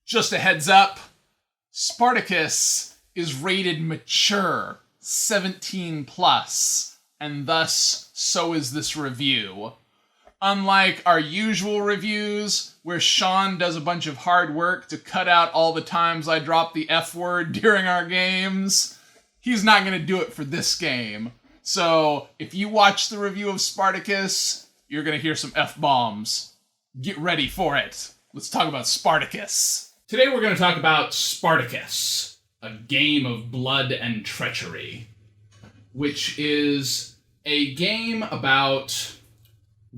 Just a heads up, Spartacus is rated mature, 17 plus, and thus so is this review. Unlike our usual reviews, where Sean does a bunch of hard work to cut out all the times I drop the F word during our games, he's not going to do it for this game. So, if you watch the review of Spartacus, you're going to hear some F-bombs. Get ready for it. Let's talk about Spartacus. Today we're going to talk about Spartacus, a game of blood and treachery, which is a game about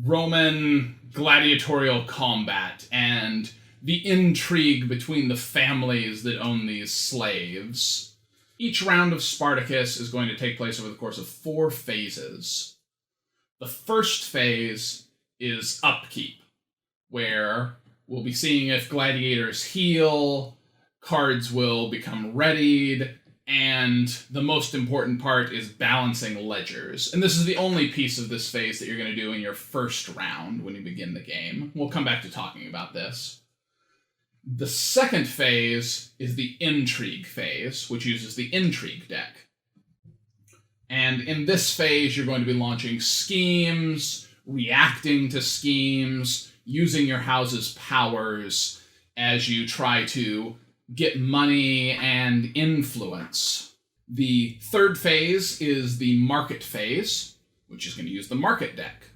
Roman gladiatorial combat and the intrigue between the families that own these slaves. Each round of Spartacus is going to take place over the course of 4 phases. The first phase is Upkeep, where we'll be seeing if gladiators heal, cards will become readied, and the most important part is balancing ledgers. And this is the only piece of this phase that you're going to do in your first round when you begin the game. We'll come back to talking about this. The second phase is the Intrigue Phase, which uses the Intrigue deck. And in this phase, you're going to be launching schemes, reacting to schemes, using your house's powers as you try to get money and influence. The third phase is the Market Phase, which is going to use the Market deck.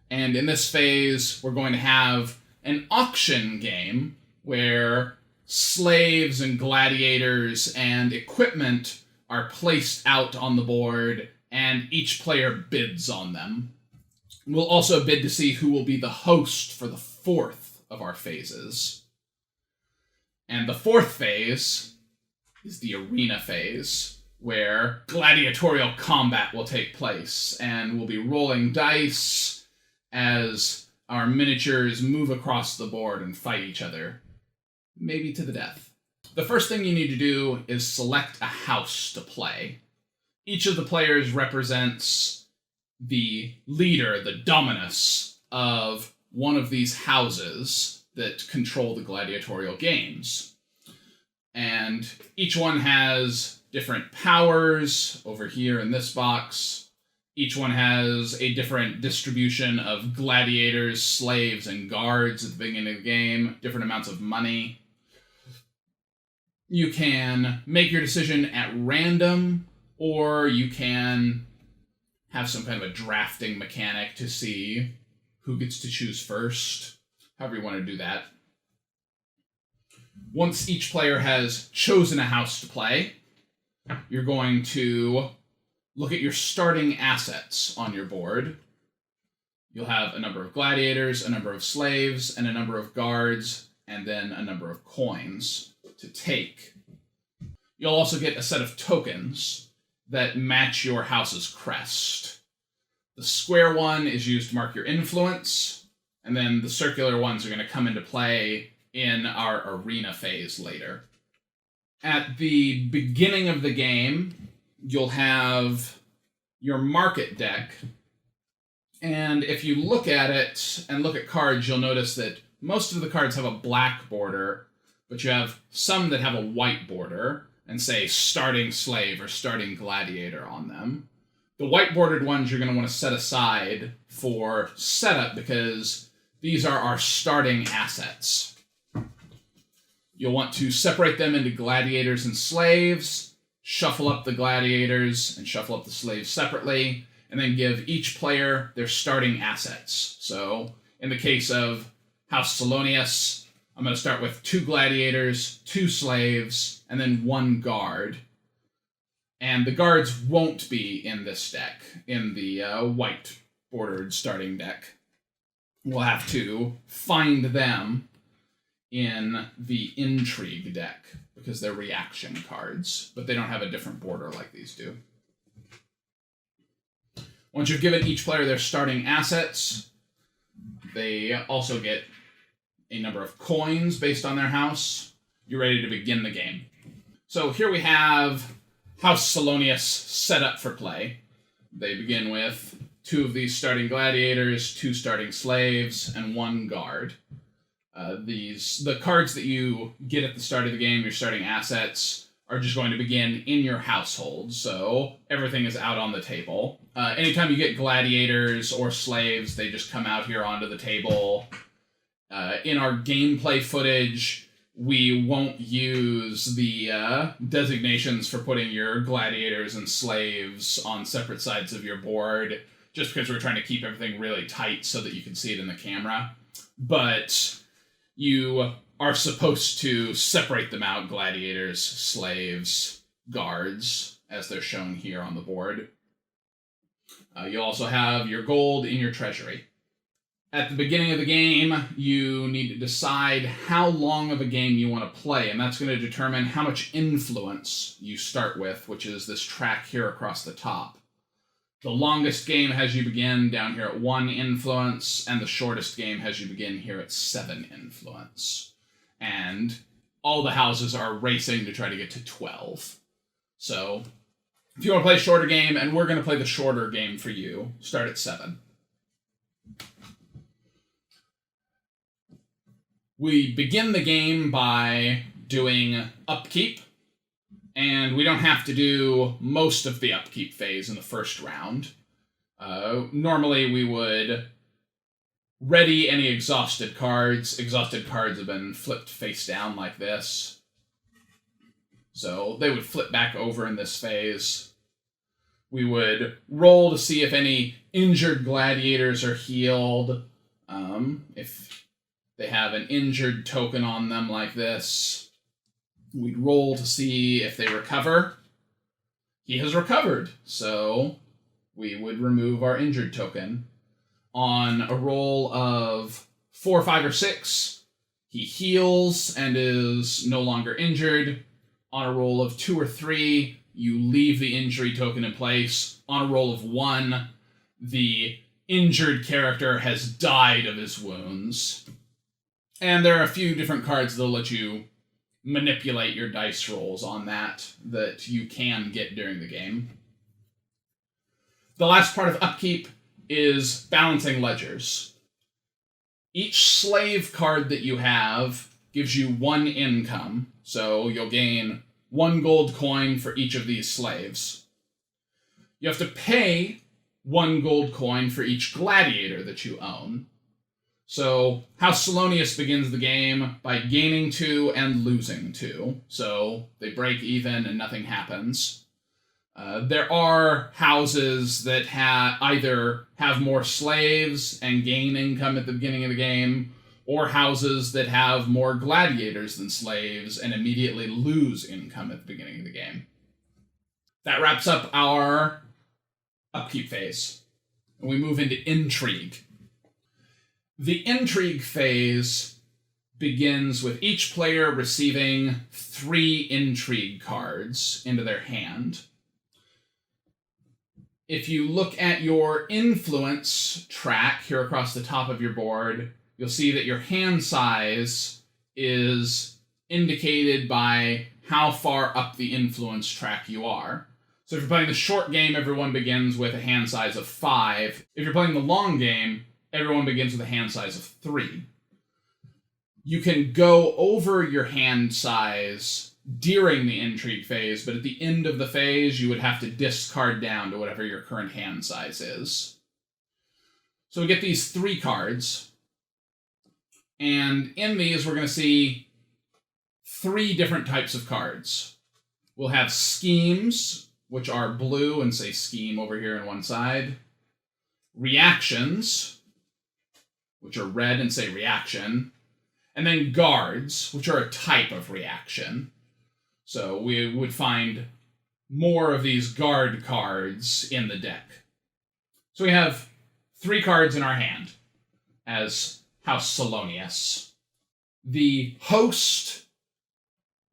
And in this phase, we're going to have an auction game where slaves and gladiators and equipment are placed out on the board, and each player bids on them. We'll also bid to see who will be the host for the fourth of our phases. And the fourth phase is the Arena Phase, where gladiatorial combat will take place, and we'll be rolling dice as our miniatures move across the board and fight each other, maybe to the death. The first thing you need to do is select a house to play. Each of the players represents the leader, the dominus, of one of these houses that control the gladiatorial games. And each one has different powers over here in this box. Each one has a different distribution of gladiators, slaves, and guards at the beginning of the game, different amounts of money. You can make your decision at random, or you can have some kind of a drafting mechanic to see who gets to choose first, however you want to do that. Once each player has chosen a house to play, you're going to look at your starting assets on your board. You'll have a number of gladiators, a number of slaves, and a number of guards, and then a number of coins to take. You'll also get a set of tokens that match your house's crest. The square one is used to mark your influence, and then the circular ones are going to come into play in our Arena Phase later. At the beginning of the game, you'll have your Market deck, and if you look at it and look at cards, you'll notice that most of the cards have a black border, but you have some that have a white border, and say starting slave or starting gladiator on them. The white-bordered ones you're going to want to set aside for setup because these are our starting assets. You'll want to separate them into gladiators and slaves, shuffle up the gladiators and shuffle up the slaves separately, and then give each player their starting assets. So, in the case of House Salonius, I'm going to start with 2 gladiators, 2 slaves, and then 1 guard. And the guards won't be in this deck, in the white-bordered starting deck. We'll have to find them in the Intrigue deck, because they're reaction cards, but they don't have a different border like these do. Once you've given each player their starting assets, they also get a number of coins based on their house. You're ready to begin the game. So here we have House Salonius set up for play. They begin with 2 of these starting gladiators, 2 starting slaves, and 1 guard. The cards that you get at the start of the game, your starting assets, are just going to begin in your household, so everything is out on the table. Anytime you get gladiators or slaves, they just come out here onto the table. In our gameplay footage, we won't use the designations for putting your gladiators and slaves on separate sides of your board, just because we're trying to keep everything really tight so that you can see it in the camera. But you are supposed to separate them out: gladiators, slaves, guards, as they're shown here on the board. You'll also have your gold in your treasury. At the beginning of the game, you need to decide how long of a game you want to play, and that's going to determine how much influence you start with, which is this track here across the top. The longest game has you begin down here at 1 influence, and the shortest game has you begin here at 7 influence. And all the houses are racing to try to get to 12. So, if you want to play a shorter game, and we're going to play the shorter game for you, start at 7. We begin the game by doing upkeep, and we don't have to do most of the upkeep phase in the first round. Normally we would ready any exhausted cards. Exhausted cards have been flipped face down like this. So they would flip back over in this phase. We would roll to see if any injured gladiators are healed. If they have an injured token on them like this, we'd roll to see if they recover. He has recovered, so we would remove our injured token. On a roll of 4, 5, or 6, he heals and is no longer injured. On a roll of 2 or 3, you leave the injury token in place. On a roll of 1, the injured character has died of his wounds. And there are a few different cards that'll let you manipulate your dice rolls on that you can get during the game. The last part of upkeep is balancing ledgers. Each slave card that you have gives you 1 income, so you'll gain 1 gold coin for each of these slaves. You have to pay 1 gold coin for each gladiator that you own. So, House Salonius begins the game by gaining 2 and losing 2. So, they break even and nothing happens. There are houses that either have more slaves and gain income at the beginning of the game, or houses that have more gladiators than slaves and immediately lose income at the beginning of the game. That wraps up our upkeep phase. And we move into Intrigue. The Intrigue phase begins with each player receiving 3 Intrigue cards into their hand. If you look at your influence track here across the top of your board, you'll see that your hand size is indicated by how far up the influence track you are. So if you're playing the short game, everyone begins with a hand size of 5. If you're playing the long game, everyone begins with a hand size of 3. You can go over your hand size during the Intrigue phase, but at the end of the phase, you would have to discard down to whatever your current hand size is. So we get these 3 cards, and in these we're going to see 3 different types of cards. We'll have schemes, which are blue and say scheme over here on one side. Reactions, which are red and say reaction. And then guards, which are a type of reaction. So we would find more of these guard cards in the deck. So we have 3 cards in our hand as House Salonius. The host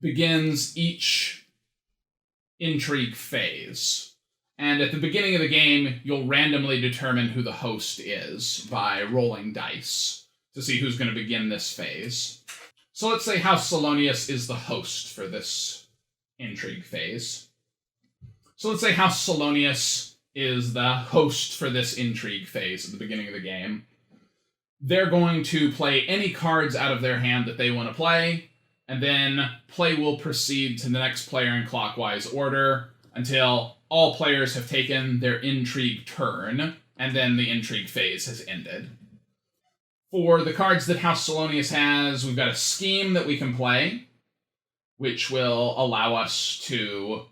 begins each Intrigue phase. And at the beginning of the game, you'll randomly determine who the host is by rolling dice to see who's going to begin this phase. So let's say House Salonius is the host for this Intrigue phase. So let's say House Salonius is the host for this Intrigue phase at the beginning of the game. they're going to play any cards out of their hand that they want to play, and then play will proceed to the next player in clockwise order until all players have taken their intrigue turn, and then the intrigue phase has ended. For the cards that House Salonius has, we've got a scheme that we can play, which will allow us to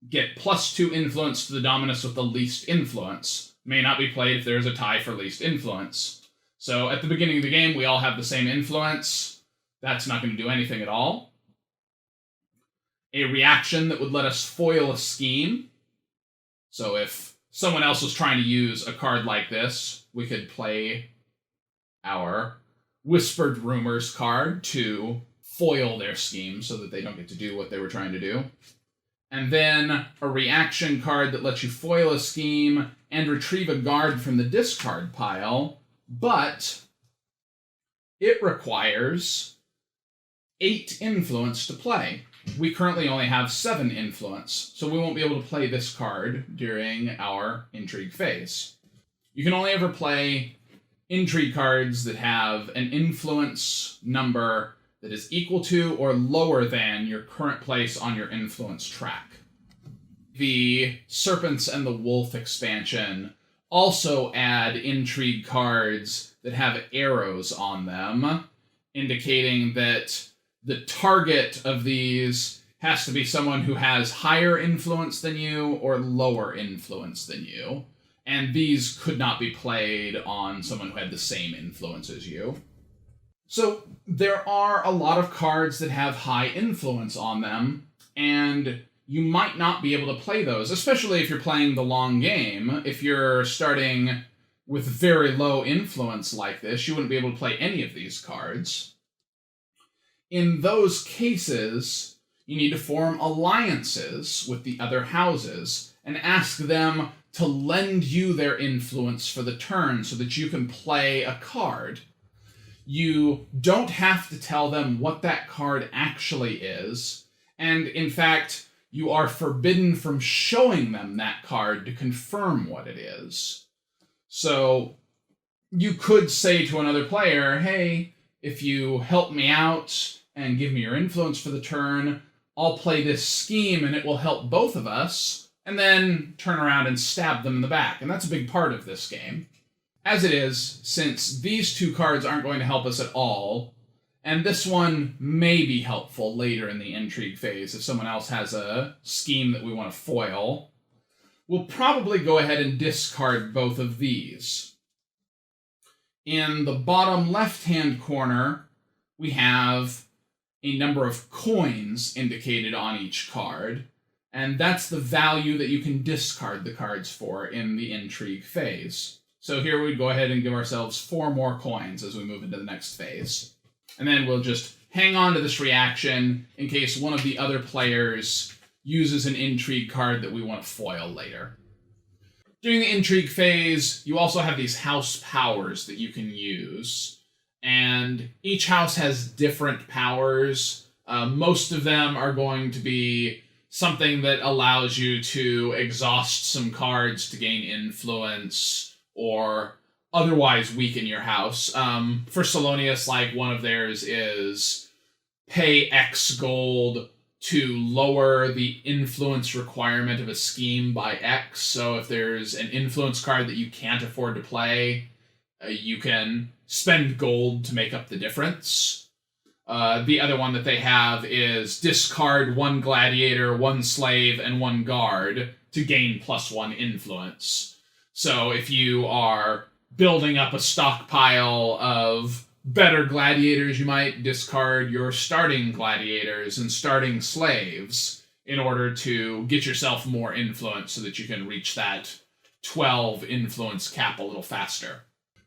get +2 influence to the Dominus with the least influence. May not be played if there's a tie for least influence. So at the beginning of the game, we all have the same influence. That's not going to do anything at all. A reaction that would let us foil a scheme. So if someone else was trying to use a card like this, we could play our Whispered Rumors card to foil their scheme so that they don't get to do what they were trying to do. And then a reaction card that lets you foil a scheme and retrieve a guard from the discard pile, but it requires 8 influence to play. We currently only have 7 influence, so we won't be able to play this card during our intrigue phase. You can only ever play intrigue cards that have an influence number that is equal to or lower than your current place on your influence track. The Serpent and The Wolf expansion also add intrigue cards that have arrows on them, indicating that the target of these has to be someone who has higher influence than you or lower influence than you. And these could not be played on someone who had the same influence as you. So there are a lot of cards that have high influence on them, and you might not be able to play those, especially if you're playing the long game. If you're starting with very low influence like this, you wouldn't be able to play any of these cards. In those cases, you need to form alliances with the other houses and ask them to lend you their influence for the turn so that you can play a card. You don't have to tell them what that card actually is, and in fact, you are forbidden from showing them that card to confirm what it is. So, you could say to another player, hey, if you help me out and give me your influence for the turn, I'll play this scheme and it will help both of us, and then turn around and stab them in the back. And that's a big part of this game. As it is, since these 2 cards aren't going to help us at all, and this one may be helpful later in the intrigue phase if someone else has a scheme that we want to foil, we'll probably go ahead and discard both of these. In the bottom left-hand corner, we have a number of coins indicated on each card, and that's the value that you can discard the cards for in the intrigue phase. So here we'd go ahead and give ourselves 4 more coins as we move into the next phase. And then we'll just hang on to this reaction in case one of the other players uses an intrigue card that we want to foil later. During the intrigue phase, you also have these house powers that you can use. And each house has different powers. Most of them are going to be something that allows you to exhaust some cards to gain influence or otherwise weaken your house. For Salonius, like, one of theirs is pay X gold to lower the influence requirement of a scheme by X. So if there's an influence card that you can't afford to play, you can spend gold to make up the difference. The other one that they have is discard 1 gladiator, 1 slave, and 1 guard to gain +1 influence. So if you are building up a stockpile of better gladiators, you might discard your starting gladiators and starting slaves in order to get yourself more influence so that you can reach that 12 influence cap a little faster.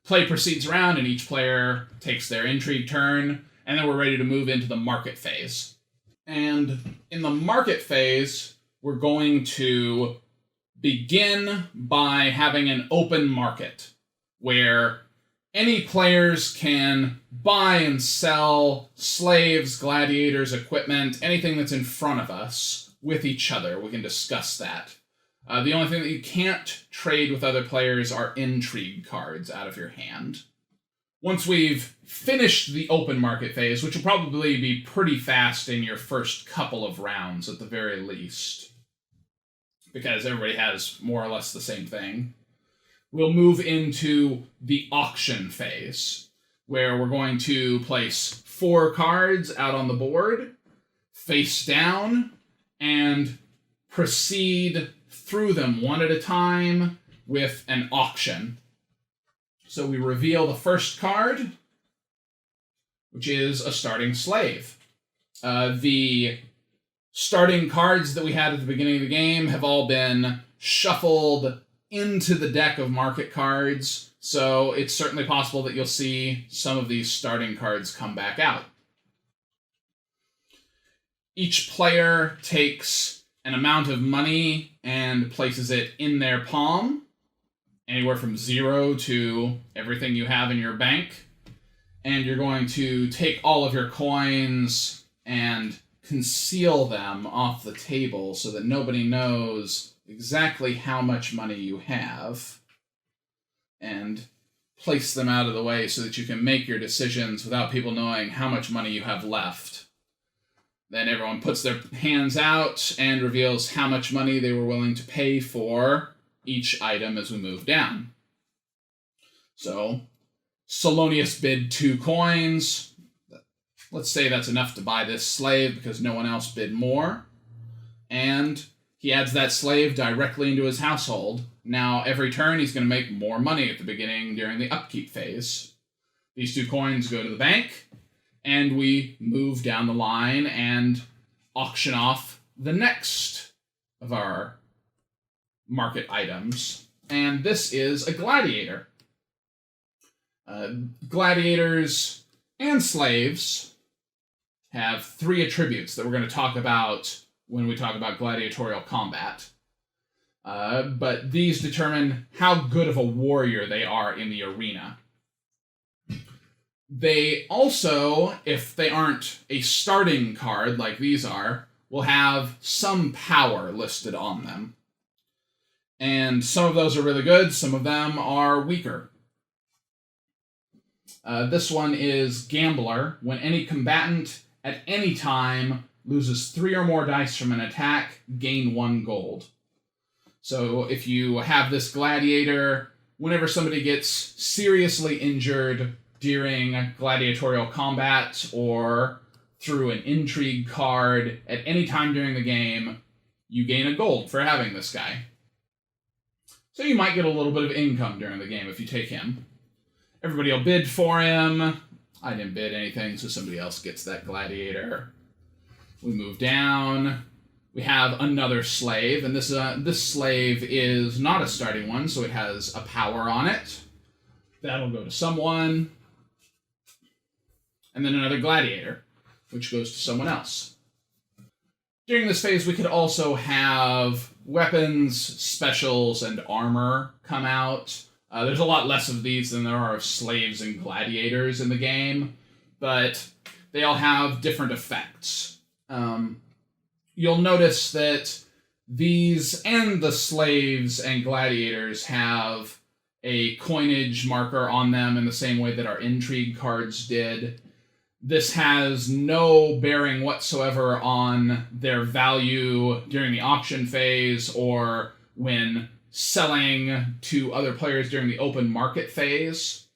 Play proceeds around and each player takes their intrigue turn, and then we're ready to move into the market phase. And in the market phase, we're going to begin by having an open market where any players can buy and sell slaves, gladiators, equipment, anything that's in front of us with each other. We can discuss that. The only thing that you can't trade with other players are intrigue cards out of your hand. once we've finished the open market phase, which will probably be pretty fast in your first couple of rounds at the very least, because everybody has more or less the same thing, we'll move into the auction phase, where we're going to place 4 cards out on the board, face down, and proceed through them one at a time with an auction. So we reveal the first card, which is a starting slave. The starting cards that we had at the beginning of the game have all been shuffled into the deck of market cards, so it's certainly possible that you'll see some of these starting cards come back out. Each player takes an amount of money and places it in their palm, anywhere from 0 to everything you have in your bank. And you're going to take all of your coins and conceal them off the table so that nobody knows exactly how much money you have, and place them out of the way so that you can make your decisions without people knowing how much money you have left. Then everyone puts their hands out and reveals how much money they were willing to pay for each item as we move down. So, Salonius bid 2 coins. Let's say that's enough to buy this slave because no one else bid more. And he adds that slave directly into his household. Now, every turn, he's going to make more money at the beginning during the upkeep phase. These 2 coins go to the bank, and we move down the line and auction off the next of our market items. And this is a gladiator. Gladiators and slaves have 3 attributes that we're going to talk about when we talk about gladiatorial combat. But these determine how good of a warrior they are in the arena. They also, if they aren't a starting card like these are, will have some power listed on them. And some of those are really good, some of them are weaker. This one is Gambler. When any combatant at any time loses 3 or more dice from an attack, gain 1 gold. So if you have this gladiator, whenever somebody gets seriously injured during gladiatorial combat or through an intrigue card at any time during the game, you gain a gold for having this guy. So you might get a little bit of income during the game if you take him. Everybody will bid for him. I didn't bid anything, so somebody else gets that gladiator. We move down. We have another slave, and this slave is not a starting one, so it has a power on it. That'll go to someone. And then another gladiator, which goes to someone else. During this phase, we could also have weapons, specials, and armor come out. There's a lot less of these than there are of slaves and gladiators in the game, but they all have different effects. You'll notice that these and the slaves and gladiators have a coinage marker on them in the same way that our intrigue cards did. This has no bearing whatsoever on their value during the auction phase or when selling to other players during the open market phase.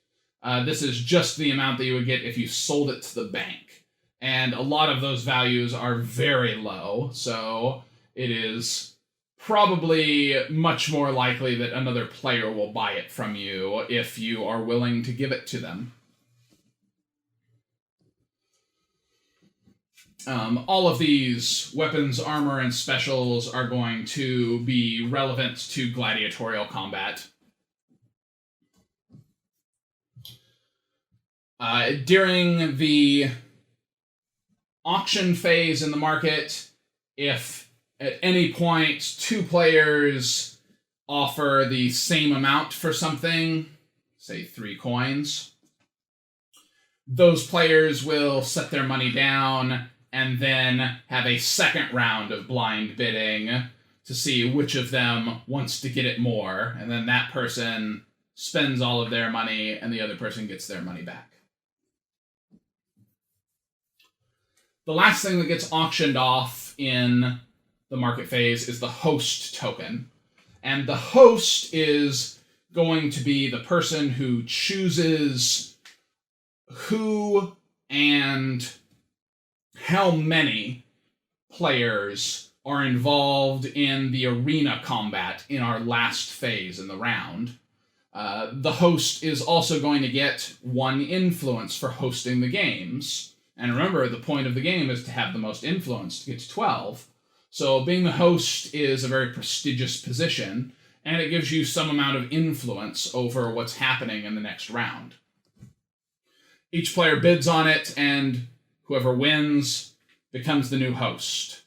This is just the amount that you would get if you sold it to the bank. And a lot of those values are very low, so it is probably much more likely that another player will buy it from you if you are willing to give it to them. All of these weapons, armor, and specials are going to be relevant to gladiatorial combat. During the auction phase in the market, if at any point 2 players offer the same amount for something, say 3 coins, those players will set their money down and then have a second round of blind bidding to see which of them wants to get it more, and then that person spends all of their money and the other person gets their money back. The last thing that gets auctioned off in the market phase is the host token. And the host is going to be the person who chooses who and how many players are involved in the arena combat in our last phase in the round. The host is also going to get 1 influence for hosting the games. And remember, the point of the game is to have the most influence to get to 12. So being the host is a very prestigious position, and it gives you some amount of influence over what's happening in the next round. Each player bids on it, and whoever wins becomes the new host.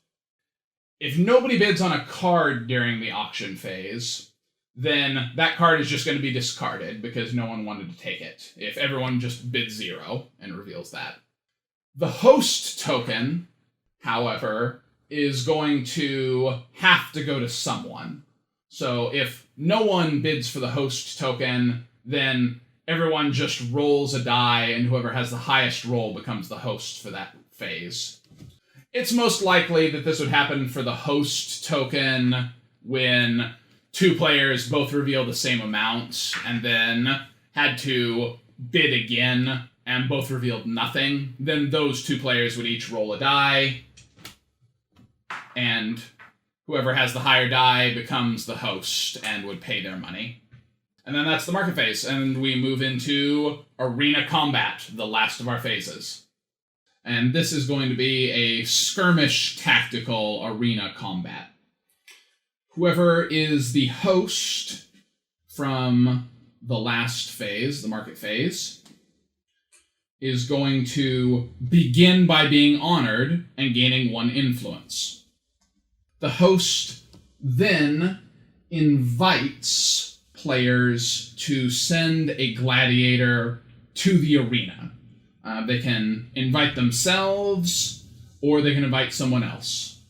If nobody bids on a card during the auction phase, then that card is just going to be discarded because no one wanted to take it, if everyone just bids 0 and reveals that. The host token, however, is going to have to go to someone. So if no one bids for the host token, then everyone just rolls a die, and whoever has the highest roll becomes the host for that phase. It's most likely that this would happen for the host token when 2 players both reveal the same amount and then had to bid again and both revealed nothing. Then those 2 players would each roll a die, and whoever has the higher die becomes the host and would pay their money. And then that's the market phase, and we move into arena combat, the last of our phases. And this is going to be a skirmish tactical arena combat. Whoever is the host from the last phase, the market phase, is going to begin by being honored and gaining 1 influence. The host then invites players to send a gladiator to the arena. They can invite themselves, or they can invite someone else.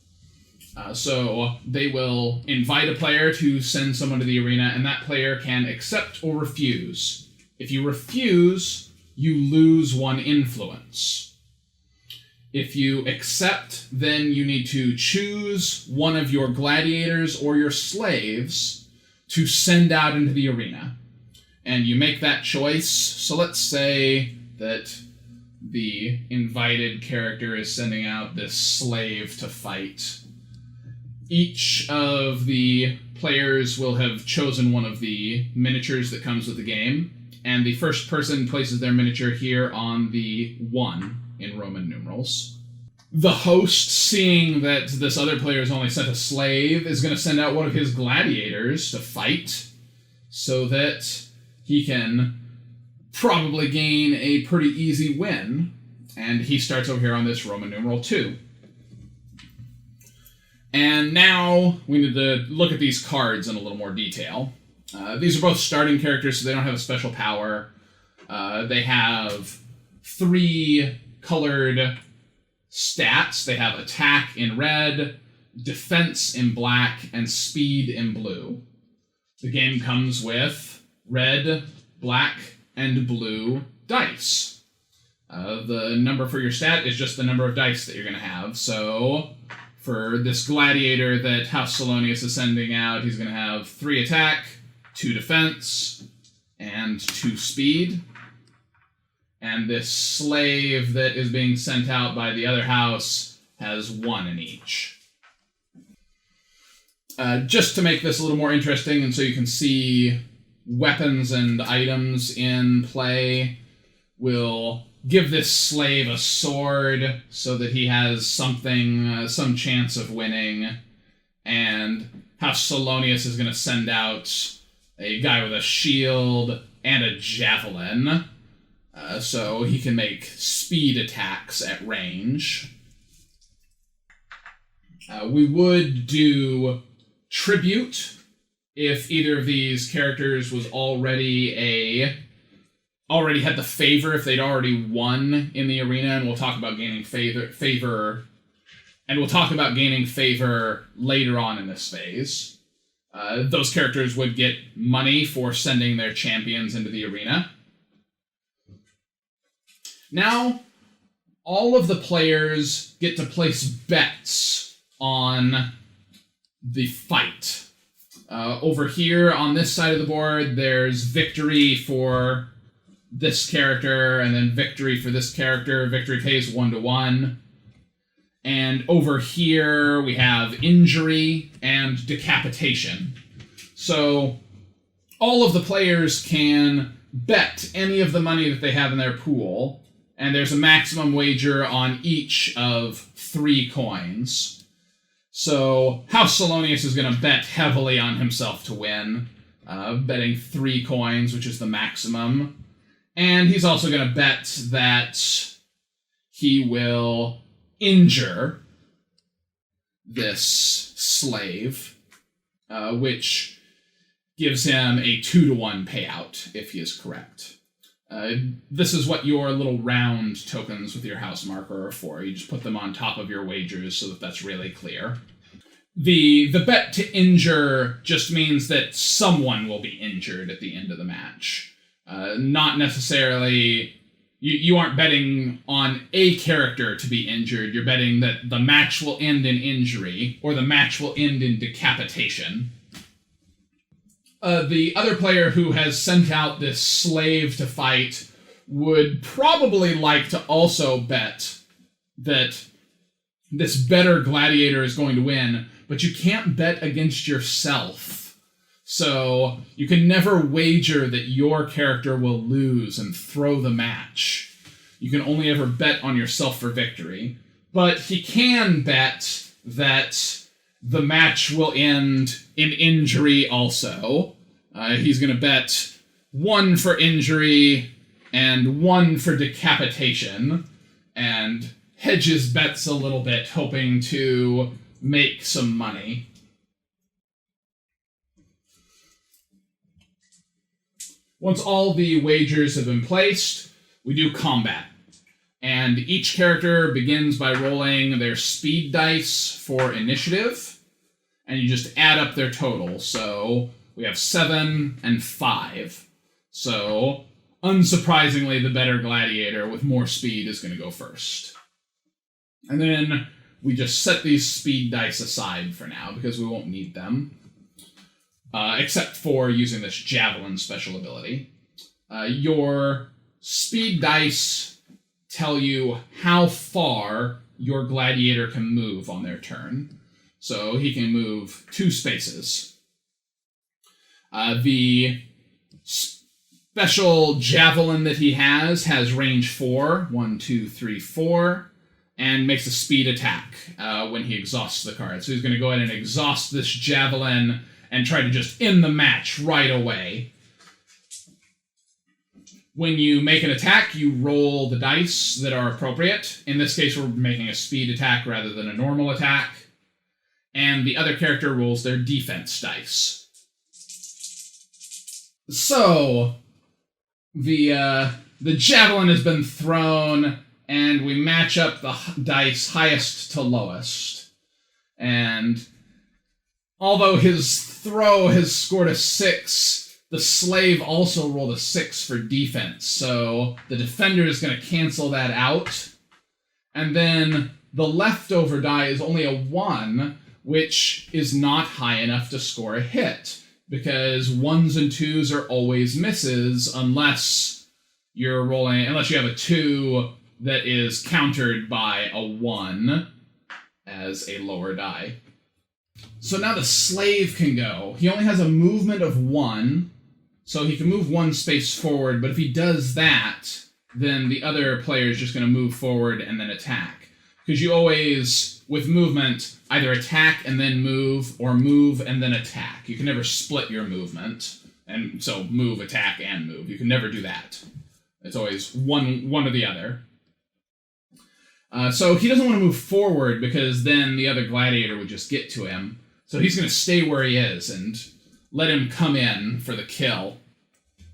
So they will invite a player to send someone to the arena, and that player can accept or refuse. If you refuse, you lose 1 influence. If you accept, then you need to choose one of your gladiators or your slaves to send out into the arena. And you make that choice. So let's say that the invited character is sending out this slave to fight. Each of the players will have chosen one of the miniatures that comes with the game, and the first person places their miniature here on the 1 in Roman numerals. The host, seeing that this other player has only sent a slave, is going to send out one of his gladiators to fight so that he can probably gain a pretty easy win. And he starts over here on this Roman numeral 2. And now we need to look at these cards in a little more detail. These are both starting characters, so they don't have a special power. They have 3 colored stats. They have attack in red, defense in black, and speed in blue. The game comes with red, black, and blue dice. The number for your stat is just the number of dice that you're going to have. So for this gladiator that House Salonius is sending out, he's going to have 3 attack, 2 defense, and 2 speed. And this slave that is being sent out by the other house has 1 in each. Just to make this a little more interesting, and so you can see weapons and items in play, we'll give this slave a sword so that he has something, some chance of winning. And House Salonius is going to send out a guy with a shield and a javelin, so he can make speed attacks at range. We would do tribute if either of these characters was already had the favor, if they'd already won in the arena, and we'll talk about gaining favor, and we'll talk about gaining favor later on in this phase. Those characters would get money for sending their champions into the arena. Now, all of the players get to place bets on the fight. Over here on this side of the board, there's victory for this character, and then victory for this character. Victory pays 1-1. And over here, we have injury and decapitation. So all of the players can bet any of the money that they have in their pool, and there's a maximum wager on each of 3 coins. So House Salonius is going to bet heavily on himself to win, betting 3 coins, which is the maximum. And he's also going to bet that he will injure this slave, which gives him a 2-1 payout if he is correct. This is what your little round tokens with your house marker are for. You just put them on top of your wagers so that that's really clear. The bet to injure just means that someone will be injured at the end of the match. Not necessarily... You aren't betting on a character to be injured. You're betting that the match will end in injury, or the match will end in decapitation. The other player who has sent out this slave to fight would probably like to also bet that this better gladiator is going to win, but you can't bet against yourself. So you can never wager that your character will lose and throw the match. You can only ever bet on yourself for victory. But he can bet that the match will end in injury also. He's going to bet 1 for injury and 1 for decapitation, and hedges bets a little bit, hoping to make some money. Once all the wagers have been placed, we do combat. And each character begins by rolling their speed dice for initiative, and you just add up their total. So we have 7 and 5. So, unsurprisingly, the better gladiator with more speed is going to go first. And then we just set these speed dice aside for now, because we won't need them. Except for using this javelin special ability. Your speed dice tell you how far your gladiator can move on their turn. So he can move 2 spaces. The special javelin that he has range 4, 1, 2, 3, 4, and makes a speed attack when he exhausts the card. So he's going to go ahead and exhaust this javelin and try to just end the match right away. When you make an attack, you roll the dice that are appropriate. In this case, we're making a speed attack rather than a normal attack. And the other character rolls their defense dice. So, the javelin has been thrown, and we match up the dice highest to lowest. And although his throw has scored a 6, the slave also rolled a 6 for defense, so the defender is going to cancel that out. And then the leftover die is only a 1, which is not high enough to score a hit, because 1s and 2s are always misses unless you have a 2 that is countered by a 1 as a lower die. So now the slave can go. He only has a movement of 1, so he can move 1 space forward, but if he does that, then the other player is just going to move forward and then attack. Because you always, with movement, either attack and then move, or move and then attack. You can never split your movement, and so move, attack, and move. You can never do that. It's always one or the other. So he doesn't want to move forward, because then the other gladiator would just get to him. So he's going to stay where he is and let him come in for the kill.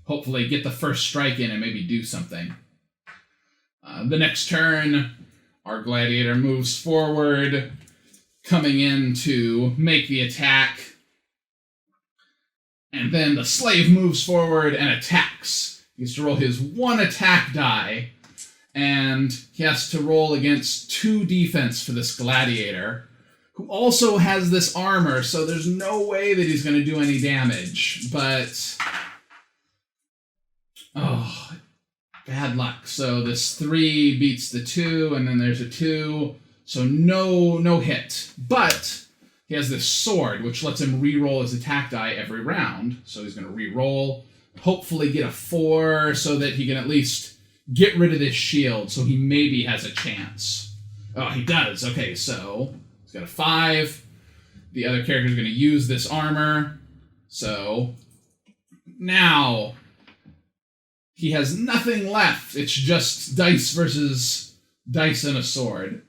Hopefully get the first strike in and maybe do something. The next turn, our gladiator moves forward, coming in to make the attack. And then the slave moves forward and attacks. He gets to roll his 1 attack die. And he has to roll against 2 defense for this gladiator, who also has this armor, so there's no way that he's going to do any damage. But, oh, bad luck. So this 3 beats the 2, and then there's a 2, so no hit. But he has this sword, which lets him re-roll his attack die every round. So he's going to re-roll, hopefully get a 4, so that he can at least get rid of this shield, so he maybe has a chance. Oh, he does. Okay, so he's got a 5. The other character's going to use this armor. So now he has nothing left. It's just dice versus dice and a sword.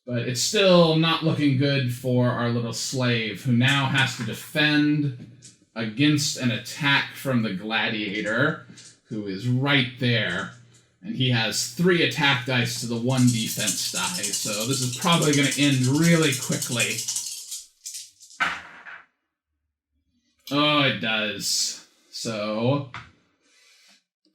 But it's still not looking good for our little slave, who now has to defend against an attack from the gladiator, who is right there. And he has 3 attack dice to the 1 defense die, so this is probably going to end really quickly. Oh, it does. So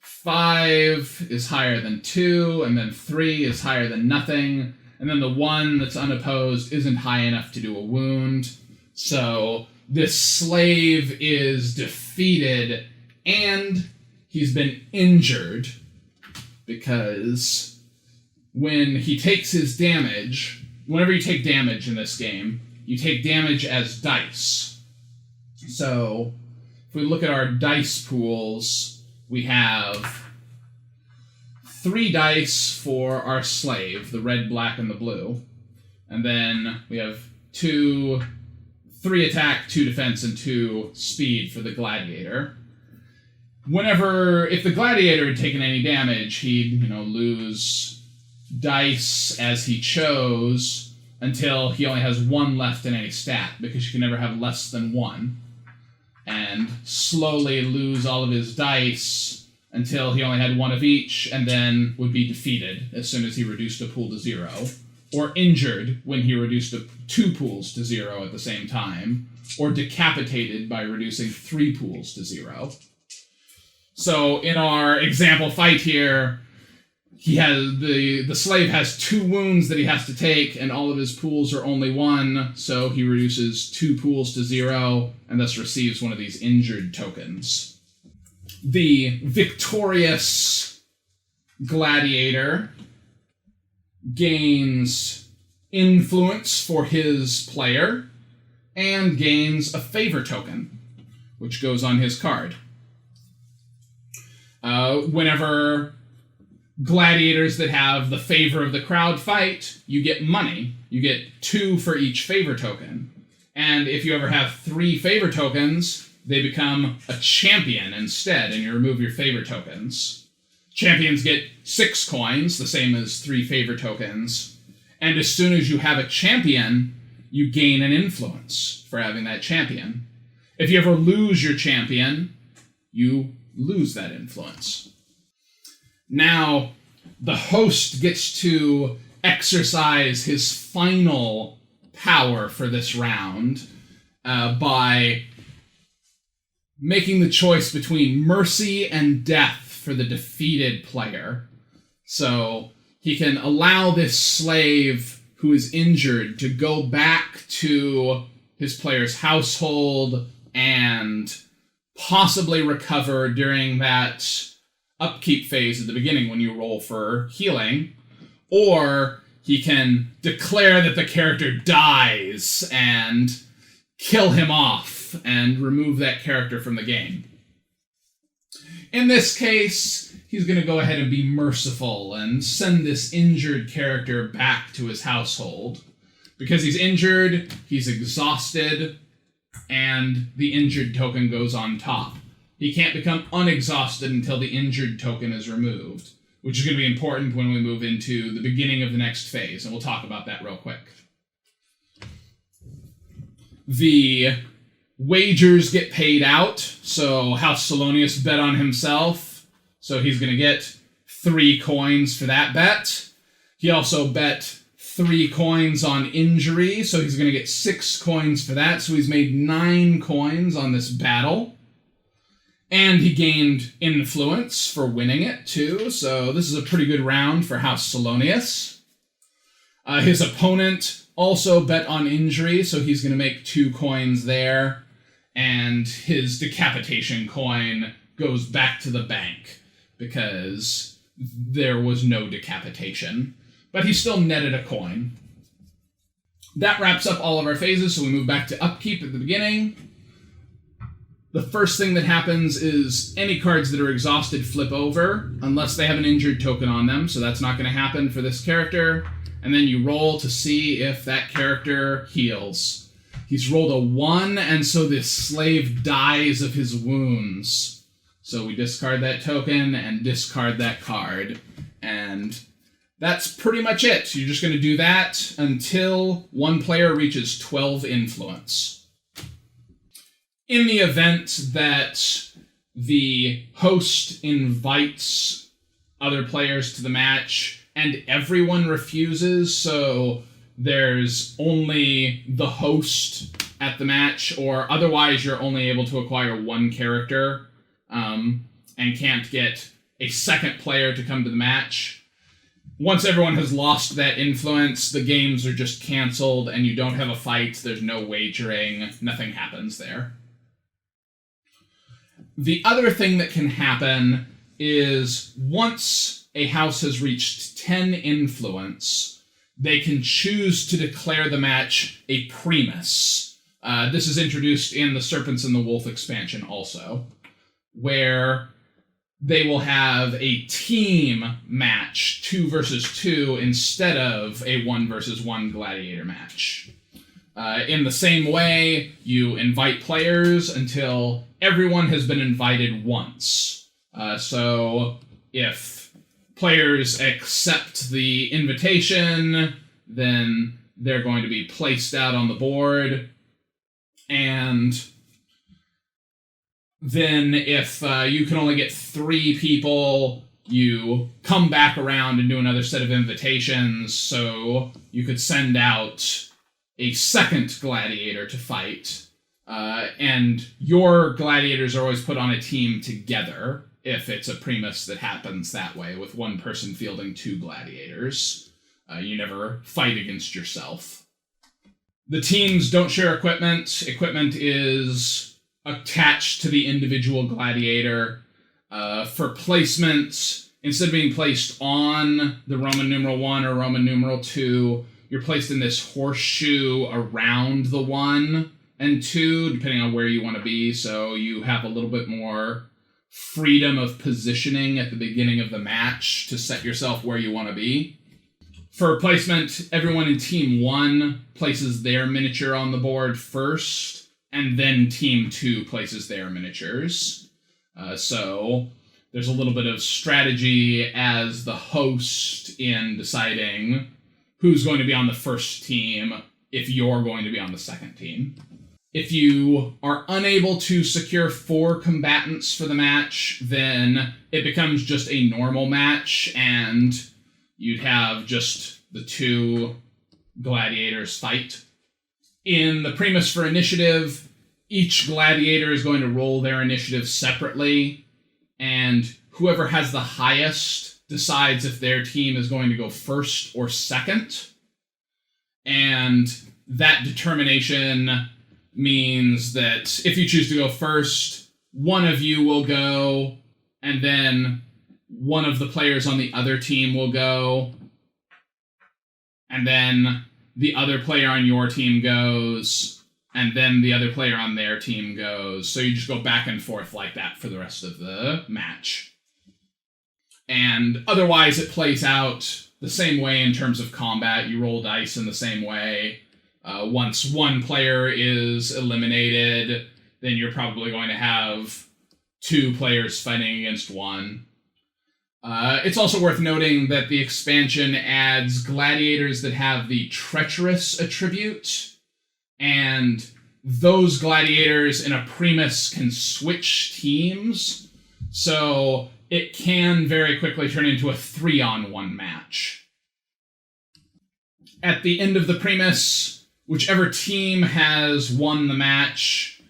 5 is higher than 2, and then 3 is higher than nothing, and then the 1 that's unopposed isn't high enough to do a wound. So this slave is defeated, and he's been injured, because when he takes his damage, whenever you take damage in this game, you take damage as dice. So if we look at our dice pools, we have 3 dice for our slave, the red, black, and the blue. And then we have 3 attack, 2 defense, and 2 speed for the gladiator. If the gladiator had taken any damage, he'd, lose dice as he chose until he only has 1 left in any stat, because you can never have less than 1. And slowly lose all of his dice until he only had 1 of each, and then would be defeated as soon as he reduced a pool to 0, or injured when he reduced 2 pools to 0 at the same time, or decapitated by reducing 3 pools to 0. So in our example fight here, he has the slave has 2 wounds that he has to take, and all of his pools are only 1, so he reduces 2 pools to 0, and thus receives one of these injured tokens. The victorious gladiator gains influence for his player, and gains a favor token, which goes on his card. Whenever gladiators that have the favor of the crowd fight, you get money. You get 2 for each favor token. And if you ever have 3 favor tokens, they become a champion instead, and you remove your favor tokens. Champions get 6 coins, the same as 3 favor tokens. And as soon as you have a champion, you gain an influence for having that champion. If you ever lose your champion, you lose that influence. Now, the host gets to exercise his final power for this round by making the choice between mercy and death for the defeated player. So he can allow this slave who is injured to go back to his player's household and possibly recover during that upkeep phase at the beginning when you roll for healing, or he can declare that the character dies and kill him off and remove that character from the game. In this case, he's going to go ahead and be merciful and send this injured character back to his household. Because he's injured, he's exhausted, and the injured token goes on top. He can't become unexhausted until the injured token is removed, which is going to be important when we move into the beginning of the next phase, and we'll talk about that real quick. The wagers get paid out, so House Salonius bet on himself, so he's going to get 3 coins for that bet. He also bet 3 coins on injury, so he's going to get 6 coins for that, so he's made 9 coins on this battle. And he gained influence for winning it, too, so this is a pretty good round for House Salonius. His opponent also bet on injury, so he's going to make 2 coins there, and his decapitation coin goes back to the bank, because there was no decapitation. But he still netted a coin. That wraps up all of our phases, so we move back to Upkeep at the beginning. The first thing that happens is any cards that are exhausted flip over, unless they have an injured token on them, so that's not going to happen for this character. And then you roll to see if that character heals. He's rolled a 1, and so this slave dies of his wounds. So we discard that token and discard that card. And that's pretty much it. You're just going to do that until one player reaches 12 influence. In the event that the host invites other players to the match and everyone refuses, so there's only the host at the match, or otherwise you're only able to acquire 1 character and can't get a second player to come to the match. Once everyone has lost that influence, the games are just canceled and you don't have a fight, there's no wagering, nothing happens there. The other thing that can happen is once a house has reached 10 influence, they can choose to declare the match a Primus. This is introduced in the Serpent and The Wolf expansion also, where they will have a team match, 2 versus 2, instead of a 1 versus 1 gladiator match. In the same way, you invite players until everyone has been invited once. So if players accept the invitation, then they're going to be placed out on the board. And then if you can only get 3 people, you come back around and do another set of invitations, so you could send out a second gladiator to fight. And your gladiators are always put on a team together, if it's a Primus that happens that way, with 1 person fielding 2 gladiators. You never fight against yourself. The teams don't share equipment. Equipment is attached to the individual gladiator. For placement, instead of being placed on the Roman numeral 1 or Roman numeral 2, you're placed in this horseshoe around the 1 and 2, depending on where you want to be, so you have a little bit more freedom of positioning at the beginning of the match to set yourself where you want to be. For placement, everyone in Team 1 places their miniature on the board first, and then Team 2 places their miniatures. So there's a little bit of strategy as the host in deciding who's going to be on the first team if you're going to be on the second team. If you are unable to secure 4 combatants for the match, then it becomes just a normal match, and you'd have just the 2 gladiators fight. In the Primus for initiative, each gladiator is going to roll their initiative separately, and whoever has the highest decides if their team is going to go first or second. And that determination means that if you choose to go first, one of you will go, and then one of the players on the other team will go, and then the other player on your team goes, and then the other player on their team goes. So you just go back and forth like that for the rest of the match. And otherwise it plays out the same way in terms of combat. You roll dice in the same way. Once one player is eliminated, then you're probably going to have 2 players fighting against 1. It's also worth noting that the expansion adds gladiators that have the treacherous attribute, and those gladiators in a Primus can switch teams, so it can very quickly turn into a 3-on-1 match. At the end of the Primus, whichever team has won the match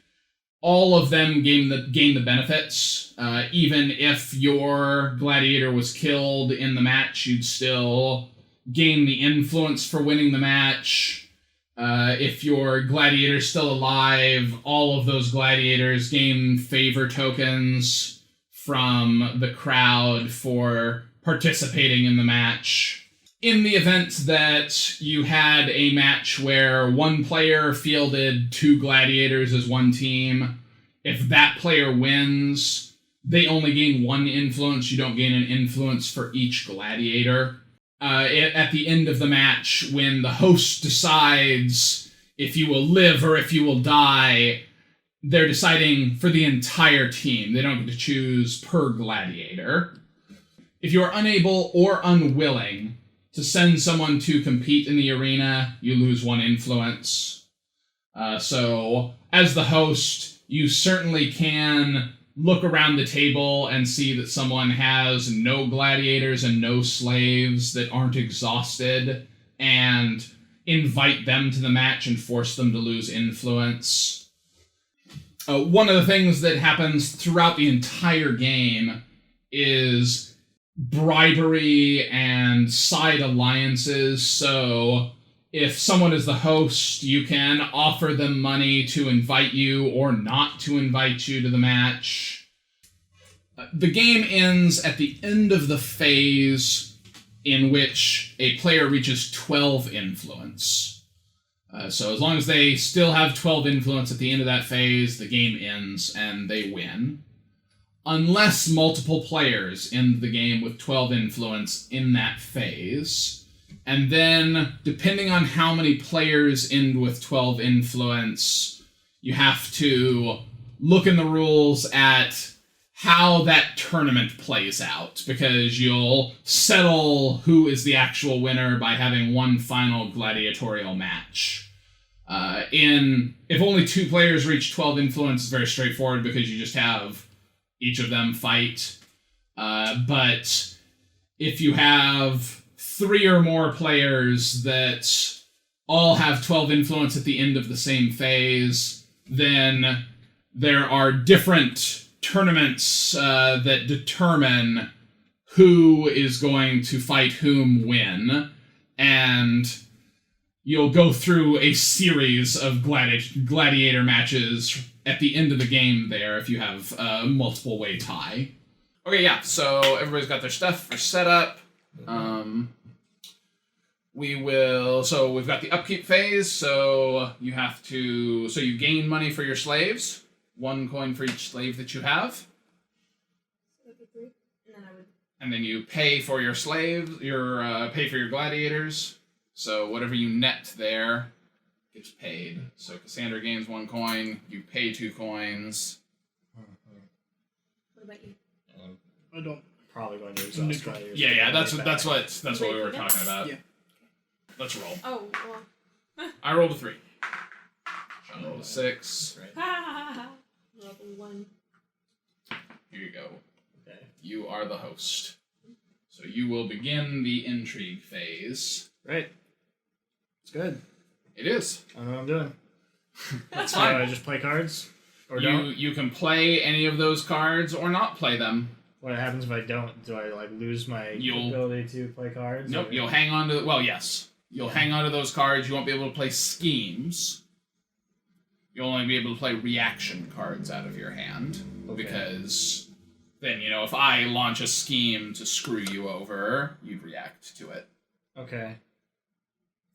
all of them gain the benefits. Even if your gladiator was killed in the match, you'd still gain the influence for winning the match. If your gladiator's still alive, all of those gladiators gain favor tokens from the crowd for participating in the match. In the event that you had a match where one player fielded 2 gladiators as one team, if that player wins, they only gain 1 influence. You don't gain an influence for each gladiator. At the end of the match, when the host decides if you will live or if you will die, they're deciding for the entire team. They don't get to choose per gladiator. If you are unable or unwilling to send someone to compete in the arena, you lose 1 influence. So, as the host, you certainly can look around the table and see that someone has no gladiators and no slaves that aren't exhausted, and invite them to the match and force them to lose influence. One of the things that happens throughout the entire game is bribery and side alliances. So if someone is the host, you can offer them money to invite you or not to invite you to the match. The game ends at the end of the phase in which a player reaches 12 influence. So as long as they still have 12 influence at the end of that phase, the game ends and they win. Unless multiple players end the game with 12 influence in that phase. And then, depending on how many players end with 12 influence, you have to look in the rules at how that tournament plays out, because you'll settle who is the actual winner by having one final gladiatorial match. If only 2 players reach 12 influence, it's very straightforward because you just have each of them fight. But if you have 3 or more players that all have 12 influence at the end of the same phase, then there are different tournaments that determine who is going to fight whom when, and you'll go through a series of gladiator matches at the end of the game there if you have a multiple way tie. Okay, yeah, so everybody's got their stuff for setup. We've got the upkeep phase, so you gain money for your slaves. 1 coin for each slave that you have. And then you pay for your slaves, pay for your gladiators. So whatever you net there gets paid. So Cassandra gains 1 coin, you pay 2 coins. What about you? I don't. Probably going to exhaust gladiators. Yeah, that's what we were talking about. Yeah. Let's roll. Oh, well. I rolled a 3. Sean rolled a 6. Right. Ha ha ha. Rolled a 1. Here you go. Okay. You are the host. So you will begin the intrigue phase. Right. It's good. It is. I don't know what I'm doing. That's So fine. I just play cards? Or don't? You can play any of those cards or not play them. What happens if I don't? Do I lose my ability to play cards? Nope, or? you'll hang on to... Well, yes. You'll hang on to those cards. You won't be able to play schemes. You'll only be able to play reaction cards out of your hand. Okay. Because then, if I launch a scheme to screw you over, you'd react to it. Okay.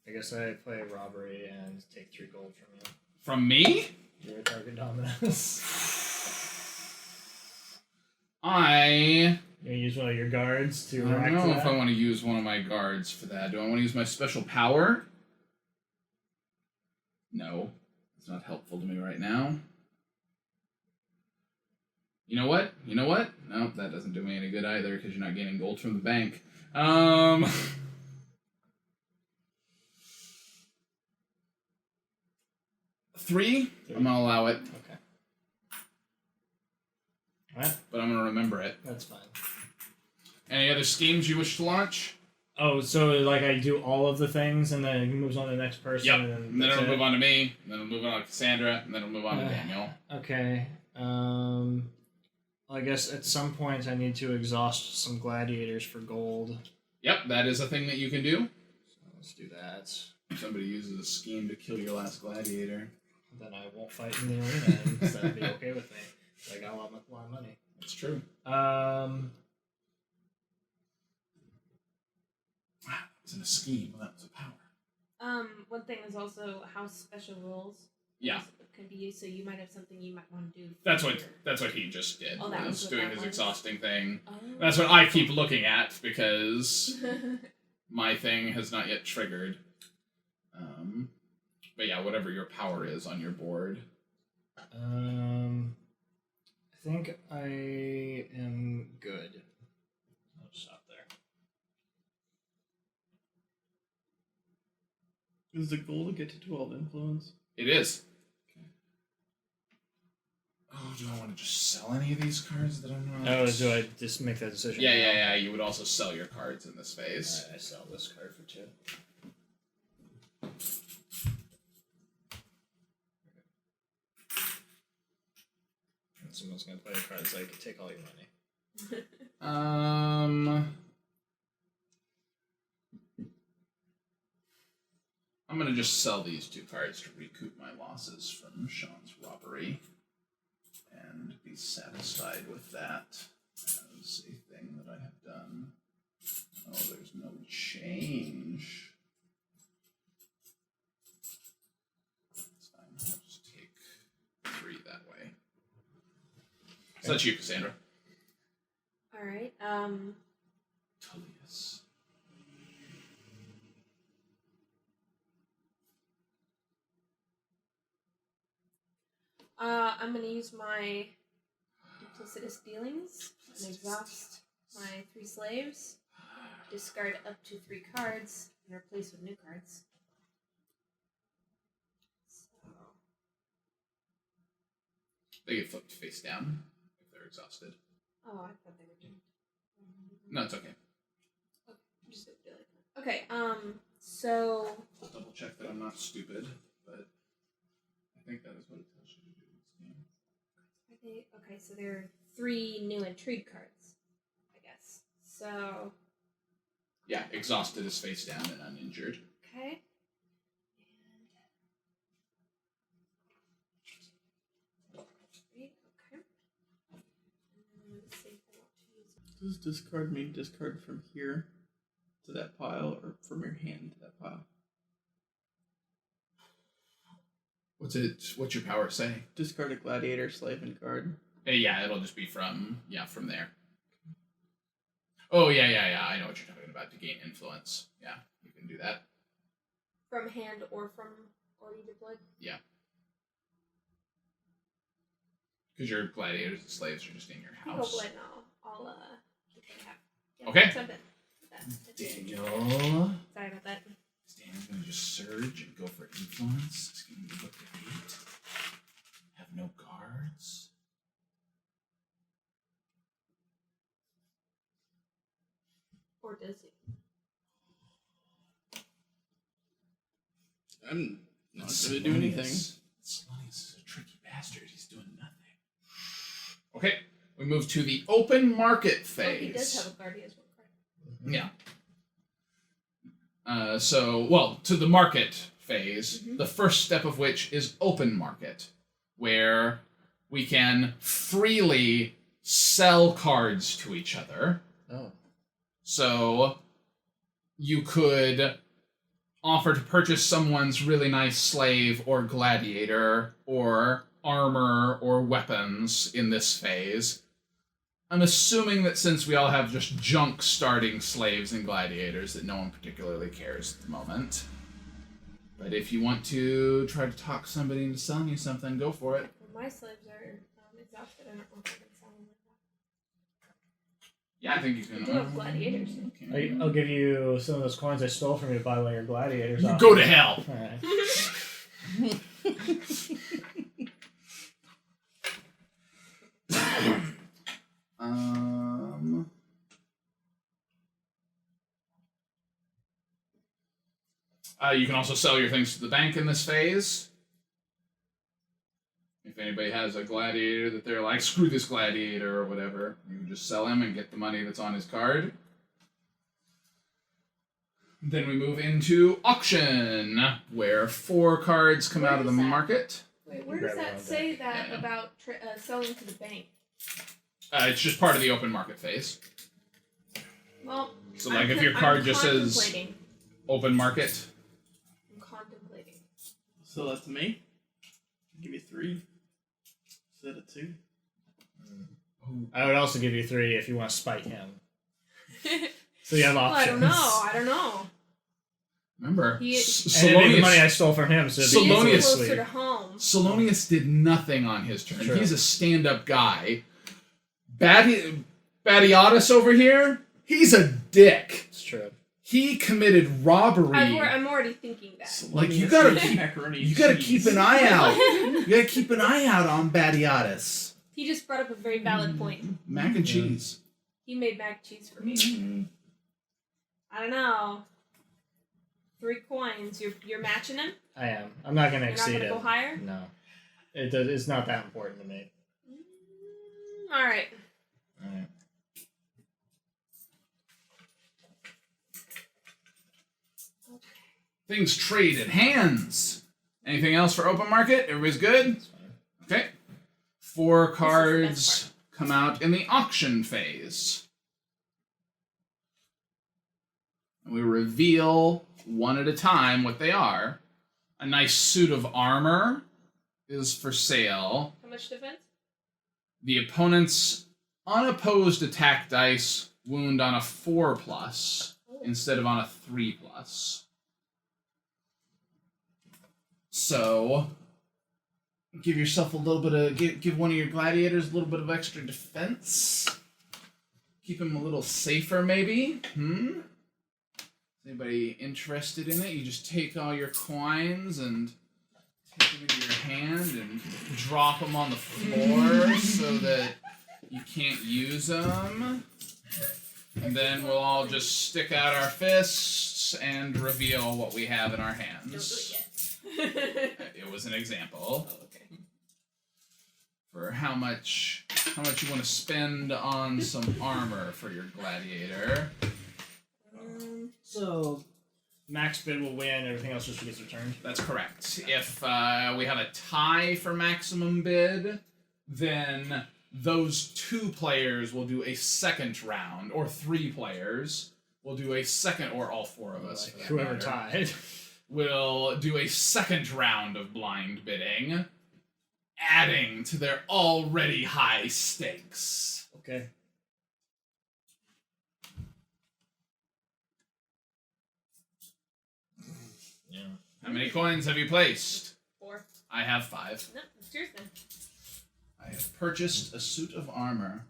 I guess I play robbery and take 3 gold from you. From me? You're a target dominus. I You use one of your guards to don't react to know that? if I want to use one of my guards for that. Do I want to use my special power? No. It's not helpful to me right now. You know what? No, that doesn't do me any good either, because you're not getting gold from the bank. 3? I'm gonna allow it. Okay. Alright. But I'm gonna remember it. That's fine. Any other schemes you wish to launch? Oh, so like I do all of the things, and then it moves on to the next person. Yep. And then it'll move on to me, and then it'll move on to Cassandra, and then it'll move on to Daniel. Okay. I guess at some point I need to exhaust some gladiators for gold. Yep, that is a thing that you can do. So let's do that. If somebody uses a scheme to kill your last gladiator, Then I won't fight in the arena, and that'd be okay with me. I got a lot of money. that's true. It was in a scheme. Well, that was a power. One thing is also how special rules Yeah. can be used. So you might have something you might want to do. That's what he just did. Oh, that He was was what doing that his was. exhausting thing. Oh. That's what I keep looking at because my thing has not yet triggered. But yeah, whatever your power is on your board. I think I am good. I'll stop there. Is the goal to get to 12 influence? It is. Oh, do I want to just sell any of these cards that I'm not? Oh, do I just make that decision? Yeah. You would also sell your cards in this phase. Alright, I sell this card for 2. And someone's gonna play a card so I can take all your money. I'm gonna just sell these 2 cards to recoup my losses from Sean's robbery and be satisfied with that as a thing that I have done. Oh, there's no change. That's fine. I'll just take 3 that way. So that's you, Cassandra. All right. Tullius. I'm gonna use my duplicitous dealings and exhaust my 3 slaves. Discard up to 3 cards and replace with new cards. So, They get flipped face down if they're exhausted. oh, I thought they were doing. No, it's okay. Okay, I'm just gonna do it like that. Okay. So I'll double check that I'm not stupid, but I think that is what it tells you to do in this game. okay, so there are 3 new intrigue cards, I guess. So Yeah, exhausted is face down and uninjured. okay. And okay. Let's see if I want to use. Does discard mean discard from here to that pile, or from your hand to that pile? What's your power say? Discard a gladiator, slave, and card. Yeah, it'll just be from there. Oh yeah. I know what you're talking about. To gain influence. Yeah, you can do that. From hand or from already deployed? Yeah. Because your gladiators and slaves are just in your I'll house. go blood now. I'll keep it half. Yeah, Okay. Something. Daniel. Sorry about that. Daniel's gonna just surge and go for influence. It's gonna move up to 8. Have no guards. Or does he? I'm not It's going to do anything. Slonius is a tricky bastard. He's doing nothing. Okay, we move to the open market phase. Oh, he does have a card. He has 1 card. Yeah. To the market phase, the first step of which is open market, where we can freely sell cards to each other. Oh. So you could offer to purchase someone's really nice slave or gladiator or armor or weapons in this phase. I'm assuming that since we all have just junk starting slaves and gladiators that no one particularly cares at the moment. But if you want to try to talk somebody into selling you something, go for it. Well, my slaves are exhausted. I don't know if I can sell them like that. Yeah, I think you can. We do have gladiators. Okay. I'll give you some of those coins I stole from you to buy one of your gladiators. You off. go to hell! Alright. You can also sell your things to the bank in this phase. If anybody has a gladiator that they're like, screw this gladiator or whatever, you can just sell him and get the money that's on his card. Then we move into auction, where 4 cards come out of the market. Wait, where does that say that about selling to the bank? It's just part of the open market phase. Well, so like if your card just says open market. I'm contemplating. So that's me. Give you 3. Instead of 2. I would also give you 3 if you want to spite him. So you have options. Well, I don't know. Remember, and the money I stole from him, so Salonius, closer to home. Salonius did nothing on his turn. True. He's a stand-up guy. Gladiators over here, he's a dick. It's true. He committed robbery. I'm already thinking that. Like you gotta keep an eye out. You gotta keep an eye out on Gladiators. He just brought up a very valid point. Mac and cheese. He made mac and cheese for me. I don't know. 3 coins. You're matching him? I am. I'm not gonna exceed it. You're not gonna go higher? No. It's not that important to me. Alright. Alright. Things traded hands. Anything else for open market? Everybody's good? Okay. 4 cards come out in the auction phase. And we reveal one at a time what they are. A nice suit of armor is for sale. How much defense? The opponent's unopposed attack dice wound on a 4+ instead of on a 3+. So, give yourself a little bit of, give one of your gladiators a little bit of extra defense. Keep him a little safer, maybe. Anybody interested in it? You just take all your coins and take them into your hand and drop them on the floor so that you can't use them. And then we'll all just stick out our fists and reveal what we have in our hands. Don't do it yet. It was an example. Oh, okay. For how much you want to spend on some armor for your gladiator. So, max bid will win, everything else just gets returned? That's correct. If we have a tie for maximum bid, then those 2 players will do a second round, or 3 players will do a second, or all 4 of us. Like whoever tied. Will do a second round of blind bidding, adding to their already high stakes. Okay. Yeah. How many coins have you placed? 4. I have 5. No, it's yours then. I have purchased a suit of armor.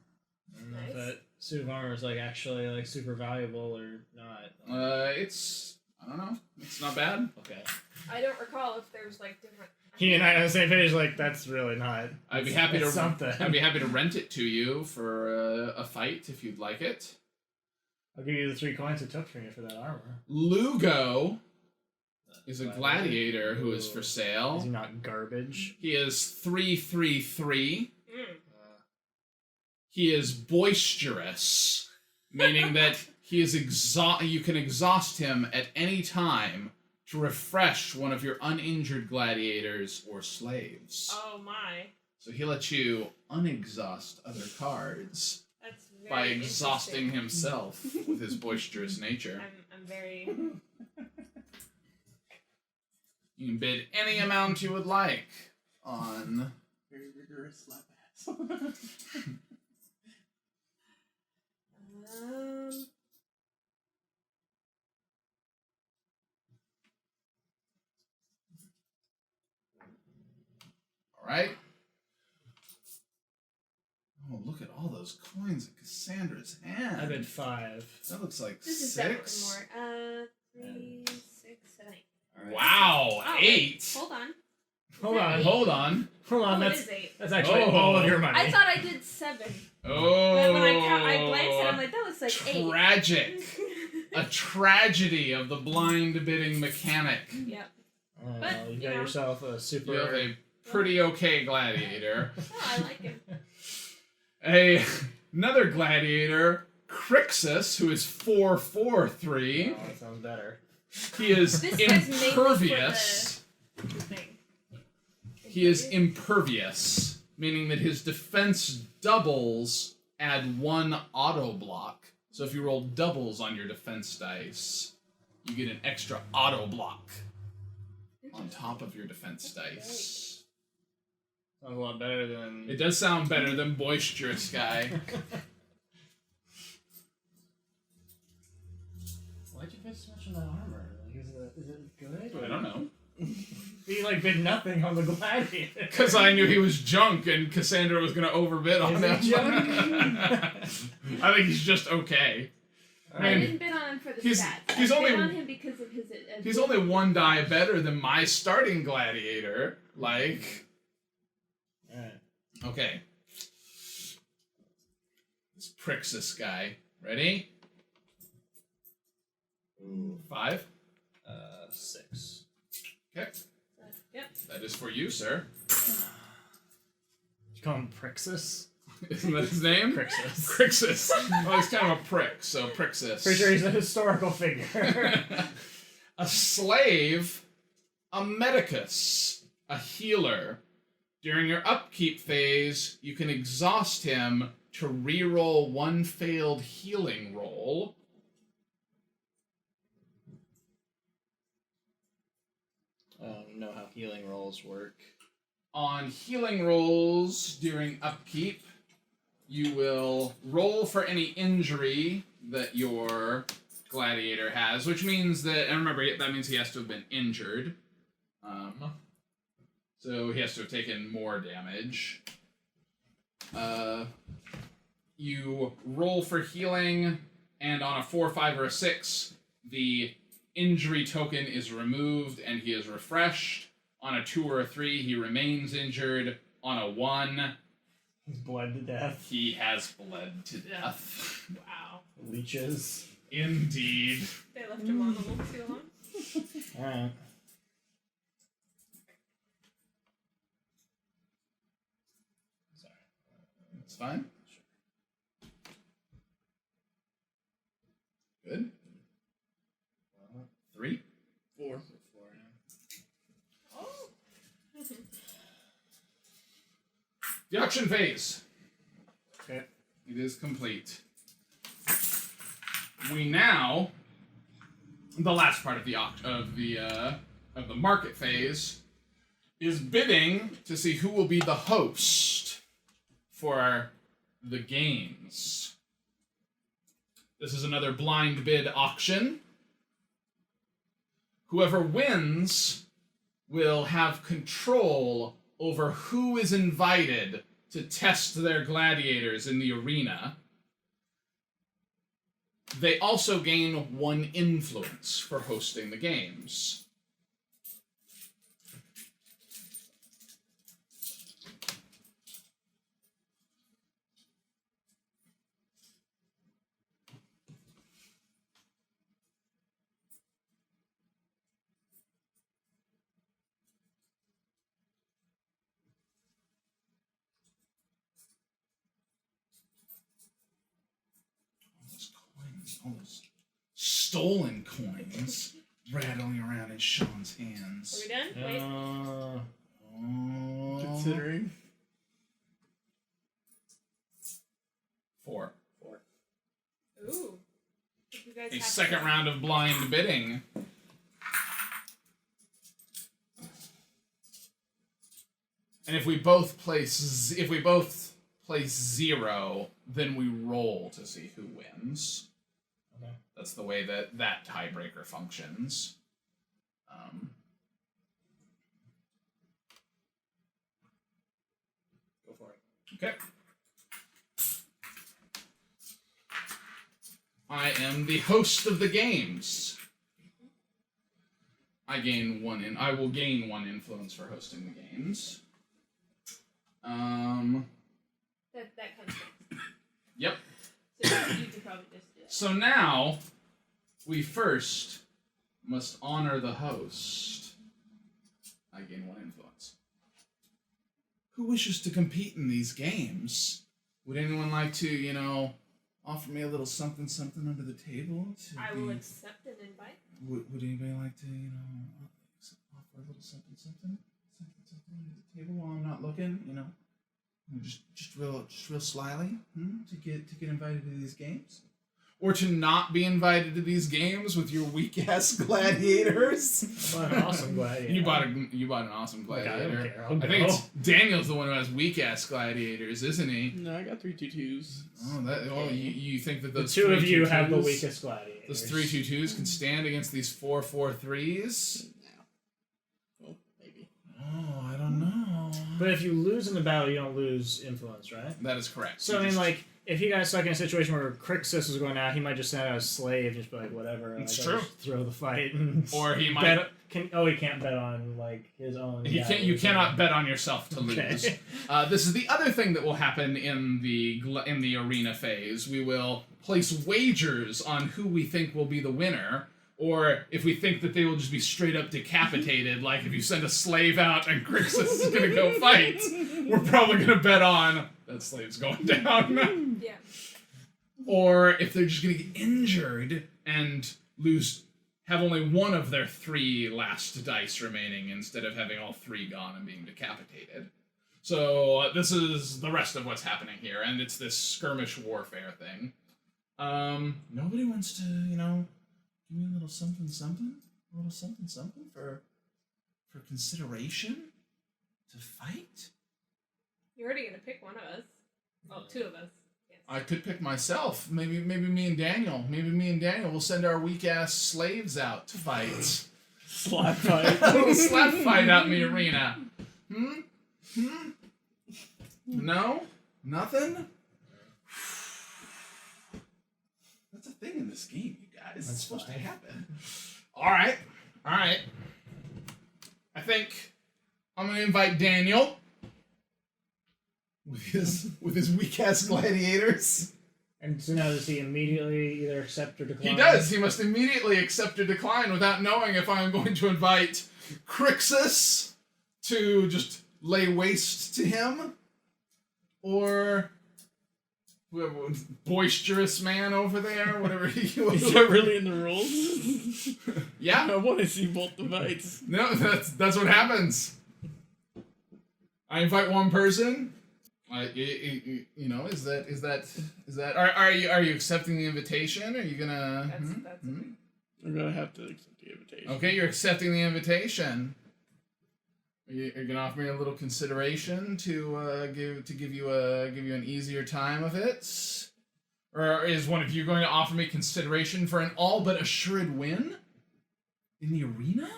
I don't know if that suit of armor is like actually like super valuable or not. I don't know. It's not bad. Okay. I don't recall if there's like different. He and I on the same page. Like that's really not. I'd be happy to something. I'd be happy to rent it to you for a fight if you'd like it. I'll give you the 3 coins it took from you for that armor. Lugo is a gladiator who is for sale. Is he not garbage? He is 3/3/3. Mm. He is boisterous, meaning that he is you can exhaust him at any time to refresh one of your uninjured gladiators or slaves. Oh my. So he'll let you unexhaust other cards That's very by exhausting interesting. himself with his boisterous nature. I'm very. You can bid any amount you would like on... Very rigorous slap ass. Alright. Oh, look at all those coins in Cassandra's hand. I bid 5. That looks like This is 6. definitely more. 3, 6, 7, 8. All right. Wow, Oh, 8. Hold on. Hold on. Hold on. Hold on. Oh, it That's is 8. that's actually Oh. all of your money. I thought I did 7. Oh. But when I glanced at it, I'm like, that looks like 8. Tragic. A tragedy of the blind bidding mechanic. Yep. But, you got yourself a super... You have a pretty okay gladiator. Oh, I like him. Another gladiator, Crixus, who is 4/4/3. Oh, that sounds better. He is This guy's impervious. Thing. He is impervious, meaning that his defense doubles add 1 auto block. So if you roll doubles on your defense dice, you get an extra auto block on top of your defense dice. Sounds a lot better than... It does sound better than boisterous guy. Why'd you bid so much on that armor? Like, is it good? I don't know. You bid nothing on the gladiator. Because I knew he was junk and Cassandra was going to overbid on him. I think he's just okay. I didn't bid on him for the stats. He's I only bid on him because of his. He's only 1 die better than my starting gladiator. Like, Alright. okay. Let's pricks this guy. Ready? Ooh. 5. 6. Okay. Yep. That is for you, sir. You call him Prixus? Isn't that his name? Crixus. Crixus. Well, he's kind of a prick, so Prixus. Pretty sure he's a historical figure. A slave, a medicus, a healer. During your upkeep phase, you can exhaust him to reroll 1 failed healing roll. I don't know how healing rolls work. On healing rolls during upkeep, you will roll for any injury that your gladiator has, which means that, and remember, that means he has to have been injured. So he has to have taken more damage. You roll for healing, and on a 4, 5, or a 6, the injury token is removed and he is refreshed. On a 2 or a 3, he remains injured. On a 1, He's bled to death. he has bled to death. Wow. Leeches. Indeed. They left him on a little too long. Alright. Sorry. It's fine. Good. 3. 4. Oh. The auction phase. Okay. It is complete. We now, the last part of the market phase, is bidding to see who will be the host for the games. This is another blind bid auction. Whoever wins will have control over who is invited to test their gladiators in the arena. They also gain 1 influence for hosting the games. All those stolen coins rattling around in Sean's hands. Are we done? Wait. Considering. 4. Ooh. You guys A have second to- round of blind bidding. And if we both place 0, then we roll to see who wins. Okay. That's the way that tiebreaker functions. Go for it. Okay. I am the host of the games. I will gain 1 influence for hosting the games. That comes next. Yep. So you could probably just do that. So now, we first must honor the host. I gain 1 influence. Who wishes to compete in these games? Would anyone like to, offer me a little something under the table? I will accept an invite. Would anybody like to, offer a little something under the table while I'm not looking? Just real slyly, to get invited to these games, or to not be invited to these games with your weak ass gladiators. I bought an awesome gladiator. You bought an awesome gladiator. I don't care. I think it's Daniel's the one who has weak ass gladiators, isn't he? No, I got 3 2/2s. You think that those the two of you 3/2-2s have the weakest gladiators. Those 3 2/2s can stand against these 4 4/3s? No. Well, maybe. Oh, I don't know. But if you lose in the battle, you don't lose influence, right? That is correct. So, if you guys stuck in a situation where Crixus was going out, he might just send out a slave, just be like, whatever. It's I'll true. just throw the fight. And Or he might... he can't bet on, his own... You cannot bet on yourself to lose. This is the other thing that will happen in the arena phase. We will place wagers on who we think will be the winner, or if we think that they will just be straight up decapitated, like if you send a slave out and Crixus is going to go fight, we're probably going to bet on that slave's going down. Yeah. Or if they're just going to get injured and have only one of their 3 last dice remaining instead of having all 3 gone and being decapitated. So this is the rest of what's happening here, and it's this skirmish warfare thing. Nobody wants to, give me a little something for consideration to fight? You're already gonna pick one of us. Well, 2 of us. Yes. I could pick myself. Maybe me and Daniel. Maybe me and Daniel will send our weak ass slaves out to fight. Slap fight. A little slap fight out in the arena. No? Nothing? That's a thing in this game, you guys. It's supposed to happen. Alright. I think I'm gonna invite Daniel with his weak ass gladiators. And so now does he immediately either accept or decline? He does. He must immediately accept or decline without knowing if I'm going to invite Crixus to just lay waste to him, or whoever, boisterous man over there, whatever he was. Is that really in the rules? Yeah. I want to see both the fights. No, that's what happens. I invite one person. Is that? Are you accepting the invitation? Are you gonna? That's I'm gonna have to accept the invitation. Okay, you're accepting the invitation. Are you gonna offer me a little consideration to give you an easier time of it, or is one of you going to offer me consideration for an all but assured win in the arena?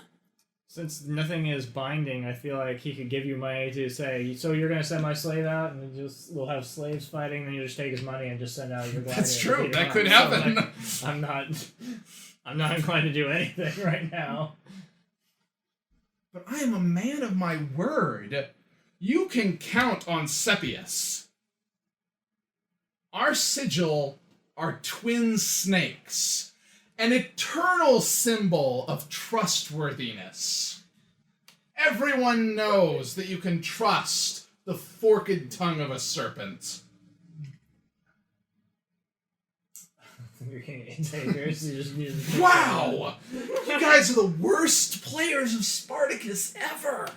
Since nothing is binding, I feel like he could give you money to say, so you're going to send my slave out, and we'll have slaves fighting, and you just take his money and just send out your gladiator. That's true. That could happen. So, I'm not inclined to do anything right now. But I am a man of my word. You can count on Sepius. Our sigil are twin snakes. An eternal symbol of trustworthiness. Everyone knows that you can trust the forked tongue of a serpent. You're king intakers. Wow! You guys are the worst players of Spartacus ever!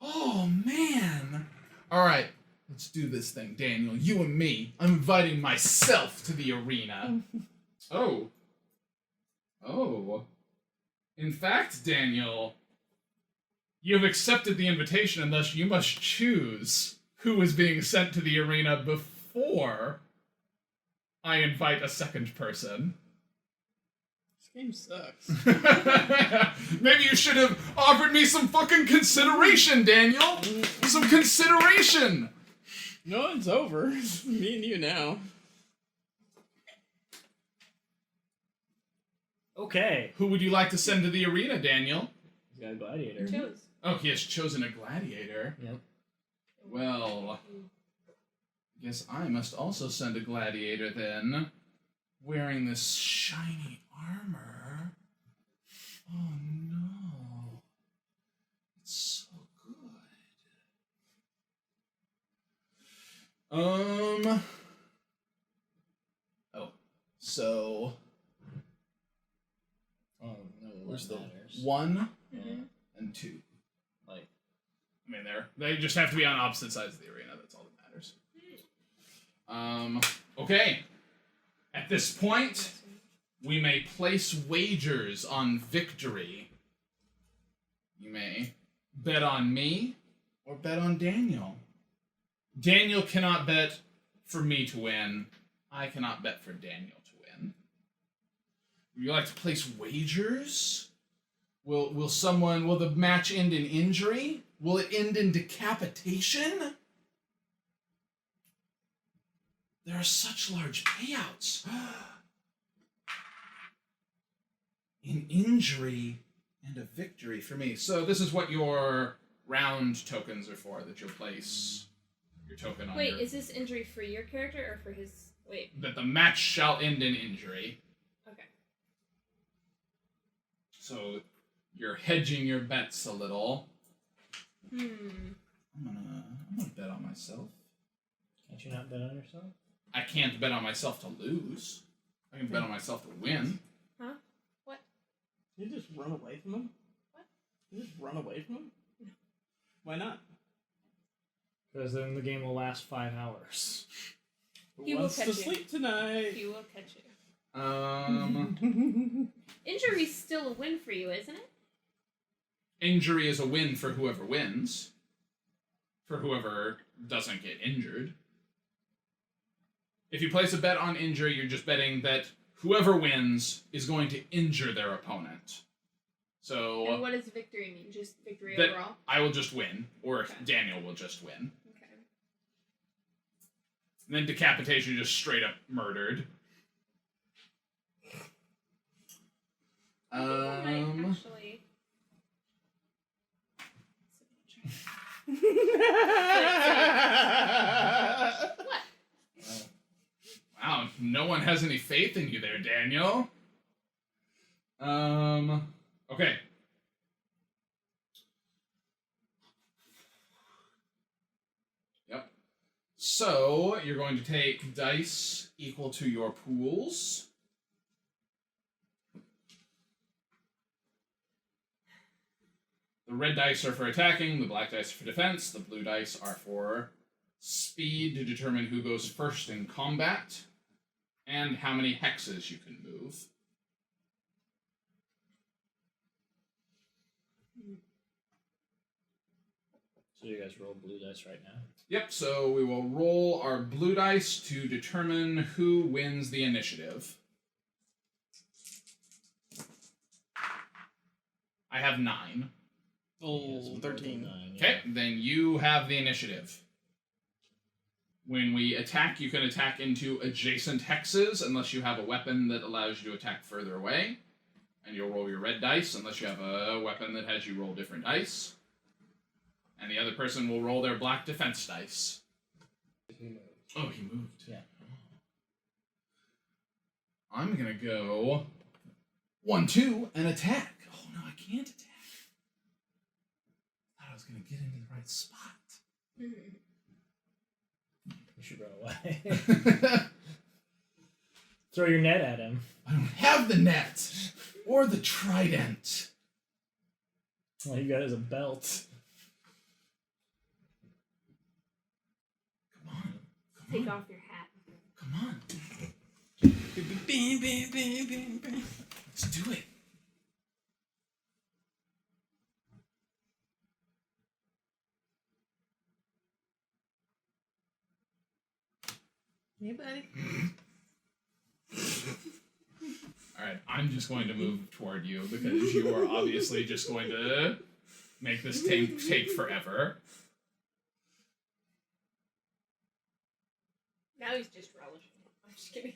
Oh, man. Alright, let's do this thing, Daniel. You and me. I'm inviting myself to the arena. Oh. In fact, Daniel, you have accepted the invitation, and thus you must choose who is being sent to the arena before I invite a second person. This game sucks. Maybe you should have offered me some fucking consideration, Daniel! Some consideration! No, it's over. Me and you now. Okay. Who would you like to send to the arena, Daniel? He's got a gladiator. Chose. Oh, he has chosen a gladiator. Yep. Well, I guess I must also send a gladiator then. wearing this shiny armor. Oh no. It's so good. Oh, so Oh, no, where's that the matters. 1 Mhm. and 2? Like, I mean, they just have to be on opposite sides of the arena. That's all that matters. Okay. At this point, we may place wagers on victory. You may bet on me or bet on Daniel. Daniel cannot bet for me to win. I cannot bet for Daniel to win. Would you like to place wagers? Will the match end in injury? Will it end in decapitation? There are such large payouts. An injury and a victory for me. So this is what your round tokens are for, that you'll place your token on. Wait, is this injury for your character or for his? Wait. That the match shall end in injury. Okay. So you're hedging your bets a little. Hmm. I'm gonna bet on myself. can't you not bet on yourself? I can't bet on myself to lose. I can bet on myself to win. Huh? What? You just run away from him? What? You just run away from him? No. Why not? Because then the game will last 5 hours. He Who will wants catch to you. sleep tonight? He will catch you. Injury's still a win for you, isn't it? Injury is a win for whoever wins. For whoever doesn't get injured. If you place a bet on injury, you're just betting that whoever wins is going to injure their opponent. So And what does victory mean? Just victory that overall? I will just win, or Okay. Daniel will just win. Okay. And then decapitation, just straight up murdered. I think I might actually. What? Wow, no one has any faith in you there, Daniel. Okay. Yep. So, you're going to take dice equal to your pools. The red dice are for attacking, the black dice are for defense, the blue dice are for speed to determine who goes first in combat, and how many hexes you can move. So you guys roll blue dice right now? Yep, so we will roll our blue dice to determine who wins the initiative. I have 9. Oh, 13. Okay, then you have the initiative. When we attack, you can attack into adjacent hexes unless you have a weapon that allows you to attack further away. And you'll roll your red dice unless you have a weapon that has you roll different dice. And the other person will roll their black defense dice. Oh, he moved. Yeah. I'm gonna go 1, 2, and attack. Oh no, I can't attack. I thought I was gonna get into the right spot. You should run away. Throw your net at him. I don't have the net or the trident. All you got is a belt. Come on. Take off your hat. Come on. Let's do it. Hey, buddy. Alright, I'm just going to move toward you because you are obviously just going to make this take forever. Now he's just relishing it. I'm just kidding.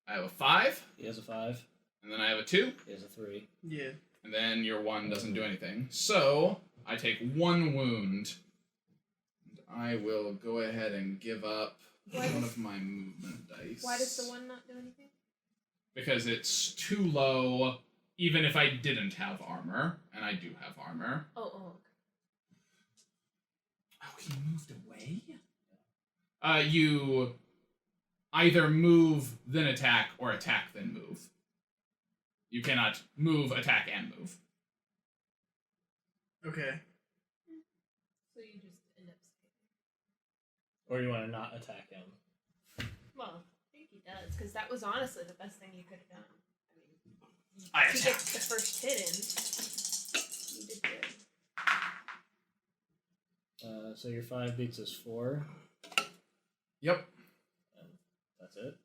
I have a 5, He has a 5. and then I have a 2, Yeah. And then your 1 doesn't do anything. So, I take 1 wound. And I will go ahead and give up one of my movement dice. Why does the 1 not do anything? Because it's too low, even if I didn't have armor. And I do have armor. Oh, okay. Oh, he moved away? You either move, then attack, or attack, then move. You cannot move, attack, and move. Okay. So you just end up skipping. Or you want to not attack him. Well, I think he does, because that was honestly the best thing you could have done. I To get attack. the first hit in, you did good. So your 5 beats is 4. Yep. And that's it.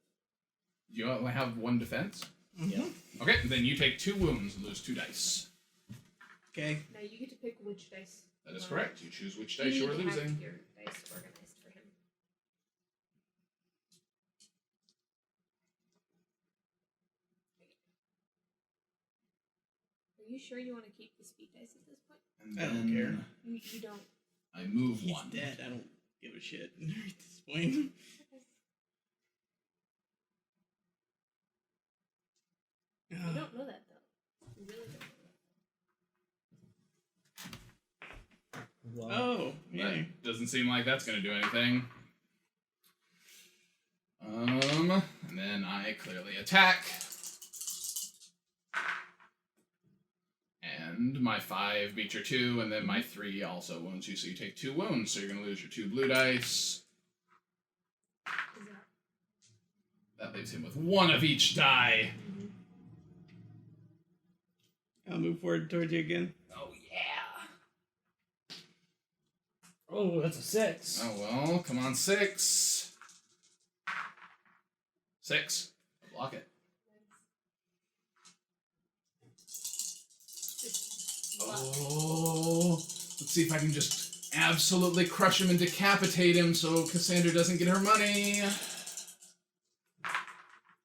You only have 1 defense? Yeah. Okay, then you take 2 wounds and lose 2 dice. Okay. Now you get to pick which dice. That is you want. correct. You choose which dice you are need to have losing. your dice organized for him. Are you sure you want to keep the speed dice at this point? And I don't then care. You don't. I move He's 1. dead. I don't give a shit at this point. You don't know that though. You really don't know that. Well, Oh, yeah. That doesn't seem like that's going to do anything. And then I clearly attack. And my 5 beats your 2, and then my 3 also wounds you, so you take 2 wounds, so you're going to lose your 2 blue dice. Is That leaves him with 1 of each die. I'll move forward towards you again. Oh, yeah. oh, that's a 6. Oh, well, come on, 6. 6. Block it. Oh, let's see if I can just absolutely crush him and decapitate him so Cassandra doesn't get her money.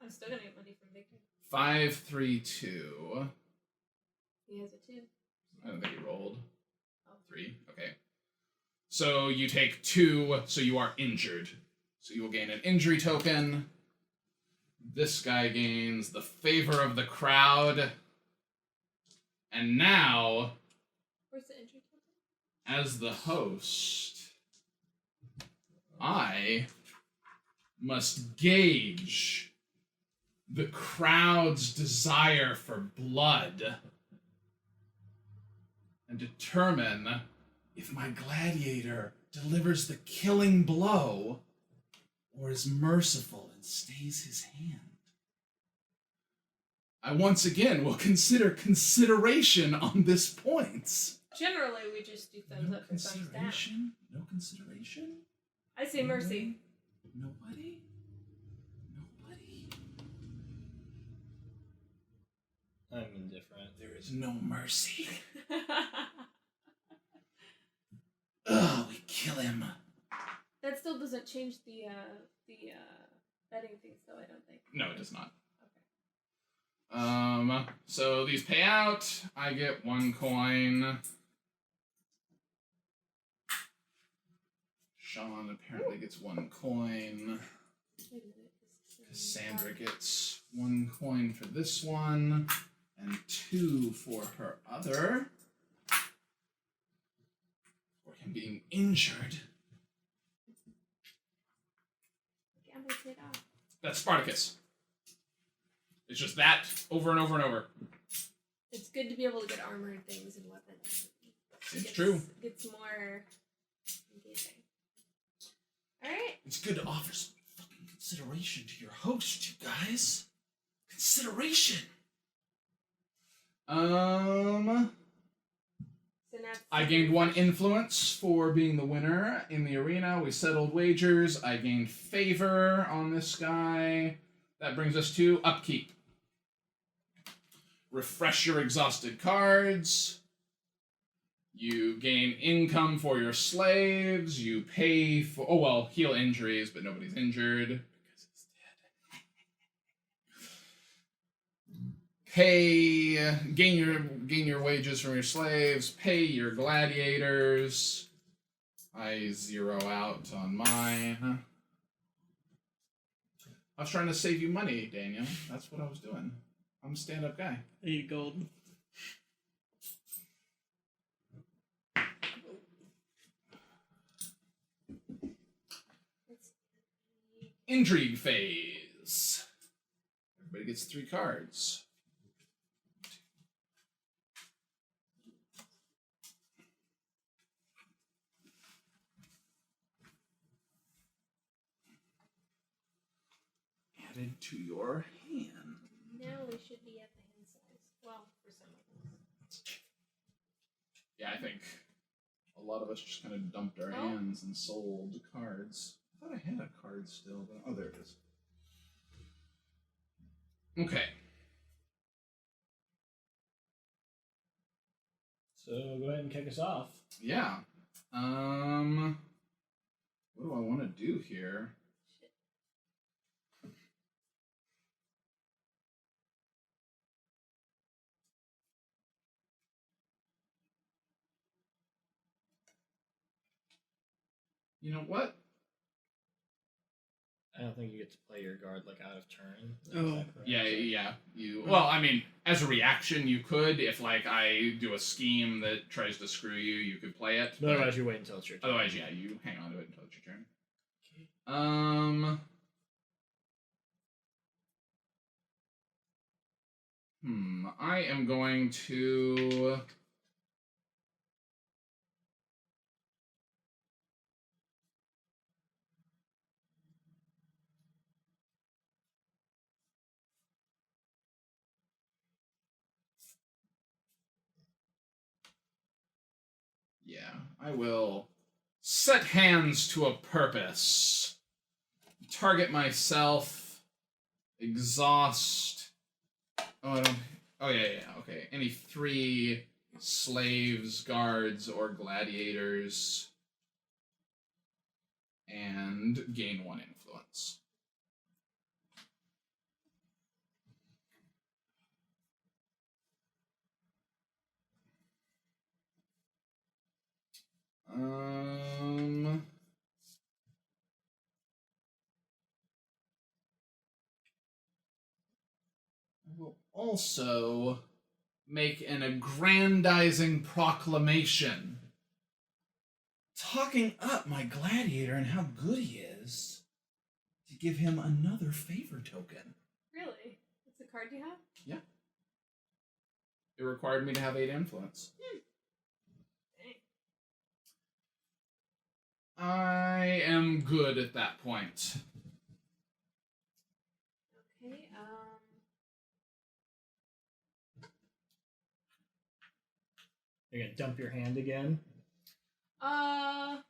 I'm still gonna get money from Victor. 5, 3, 2. He has a 2. I don't think he rolled. Oh. 3, okay. So you take 2, so you are injured. So you will gain an injury token. This guy gains the favor of the crowd. And now, Where's the entry token? as the host, I must gauge the crowd's desire for blood and determine if my gladiator delivers the killing blow or is merciful and stays his hand. I once again will consider consideration on this point. Generally, we just do thumbs No up or thumbs down. consideration? No consideration? I say mercy. Nobody? Nobody? I'm indifferent. There is no mercy. Ugh, we kill him. That still doesn't change the betting things, though. I don't think. No, it does not. Okay. So these pay out. I get 1 coin. Sean apparently gets 1 coin. Wait a minute. Cassandra gets 1 coin for this one, and 2 for her other. For him being injured. Gamble paid off. That's Spartacus. It's just that over and over and over. It's good to be able to get armored things and weapons. Seems true. Gets more engaging. Alright. It's good to offer some fucking consideration to your host, you guys. Consideration. So now I gained 1 influence for being the winner in the arena. We settled wagers. I gained favor on this guy. That brings us to Upkeep. Refresh your exhausted cards. You gain income for your slaves. You pay for... Oh, well, heal injuries, but nobody's injured. Because it's dead. gain your wages from your slaves, pay your gladiators. I zero out on mine. I was trying to save you money, Daniel. That's what I was doing. I'm a stand-up guy. I need gold. Intrigue Phase. Everybody gets 3 cards. Added to your hand. Now we should be at the hand size. Well, for some of us. Yeah, I think a lot of us just kind of dumped our hands and sold cards. I thought I had a card still, but oh, there it is. Okay. So go ahead and kick us off. Yeah. What do I want to do here? You know what? I don't think you get to play your guard like out of turn. Oh. Yeah. Well, I mean, as a reaction, you could. If like I do a scheme that tries to screw you, you could play it. But otherwise, you wait until it's your turn. Otherwise, yeah, you hang on to it until it's your turn. I am going to. Yeah, I will set hands to a purpose. Target myself. Exhaust. Oh, I don't. Oh, yeah. Okay. Any 3 slaves, guards, or gladiators. And gain 1 influence. I will also make an aggrandizing proclamation, talking up my gladiator and how good he is, to give him another favor token. Really? What's the card you have? Yeah. It required me to have 8 influence. Dang. I am good at that point. Okay, You're gonna dump your hand again? I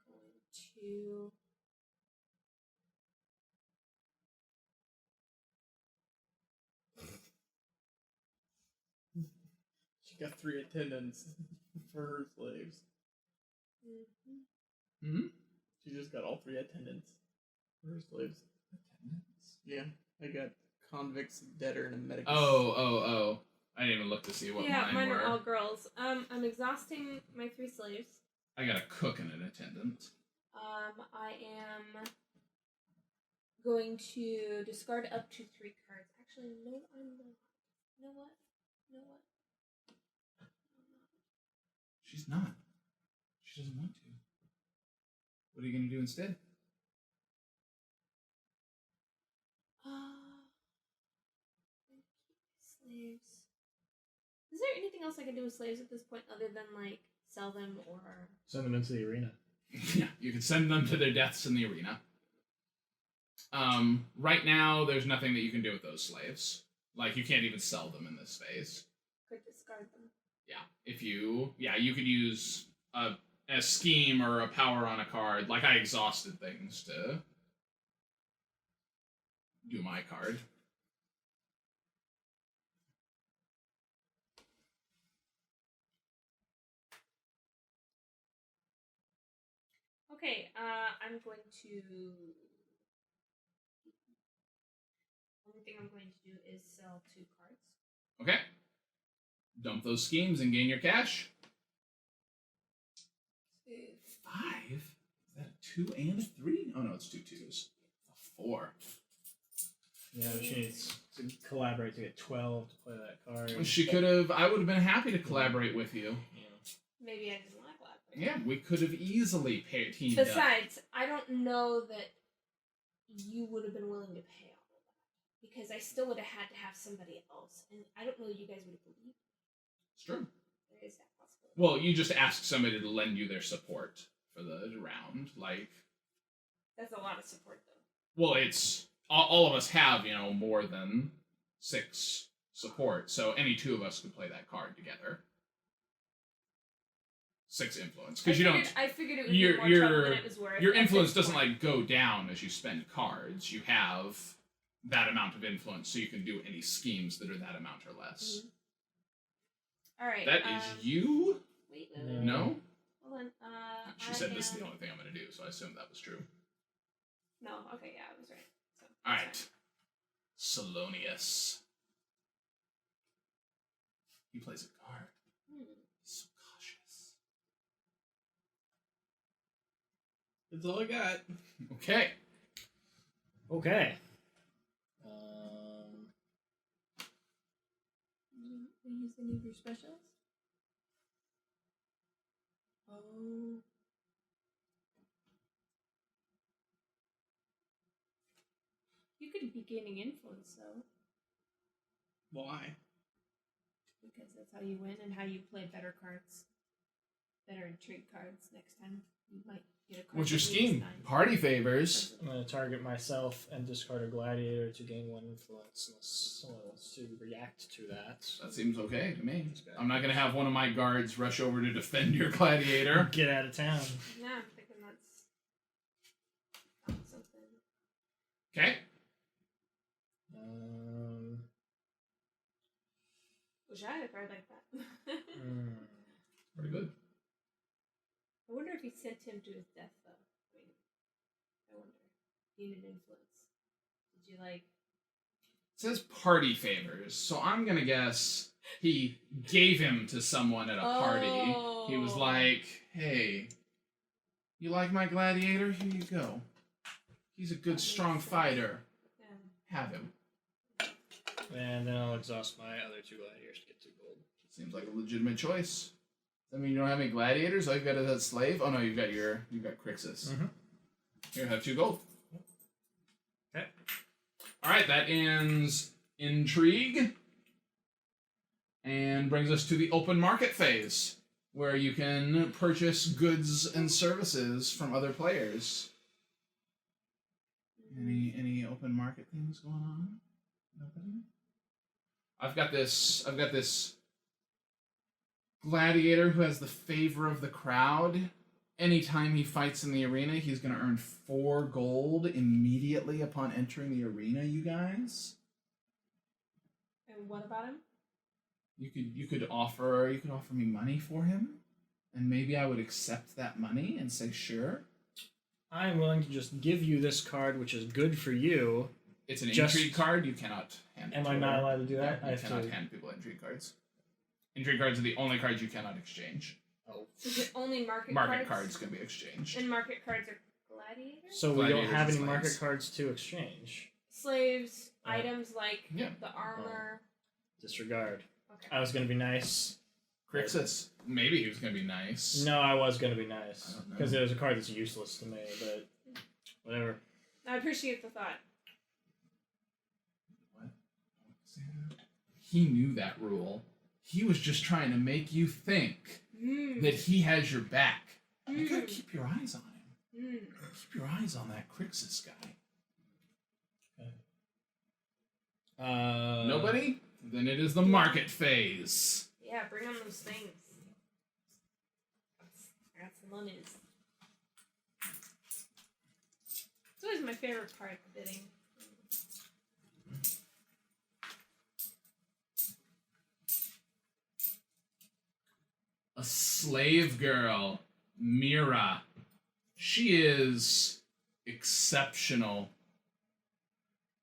going to She got 3 attendants for her slaves. Hmm? She just got all 3 attendants for her slaves. Attendance? Yeah, I got convicts, debtor, and a medicus. Oh. I didn't even look to see what mine were. are all girls. I'm exhausting my 3 slaves. I got a cook and an attendant. I am going to discard up to 3 cards. Actually, no, I'm not. You know what? She's not. She doesn't want to. What are you going to do instead? Slaves. Is there anything else I can do with slaves at this point other than, like, sell them or... Send them into the arena. Yeah, you can send them to their deaths in the arena. Right now, there's nothing that you can do with those slaves. Like, you can't even sell them in this phase. Could discard them. Yeah, you could use a scheme or a power on a card. Like, I exhausted things to do my card. Okay, I'm going to... thing I'm going to do is sell 2 cards. Okay. Dump those schemes and gain your cash. 5? Is that a 2 and a 3? Oh no, it's 2 2s. A 4. Yeah, she needs to collaborate to get 12 to play that card. She could have. I would have been happy to collaborate with you. Yeah. Maybe I didn't want to collaborate. Yeah, we could have easily teamed up. Besides, I don't know that you would have been willing to pay all of that. Because I still would have had to have somebody else. And I don't know that you guys would have believed. It's true. There is that possibility. Well, you just asked somebody to lend you their support for the round. Like, That's a lot of support, though. well, it's all of us have, more than 6 support, so any 2 of us could play that card together. 6 influence, because you don't. I figured it would be more trouble than it was worth. Your influence doesn't like go down as you spend cards. You have that amount of influence, so you can do any schemes that are that amount or less. Mm-hmm. All right. That is you. Wait. No. Hold on. She said this is the only thing I'm going to do, so I assumed that was true. No. Okay. Yeah, I was right. So, All right. Salonius. He plays a card. He's so cautious. That's all I got. Okay. Okay. You use any of your specials? Oh. You could be gaining influence, though. Why? Because that's how you win and how you play better cards. Better intrigue cards next time. You might get a card. What's your that means scheme? 9. Party favors. I'm going to target myself and discard a gladiator to gain 1 influence unless someone wants to react to that. That seems okay to me. I'm not going to have one of my guards rush over to defend your gladiator. Get out of town. Yeah, I'm thinking that's something. Okay. Wish I had a card like that. Pretty good. I wonder if he sent him to his death, though. I wonder. He needed influence. Did you, It says party favors, so I'm going to guess he gave him to someone at a party. He was like, hey, you like my gladiator? Here you go. He's a good, strong fighter. Yeah. Have him. And then I'll exhaust my other 2 gladiators to get 2 gold. Seems like a legitimate choice. I mean, you don't have any gladiators? All you've got is that slave? Oh no, you've got Crixus. Mm-hmm. Here, have 2 gold. Okay. Alright, that ends Intrigue. And brings us to the open market phase, where you can purchase goods and services from other players. Any open market things going on? Nobody? I've got this gladiator who has the favor of the crowd. Anytime he fights in the arena, he's going to earn 4 gold immediately upon entering the arena, you guys. And what about him? You could offer me money for him, and maybe I would accept that money and say sure. I'm willing to just give you this card, which is good for you. It's an intrigue card. You cannot hand. Am I not allowed to do that? Yeah, you cannot hand people intrigue cards. Intrigue cards are the only cards you cannot exchange. Oh. Is it only market cards can be exchanged. And market cards are gladiators? So we don't Gladiators have and any market slaves. cards to exchange. Slaves, items like Yeah. the armor. Disregard. Okay. I was going to be nice. Crixus. Maybe he was going to be nice. No, I was going to be nice. I don't know. Because it was a card that's useless to me, but whatever. I appreciate the thought. What? He knew that rule. He was just trying to make you think that he has your back. You gotta keep your eyes on him. Keep your eyes on that Crixus guy. Nobody? Then it is the market phase. Yeah, bring on those things. I got some monies. It's always my favorite part, the bidding. A slave girl, Mira. She is exceptional.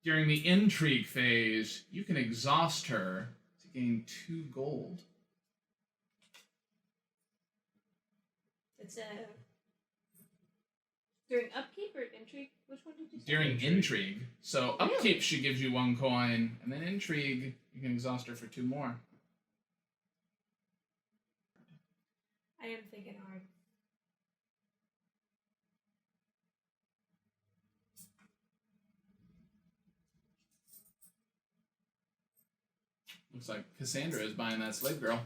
During the Intrigue phase, you can exhaust her to gain 2 gold. It's during upkeep or intrigue? Which one did you say? During Intrigue. So Upkeep, she gives you 1 coin, and then Intrigue, you can exhaust her for 2 more. I am thinking hard. Looks like Cassandra is buying that slave girl.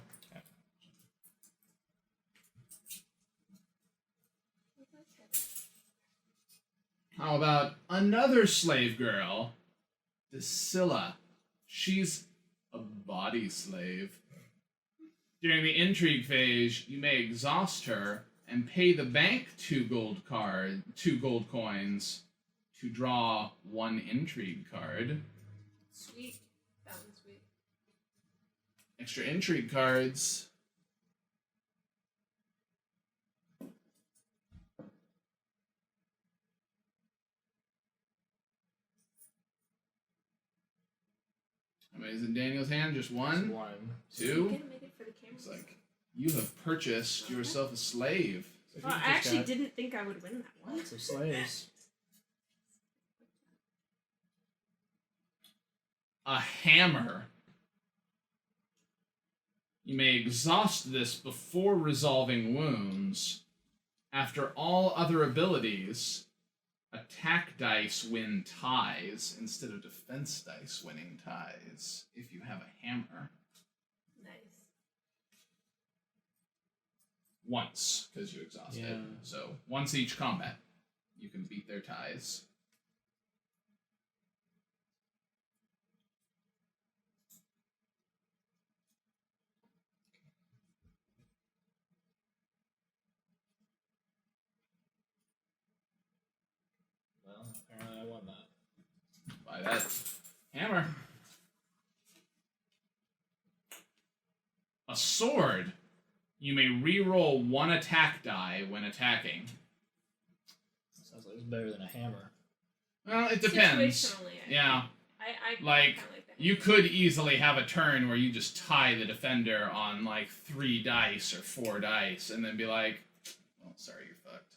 How about another slave girl, Drusilla? She's a body slave. During the Intrigue phase, you may exhaust her and pay the bank 2 gold coins to draw 1 Intrigue card. Sweet. That one's sweet. Extra Intrigue cards. How many is in Daniel's hand? Just 1? 1. 2? Make it for the camera. It's like, you have purchased yourself a slave. So Well, I actually didn't think I would win that one. lots of slaves. A hammer. You may exhaust this before resolving wounds. After all other abilities, attack dice win ties instead of defense dice winning ties if you have a hammer. Nice. Once, because you exhausted. Yeah. So, once each combat, you can beat their ties. Well, apparently I won that. By that hammer. A sword. You may re-roll 1 attack die when attacking. Sounds like it's better than a hammer. Well, it depends. Situationally, Yeah. I Like, kinda like that. you could easily have a turn where you just tie the defender on, like, 3 dice or 4 dice, and then be like, well, sorry, you're fucked.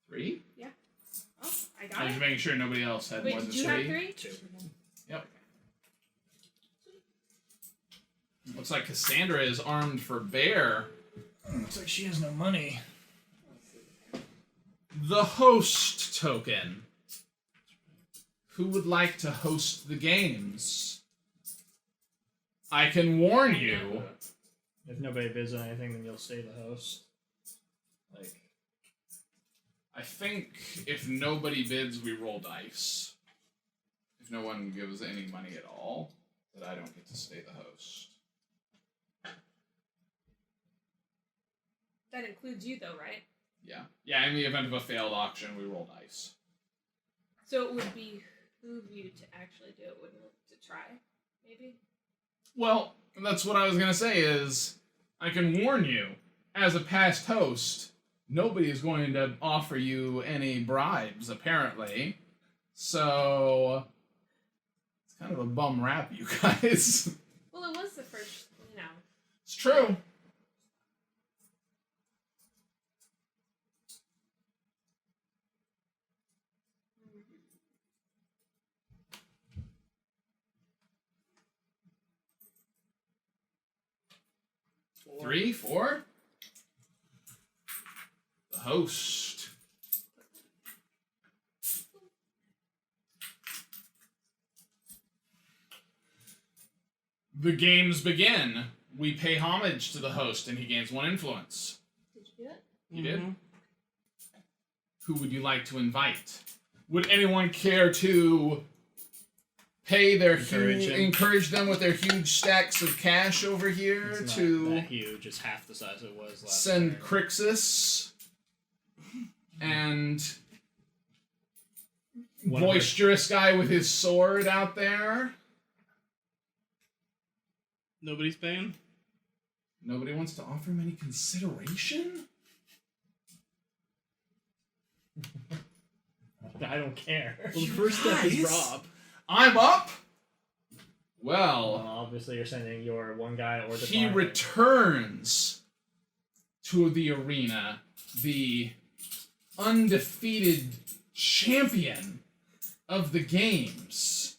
Three? Oh, I I got was it. making sure nobody else had Wait, more than did you 3. have 3? 2. Yep. Looks like Cassandra is armed for bear. Looks like she has no money. The host token. Who would like to host the games? I can warn you. If nobody bids on anything, then you'll stay the host. Like, I think if nobody bids, we roll dice. If no one gives any money at all, that I don't get to stay the host. That includes you, though, right? Yeah. Yeah, in the event of a failed auction, we roll dice. So it would behoove you to actually do it, wouldn't it? To try, maybe? Well, that's what I was gonna say is, I can warn you, as a past host, nobody is going to offer you any bribes, apparently. So, it's kind of a bum rap, you guys. Well, it was the first, It's true. Three, 4. The host. The games begin. We pay homage to the host, and he gains 1 influence. Did you do it? You did? Who would you like to invite? Would anyone care to pay their encourage them with their huge stacks of cash over here it's to not that huge. It's half the size it was last send turn. Crixus and One of her- boisterous guy with his sword out there? Nobody's paying? Nobody wants to offer him any consideration? I don't care. Well, the first step is Guys? Rob. I'm up? Well, Well, obviously you're sending your one guy or the he client. returns to the arena, the undefeated champion of the games.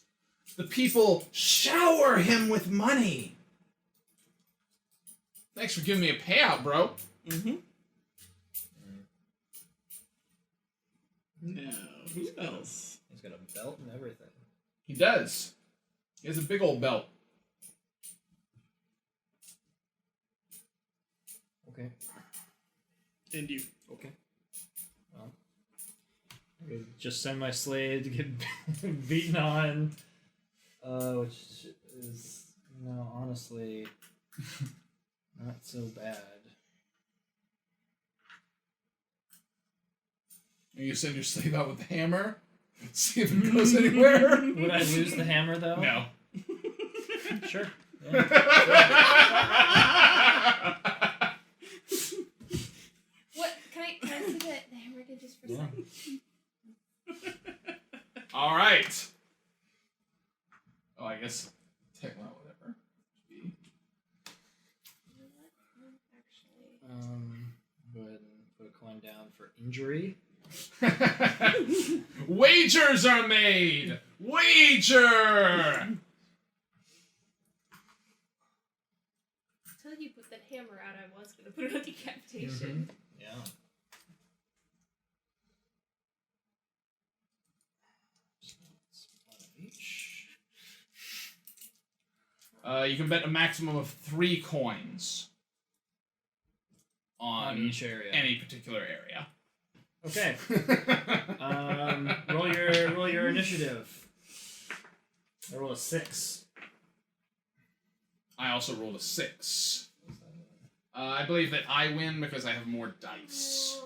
The people shower him with money. Thanks for giving me a payout, bro. Mm-hmm. Now, who else? He's got a belt and everything. He does. He has a big old belt. Okay. And you. Okay. Well, I could just send my slave to get beaten on. Which is, honestly, not so bad. You send your slave out with a hammer. See if it goes anywhere. Would I lose the hammer though? No. Sure. Yeah. What? Can I see the hammer again just for a second? All right. Oh, I guess take well, whatever. You know what? Actually. Go ahead and put a coin down for injury. Wagers are made. Wager. Until you put that hammer out, I was gonna put it on decapitation. Yeah. So it's one of each. You can bet a maximum of 3 coins on each area. any particular area. Okay. Roll your initiative. I roll a 6. I also rolled a 6. I believe that I win because I have more dice.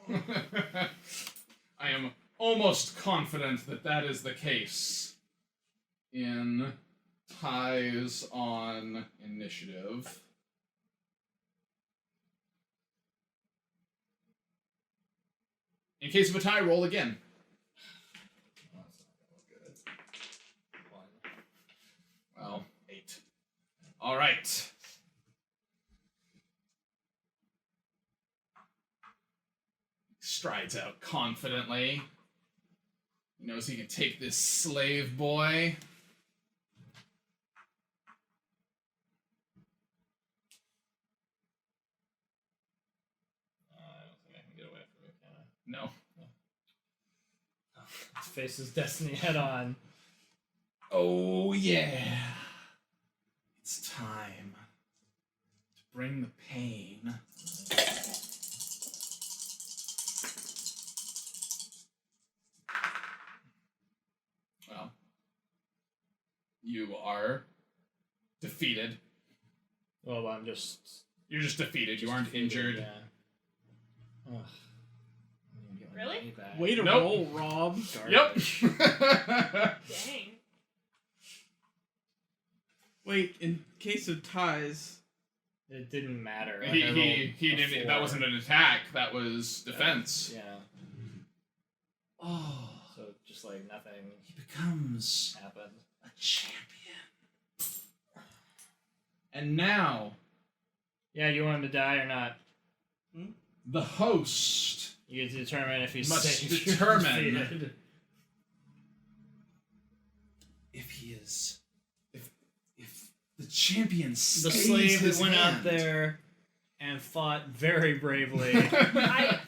I am almost confident that that is the case in ties on initiative. In case of a tie, roll again. Well, that's not gonna look good. 1. Well, 8. All right. Strides out confidently. He knows he can take this slave boy. I don't think I can get away from it, can I? No. Faces destiny head on. Oh, yeah. It's time to bring the pain. Well, you are defeated. Well, I'm just. You're just defeated. You aren't defeated, injured. Yeah. Ugh. I'm gonna get my Really? money back. Way to Nope. roll, Rob. Garbage. Yep. Dang. Wait, in case of ties, It didn't matter. Like, I he rolled a didn't. 4. That wasn't an attack. That was defense. Yeah. Oh, So just like nothing he becomes happened. a champion. And now, Yeah, you want him to die or not? the host You get to determine if he's must safe. determine Defeated. if he is, if the champion The stays slave his that went hand. out there and fought very bravely. I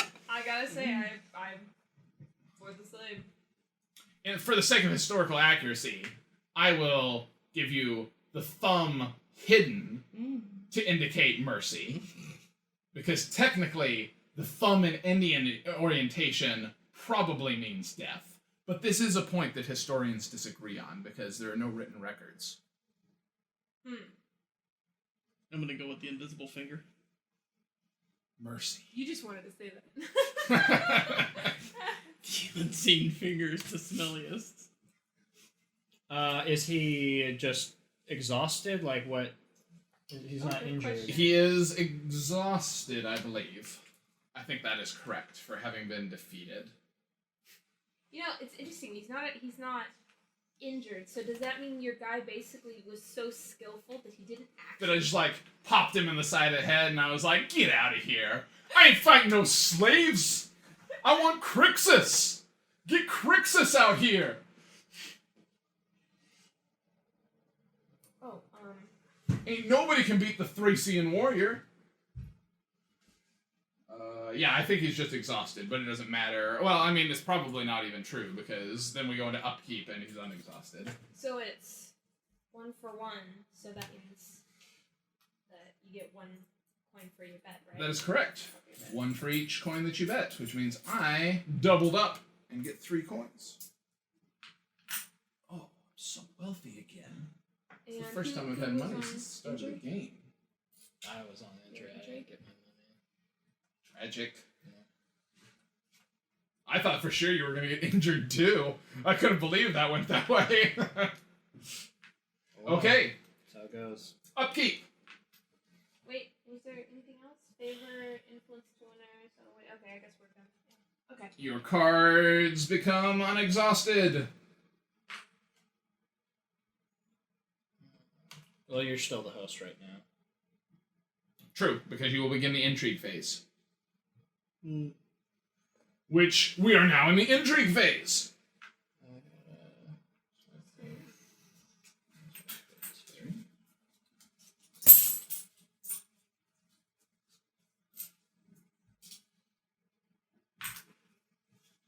gotta say, I'm for the slave. And for the sake of historical accuracy, I will give you the thumb hidden to indicate mercy. Because technically, the thumb in Indian orientation probably means death. But this is a point that historians disagree on because there are no written records. I'm gonna go with the invisible finger. Mercy. You just wanted to say that. The unseen finger is the smelliest. Is he just exhausted? Like what? He's not good injured. question. He is exhausted, I believe. I think that is correct for having been defeated. You know, it's interesting. He's not injured. So does that mean your guy basically was so skillful that he didn't actually? But I just like popped him in the side of the head, and I was like, "Get out of here! I ain't fighting no slaves. I want Crixus. Get Crixus out here." Oh, Ain't nobody can beat the Thracian warrior. Yeah, I think he's just exhausted, but it doesn't matter. Well, I mean, it's probably not even true, because then we go into Upkeep and he's unexhausted. So it's 1 for 1, so that means that you get 1 coin for your bet, right? That is correct. 1 for each coin that you bet, which means I doubled up and get 3 coins. Oh, I'm so wealthy again. It's the first time I've had money since the start of the game. I was on Intrigue. I didn't get my money. Tragic. I thought for sure you were going to get injured too. I couldn't believe that went that way. Okay. That's how it goes. Upkeep. Wait, was there anything else? Favor, influence to winners. Oh, wait, okay, I guess we're done. Yeah. Okay. Your cards become unexhausted. Well, you're still the host right now. True, because you will begin the Intrigue Phase. Mm. Which, we are now in the Intrigue Phase.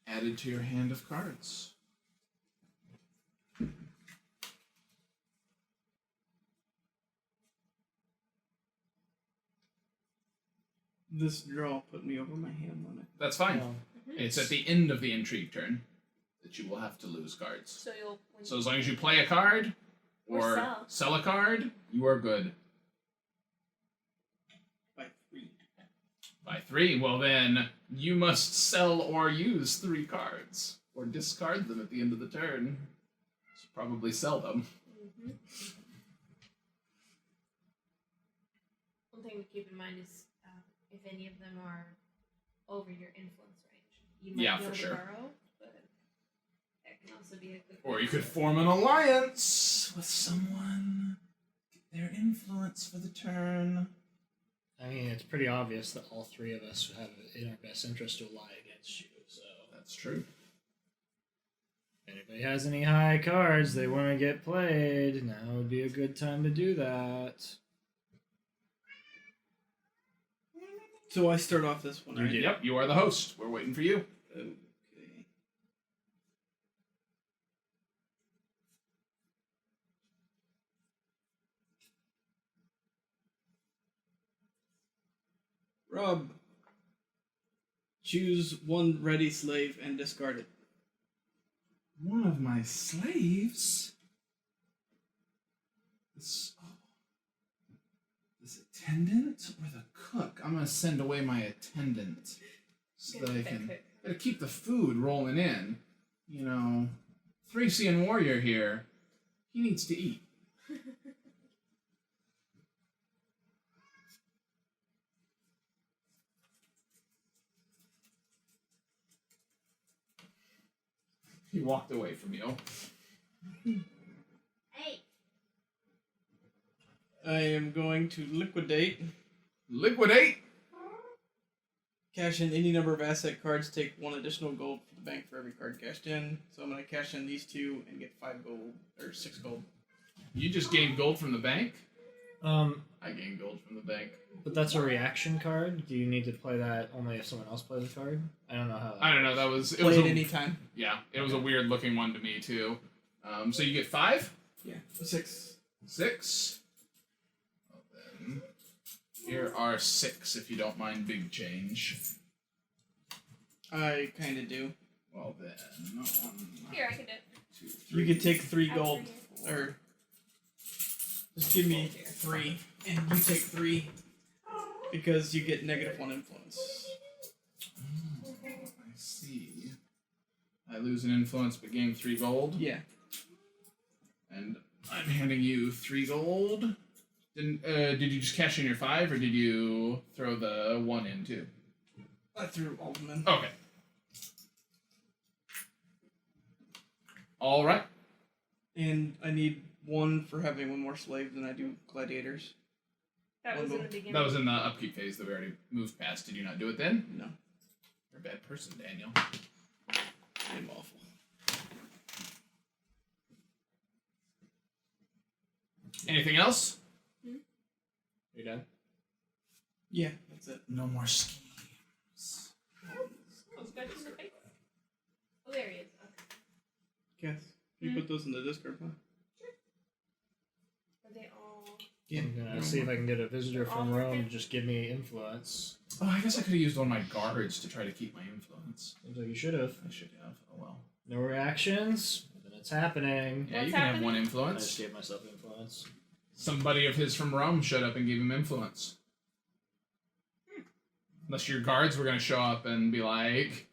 Added to your hand of cards. This draw put me over my hand limit. That's fine. Well, It's at the end of the Intrigue turn that you will have to lose cards. So you'll. So as long as you play a card Or or sell a card, you are good. By 3. By 3, well then, you must sell or use 3 cards. Or discard them at the end of the turn. So probably sell them. Mm-hmm. One thing to keep in mind is if any of them are over your influence range, you might Yeah, be able for to sure. borrow, but that can also be a good. Or you could form an alliance with someone. Get their influence for the turn. I mean, it's pretty obvious that all 3 of us have it in our best interest to lie against you, so... That's true. If anybody has any high cards they want to get played, now would be a good time to do that. So I start off this one, right? Yep, you are the host. We're waiting for you. Okay. Rob, choose 1 ready slave and discard it. One of my slaves? This attendant or the cook? I'm going to send away my attendant so that I can... Gotta keep the food rolling in. You know, Thracian warrior here. He needs to eat. He walked away from you. Hey. I am going to liquidate. Liquidate? Cash in any number of asset cards. Take 1 additional gold for the bank for every card cashed in. So I'm going to cash in these 2 and get 5 gold, or 6 gold. You just gained gold from the bank? Um, I gained gold from the bank. but that's a reaction card. Do you need to play that only if someone else plays a card? I don't know how that I don't know, that was... It Play was it a, anytime. yeah, it was a weird looking one to me too. So you get 5? Yeah, 6. 6? Well then, here are 6 if you don't mind big change. I kind of do. Well then, 1, Here, I can do it. 2, 3. You could take 3 After gold, you. or just give me 3, and you take 3 because you get -1 influence. Oh, I see. I lose an influence but gain 3 gold. Yeah. And I'm handing you 3 gold. Did you just cash in your 5 or did you throw the 1 in too? I threw all of them in. Okay. All right. And I need one for having one more slave than I do gladiators. That was in the beginning. That was in the upkeep phase that we already moved past. Did you not do it then? No. You're a bad person, Daniel. I'm awful. Anything else? You done? Yeah, that's it. No more schemes. Scratch in the face. Oh, there he is. Okay. Cass, can you put those in the discard pile? Are they all? Yeah. I'm gonna see if I can get a visitor from Rome to just give me influence. Oh, I guess I could have used one of my guards to try to keep my influence. Seems like you should have. I should have. Oh well. No reactions? Then it's happening. Yeah, What's you can have happening? one I influence. just gave myself influence. Somebody of his from Rome showed up and gave him influence. Unless your guards were going to show up and be like,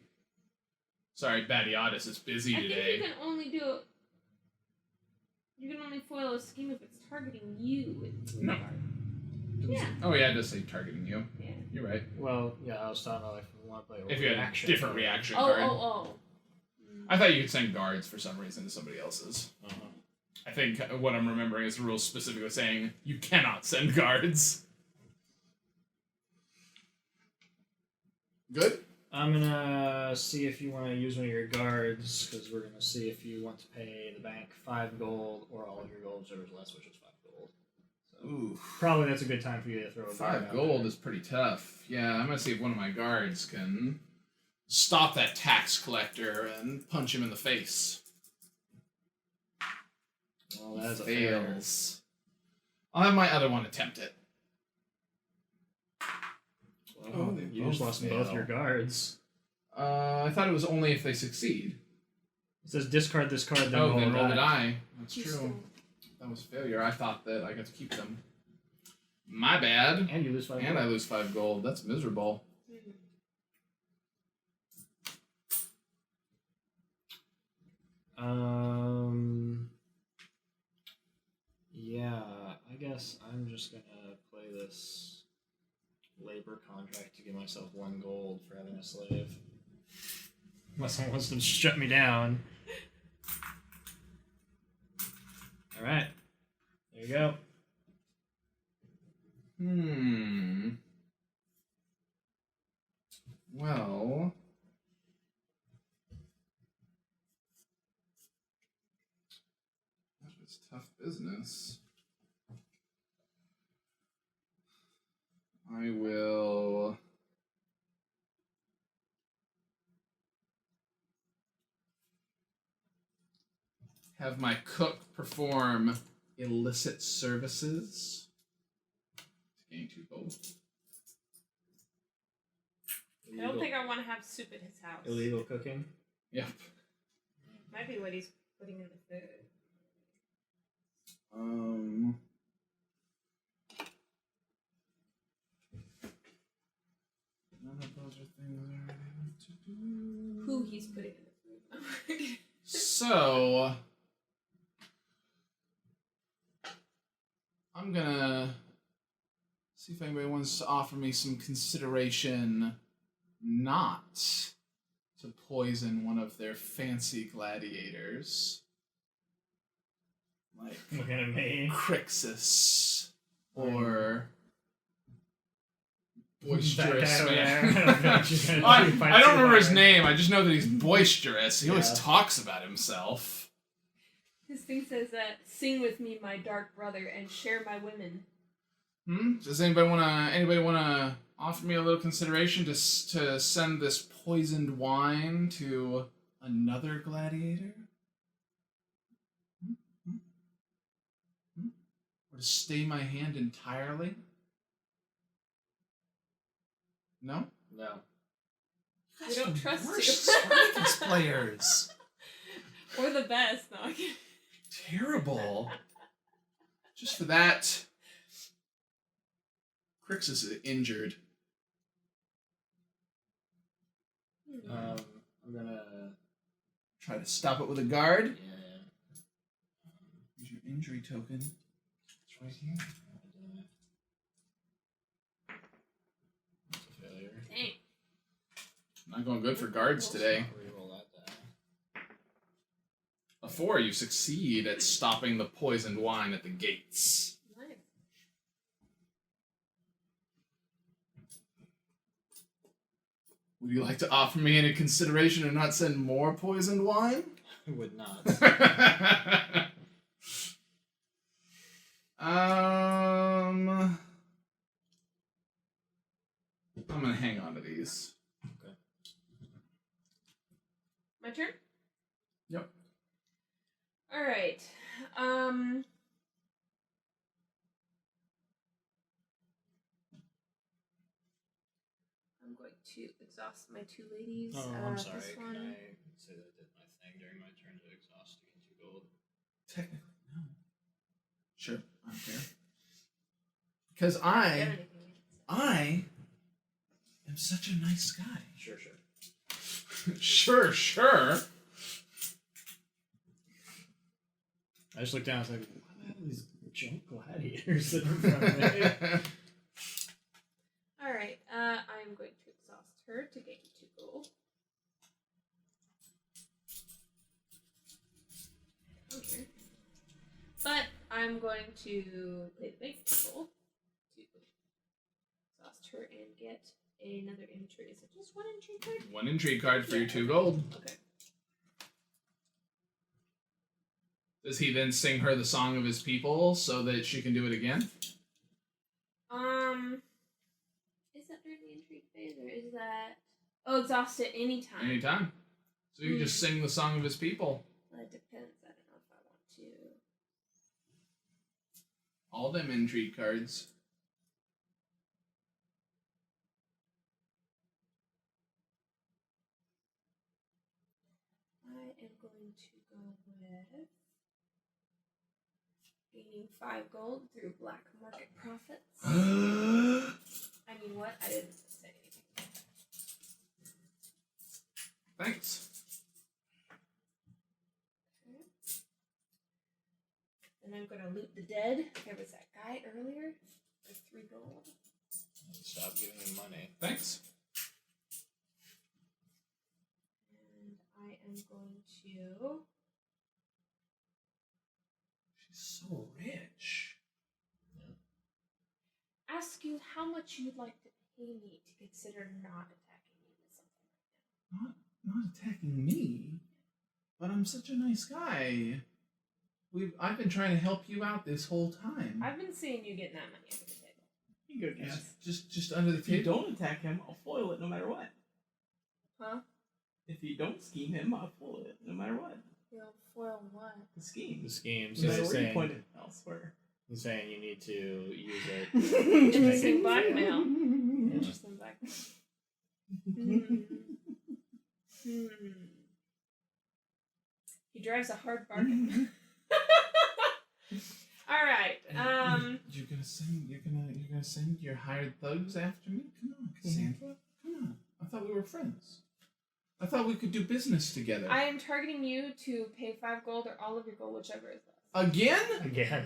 sorry, Badiotis is busy I today. think you can only do it. You can only foil a scheme if it's targeting you. No. Yeah. Oh yeah, it does say targeting you. Yeah. You're right. Well, yeah, I was talking about like if we want to play a If you had a reaction. different reaction Oh, card. oh. I thought you could send guards for some reason to somebody else's. Uh-huh. I think what I'm remembering is the rules specifically saying you cannot send guards. Good? I'm gonna see if you want to use one of your guards, because we're gonna see if you want to pay the bank 5 gold or all of your gold observers less, which is 5 gold. So Ooh. probably that's a good time for you to throw a guard 5 out gold there. is pretty tough. Yeah, I'm gonna see if one of my guards can stop that tax collector and punch him in the face. Well, that is a fail. Fails. I'll have my other one attempt it. Well, they you just both lost both fail. your guards. I thought it was only if they succeed. It says discard this card, then Oh, roll then a roll the die. die. That's You true. still- That was failure. I thought that I got to keep them. My bad. And you lose 5 And gold. I lose 5 gold. That's miserable. Yeah, I guess I'm just gonna play this labor contract to give myself 1 gold for having a slave. Unless someone wants to shut me down. Alright. There you go. Well. It's tough business. I will. Have my cook perform illicit services. To gain 2 gold. I don't think I want to have soup at his house. Illegal cooking. Yep. Might be what he's putting in the food. None of those are things I need to do. Who he's putting in the food. So, I'm gonna see if anybody wants to offer me some consideration not to poison one of their fancy gladiators. Like Looking at me. Crixus or That boisterous guy over man. there. I don't know if she's gonna I fight don't too remember his hard. name. I just know that he's boisterous. He always Yeah. talks about himself. His thing says that sing with me, my dark brother, and share my women. Does anybody wanna offer me a little consideration to send this poisoned wine to another gladiator? Or to stay my hand entirely? No? No. We don't trust Worst you. Spartacus players. Or the best. No, I can't. Terrible. Just for that, Crixus is injured. I'm gonna. Try to stop it with a guard. Yeah. Here's your injury token. It's right here. That's a failure. Dang. Not going good for guards today. Reroll that die. A 4, you succeed at stopping the poisoned wine at the gates. Nice. Would you like to offer me any consideration and not send more poisoned wine? I would not. I'm gonna hang on to these. Okay. My turn? Yep. Alright. I'm going to exhaust my 2 ladies. Oh, I'm sorry. This Can one. I say that I did my thing during my turn to exhaust to gain 2 gold? Technically, no. Sure, I don't care. Because Do you have anything you can say? I am such a nice guy. Sure. Sure. I just looked down and was like, what the hell are these junk gladiators sitting in front of me? Alright, I'm going to exhaust her to gain 2 gold. Come here. But I'm going to play the bank gold to exhaust her and get another intrigue. Is it just 1 intrigue card? 1 intrigue card for your 2 gold. Okay. Does he then sing her the song of his people so that she can do it again? Is that during the intrigue phase or is that... Oh, exhaust it anytime. Anytime. So you just sing the song of his people. Well, it depends. I don't know if I want to. All them intrigue cards. I am going to go with gaining 5 gold through black market profits. I mean, what? I didn't say anything. Thanks. Okay. And I'm going to loot the dead. There was that guy earlier for 3 gold. Stop giving him money. Thanks. And I am going to... She's so rich. ask you how much you'd like to pay me to consider not attacking you with something right now. Not attacking me, but I'm such a nice guy. I've been trying to help you out this whole time. I've been seeing you getting that money under the table. You go, Cass. Just under the If you table. don't attack him, I'll foil it no matter what. Huh? If you don't scheme him, I'll foil it no matter what. You'll foil what? The scheme. The scheme. No So matter he's where you saying, point it elsewhere. he's saying you need to use it. Interesting blackmail. Hmm. Interesting blackmail. He drives a hard bargain. All right. You're gonna send your hired thugs after me? Come on, Cassandra. Come on. I thought we were friends. I thought we could do business together. I am targeting you to pay 5 gold or all of your gold, whichever is less. Again? Again.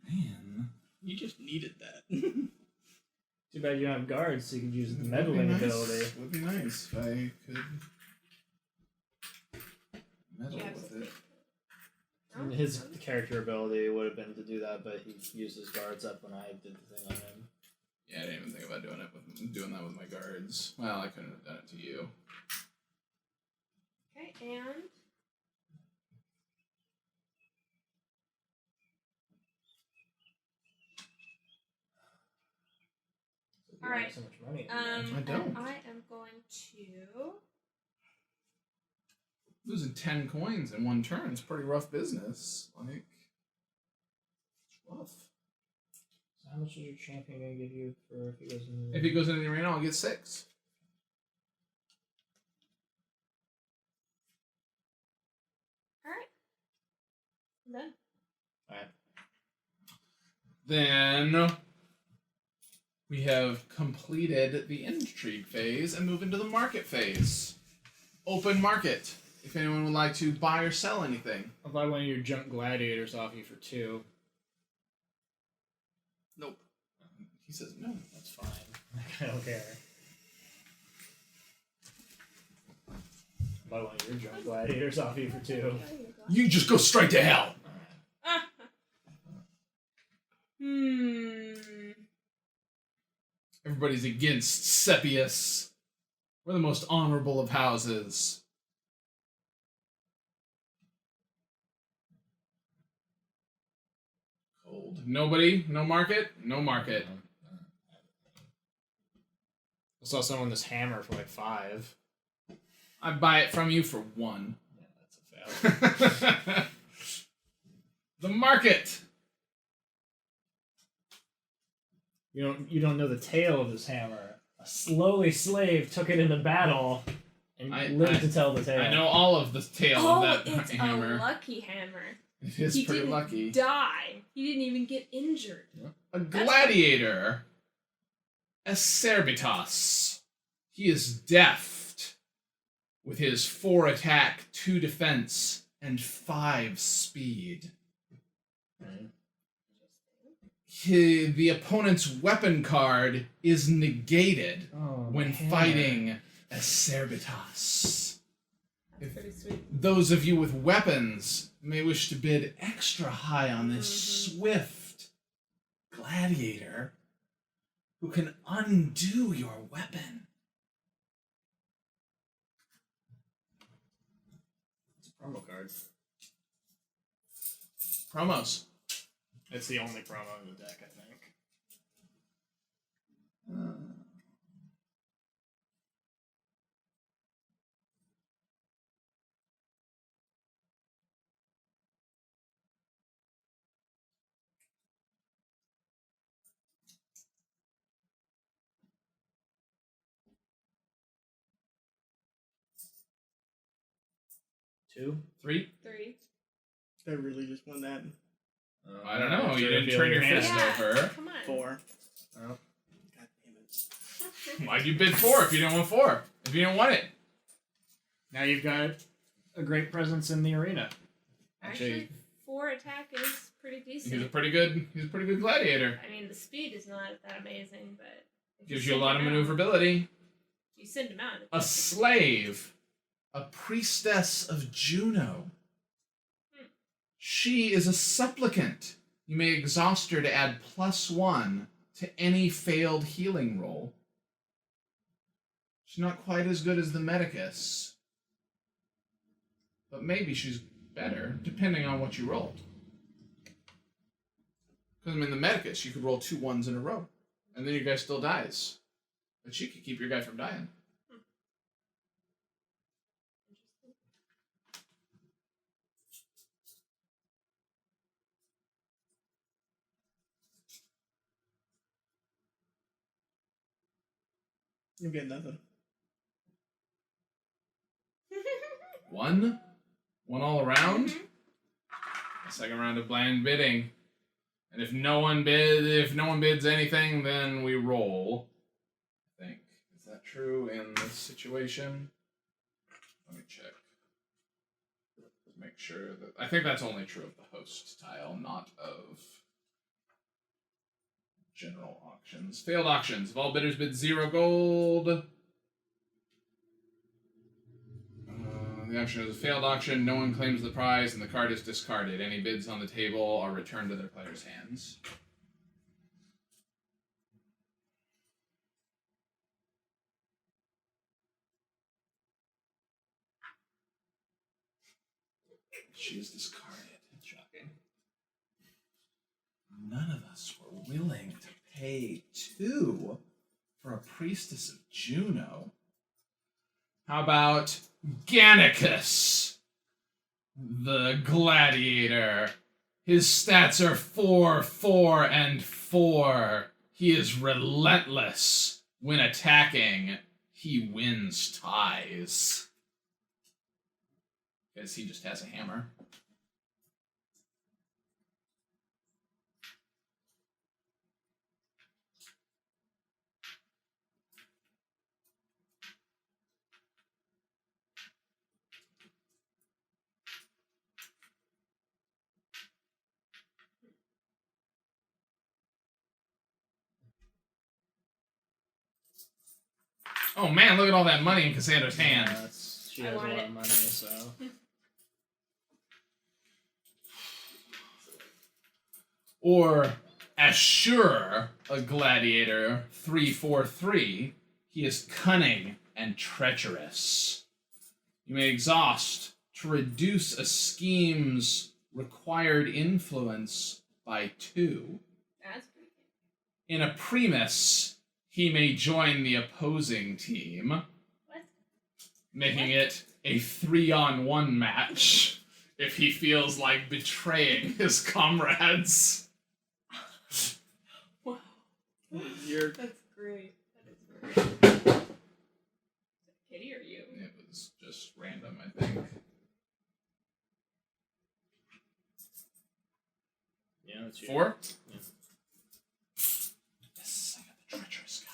Man. You just needed that. Too bad you don't have guards, so you could use the Would be meddling nice. ability. Would be nice if I could meddle Yeah, with it. No? His character ability would have been to do that, but he used his guards up when I did the thing on him. Yeah, I didn't even think about doing that with my guards. Well, I couldn't have done it to you. Okay, and So All right. So much money. I don't. and I am going to... Losing 10 coins in one turn is pretty rough business. Like, it's rough. So how much is your champion gonna give you for if he goes in? If he goes into the arena, I'll get 6. All right. I'm done. Alright. Then we have completed the intrigue phase and move into the market phase. Open market. If anyone would like to buy or sell anything. I'll buy one of your junk gladiators off you for 2. Nope. He says no. That's fine. I don't care. Buy one of your junk gladiators off you for 2. You just go straight to hell. Everybody's against Sepius. We're the most honorable of houses. Cold. Nobody? No market? No market. I saw someone this hammer for like 5. I buy it from you for 1. Yeah, that's a fail. The market. You don't know the tale of this hammer. A slowly slave took it into battle and lived to tell the tale. I know all of the tale of that it's hammer. a lucky hammer. It is He pretty didn't lucky. die. He didn't even get injured. A gladiator. Serpattus. He is deft with his 4 attack, 2 defense, and 5 speed. Right. The opponent's weapon card is negated when hammer. fighting a Serpattus. That's pretty sweet. Those of you with weapons may wish to bid extra high on this swift gladiator who can undo your weapon. It's a promo card. Promos. It's the only promo in the deck, I think. Two? 3? 3. I really just won that. I don't know. You didn't reveal turn your hand. fist Yeah. over. Come on. 4. Oh. God damn it. Why'd you bid 4 if you didn't want 4? If you didn't want it? Now you've got a great presence in the arena. Actually, 4 attack is pretty decent. He's a pretty good gladiator. I mean, the speed is not that amazing, but if Gives you a send lot of him out- maneuverability. You send him out. A slave. A priestess of Juno. She is a supplicant. You may exhaust her to add +1 to any failed healing roll. She's not quite as good as the Medicus. But maybe she's better, depending on what you rolled. Because, I mean, the Medicus, you could roll 2 1s in a row. And then your guy still dies. But she could keep your guy from dying. You get nothing. 1? 1 all around? Mhm. A second round of blind bidding. And if no one bids anything, then we roll. I think. Is that true in this situation? Let me check. Make sure that I think that's only true of the host tile, not of general auctions. Failed auctions. If all bidders bid 0 gold. The auction is a failed auction. No one claims the prize, and the card is discarded. Any bids on the table are returned to their players' hands. She is discarded. Shocking. None of us were willing to pay 2 for a priestess of Juno. How about Gannicus, the gladiator? His stats are 4, 4, and 4. He is relentless. When attacking, he wins ties. Because he just has a hammer. Oh man, look at all that money in Cassandra's hand. That's She I has a wanted lot it. of money, so. Or Assure, a gladiator, 3/4/3. He is cunning and treacherous. You may exhaust to reduce a scheme's required influence by 2. That's pretty good. In a Primus, he may join the opposing team, What? making it a 3-on-1 match if he feels like betraying his comrades. Wow. You're That's great. That is great. Is it Kitty or you? It was just random, I think. Yeah, that's you. 4? Yeah. Yes, I got the treacherous guy.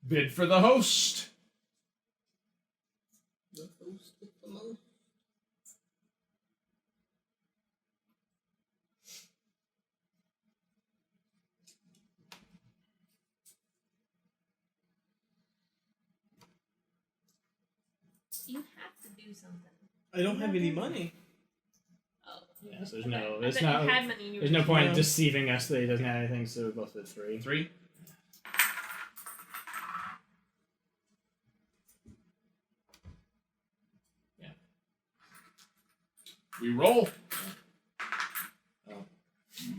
Bid for the host. the host with the most. You have to do something. I don't have any money. Oh. Yeah, so there's Okay. no, I there's bet not, you had money and you there's were no point in No. deceiving us that he doesn't have anything, so we both did 3. 3. Yeah. We roll. Oh.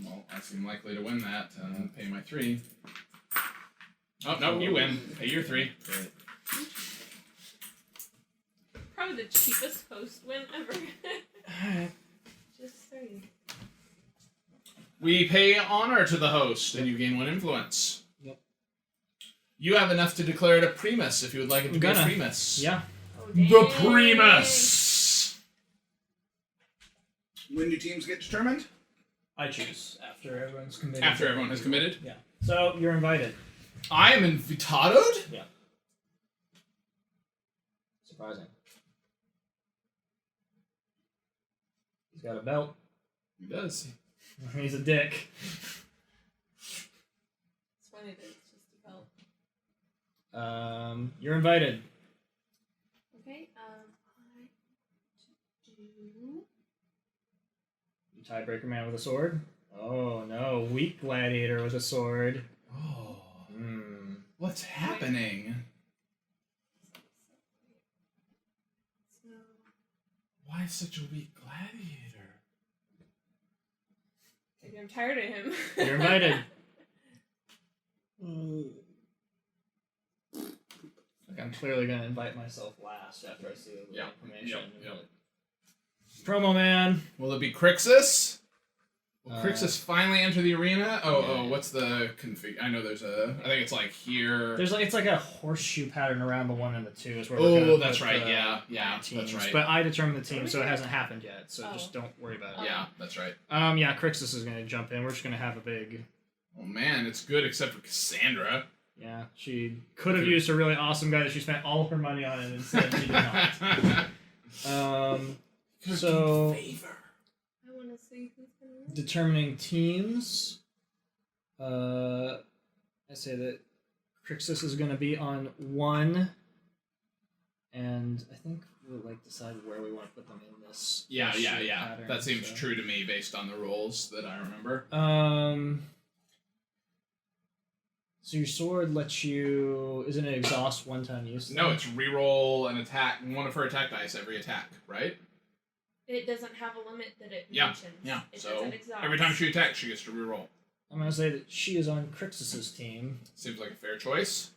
Well, I seem likely to win that and pay my 3. Oh, no, you win. Pay your 3. Great. probably the cheapest host win ever. Alright. Just saying. We pay honor to the host, and you gain 1 influence. Yep. You have enough to declare it a Primus if you would like it to be a Gonna. Primus. Yeah. Oh, The dang. Primus! When do teams get determined? I choose after everyone's committed. After everyone has committed. Yeah. So you're invited. I am invitadoed? Yeah. Surprising. He's got a belt. He does. He's a dick. It's funny that it's just a belt. You're invited. Okay, I do. You tiebreaker man with a sword. Oh no, weak gladiator with a sword. Oh. Hmm. What's happening? So, Why such a weak gladiator? maybe I'm tired of him. You're invited. Like I'm clearly gonna invite myself last after I see the Yeah, information. yep. but- Promo man. Will it be Crixus? Will Uh, Crixus finally enter the arena? Oh, yeah. what's the config? I know there's a. I think it's like here. There's like it's like a horseshoe pattern around the 1 and the 2 is where we're gonna Oh, that's put right. the Yeah, teams. that's right. But I determined the team, so it hasn't happened yet. So Oh. just don't worry about it. Yeah, that's right. Yeah, Crixus is gonna jump in. We're just gonna have a big. Oh man, it's good except for Cassandra. Yeah, she could have used a really awesome guy that she spent all of her money on, and instead she did not. So Favor. I want to see who's going to win. determining teams. I say that Crixus is going to be on 1, and I think we'll like decide where we want to put them in this. Yeah. pattern, That seems so. true to me based on the rules that I remember. So your sword lets you. Isn't it exhaust 1-time use? No, it's reroll an attack, 1 of her attack dice every attack, right? It doesn't have a limit that it Yeah, mentions. Yeah. It So doesn't exhaust. every time she attacks, she gets to reroll. I'm going to say that she is on Crixus's team, Seems like a fair choice.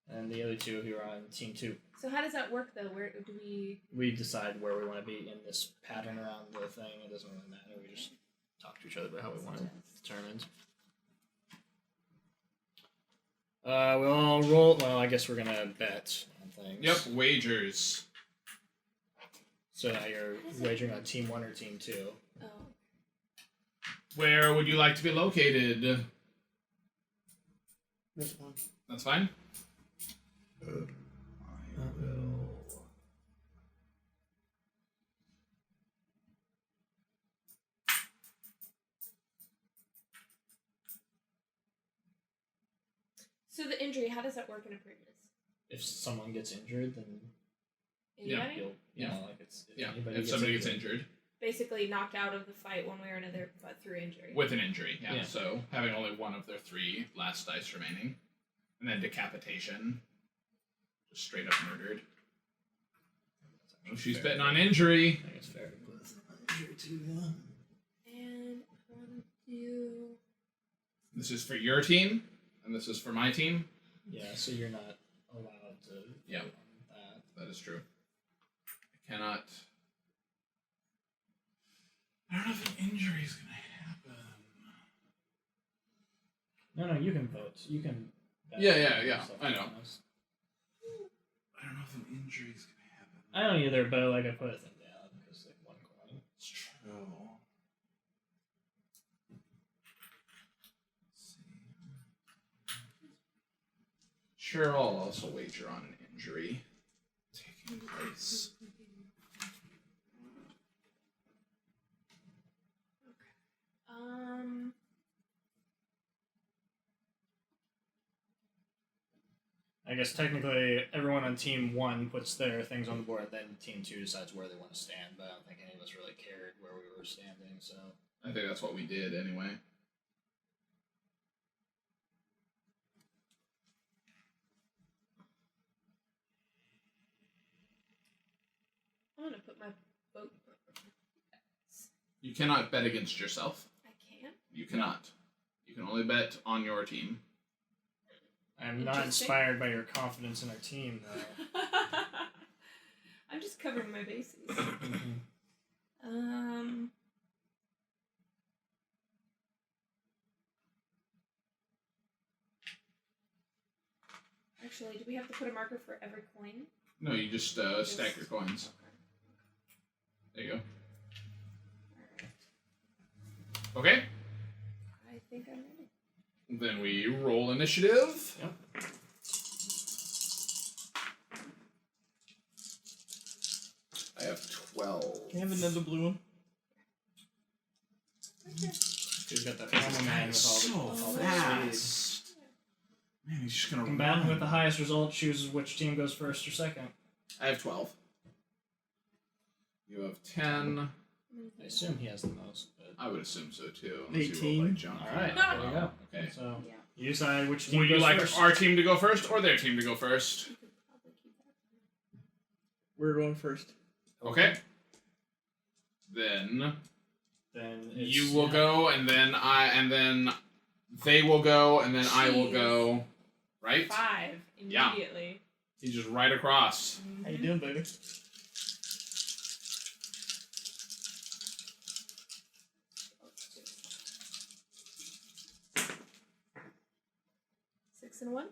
and the other 2 of you are on team 2. So how does that work though? Where do we? We decide where we want to be in this pattern around the thing. It doesn't really matter. We just talk to each other about how we want it determined. We'll all roll. Well, I guess we're gonna bet on things. Yep, wagers. So now you're wagering on team 1 or team 2. Oh, Where would you like to be located? That's fine. That's fine. I will. So the injury, how does that work in a Primus? If someone gets injured, then Anybody? you'll, Yeah. like it's Yeah, anybody if somebody gets injured. Basically knocked out of the fight one way or another, but through injury. With an injury, yeah. Yeah. So having only one of their 3 last dice remaining. And then decapitation. Just straight up murdered. Oh, she's betting on injury. I think it's fair to put injury too. Yeah. And I want to do... This is for your team, and this is for my team. Yeah, so you're not allowed to. Yeah. vote on that. That is true. I cannot. I don't know if an injury is going to happen. No, you can vote. You can. bet Yeah, on yeah. stuff I know. on this. I don't know if an injury is going to happen. I don't either, but like I put a thing down because like one coin. It's true. Let's see. Sure, I'll also wager on an injury taking place. I guess technically everyone on team 1 puts their things on the board, then team 2 decides where they want to stand, but I don't think any of us really cared where we were standing, so. I think that's what we did anyway. I'm going to put my vote... You cannot bet against yourself. I can? You cannot. You can only bet on your team. I'm not Interesting. inspired by your confidence in our team, though. I'm just covering my bases. Actually, do we have to put a marker for every coin? No, you just stack your coins. There you go. Alright. Okay. I think I'm ready. Then we roll initiative. Yep. I have 12. Can I have another blue one? He's got that armor man with all the speed. fast. Man, he's just gonna Combatant run. with the highest result chooses which team goes first or second. I have 12. You have 10. I assume he has the most, but... I would assume so too. Unless you roll 18. like junk. Alright, No. there you go. Okay. So, Yeah. you decide which team Would you goes like first. our team to go first or their team to go first? You could probably keep that. We're going first. Okay. Then Then it's, you will go, and then they will go, and then I will Jeez. go. Right? 5 Yeah. immediately. He's just right across. How you doing, baby? Six and 1.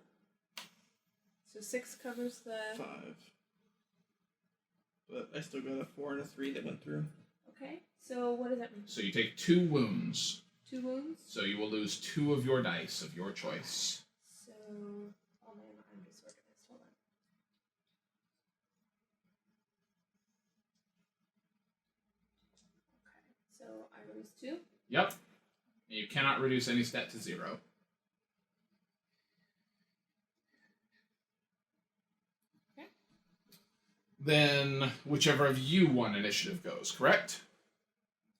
So 6 covers the. 5. But I still got a 4 and a 3 that went through. Okay. So what does that mean? So you take 2 wounds. 2 wounds. So you will lose 2 of your dice of your choice. So oh man, I'm disorganized. Hold on. Okay. So I lose 2. Yep. And you cannot reduce any stat to 0. Okay. Then whichever of you won initiative goes, correct?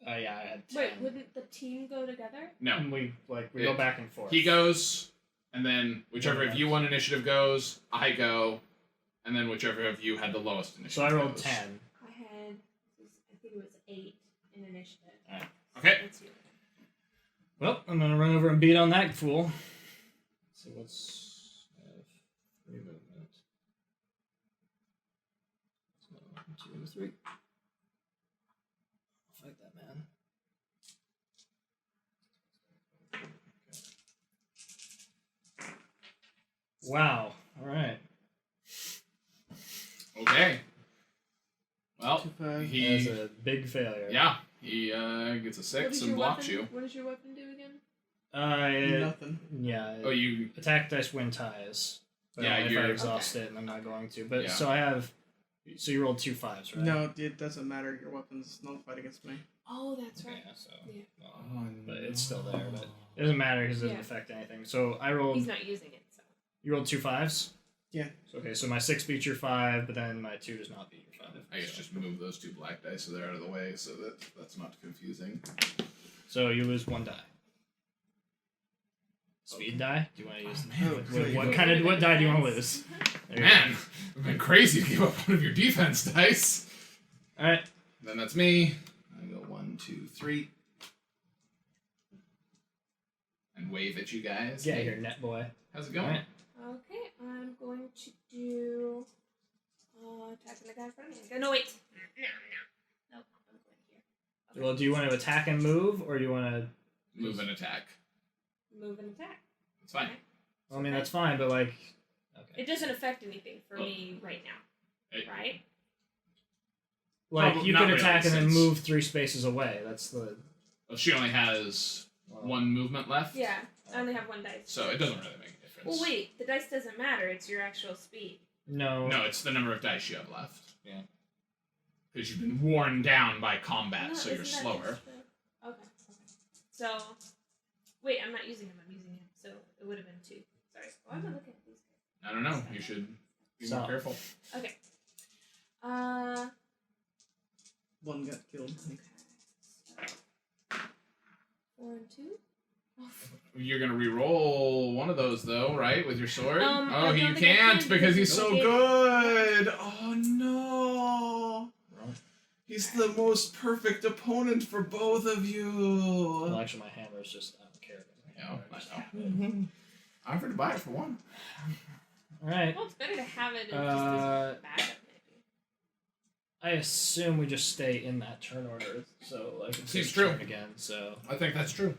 yeah, I had 10. Wait, wouldn't the team go together? No. And we Yeah. go back and forth. He goes, and then whichever Yeah. of you won initiative goes, I go, and then whichever of you had the lowest initiative So I rolled goes. 10. I had, I think it was 8 in initiative. Alright. Okay. That's you. Well, I'm gonna run over and beat on that fool. Let's see what's. I have 3 movement. So, 1, 2, and 3. I'll fight that man. Okay. Wow. Alright. Okay. Well, 2, 5. That's he a big failure. he gets a What 6 does and your blocks weapon, you. What does your weapon do again? Nothing. Yeah. Oh, you Attack dice win ties. But Yeah, only if I you're- exhaust it, and I'm not going to. But Yeah. so I have. So you rolled 2 5s, right? No, it doesn't matter. Your weapon's nullified against me. Oh, that's right. Yeah. So. Yeah. Well, but it's still there. But it doesn't matter because it doesn't Yeah. affect anything. So I rolled. He's not using it, so. You rolled 2 5s? Yeah. So, okay, so my 6 beats your 5, but then my 2 does not beat your 5. I guess just move those 2 black dice so they're out of the way so that's not confusing. So you lose 1 die. Speed die? Do you want to use? What die do you want to lose? Man, we've been crazy to give up one of your defense dice. All right. Then that's me. I go 1, 2, 3. And wave at you guys. Yeah, you're net boy. How's it going? All right. Okay, I'm going to do attacking the guy in front of me. No, wait. No. Nope, I'm going here. Okay. Well, do you want to attack and move, or do you want to Move and attack. Move and attack. It's fine. Okay. Well, I mean, that's fine, but like, okay. It doesn't affect anything for me right now, right? Like Probably you not can really, attack and then since- move 3 spaces away. That's the. Well, she only has 1 movement left. Yeah, I only have 1 dice. So it doesn't really make a difference. Well, wait, the dice doesn't matter. It's your actual speed. No. No, it's the number of dice you have left. Yeah. Because you've been worn down by combat, No, so you're isn't that slower. just the- Okay. So, wait, I'm not using him. I'm using him. So it would have been 2. Sorry. Why am I looking at these guys? I don't know. You should be more So- careful. Okay. 1 got killed. Okay. So, 4 and 2. You're gonna re-roll one of those though, right? With your sword? I Oh, don't you think I can't can because because he's so he- good. Oh no! He's the most perfect opponent for both of you. Well, actually, my hammer is just I don't care. Yeah, I know. I offered to buy it for 1. All right. Well, it's better to have it just as backup, maybe. I assume we just stay in that turn order, so like it's Seems his true. turn again. So I think that's true.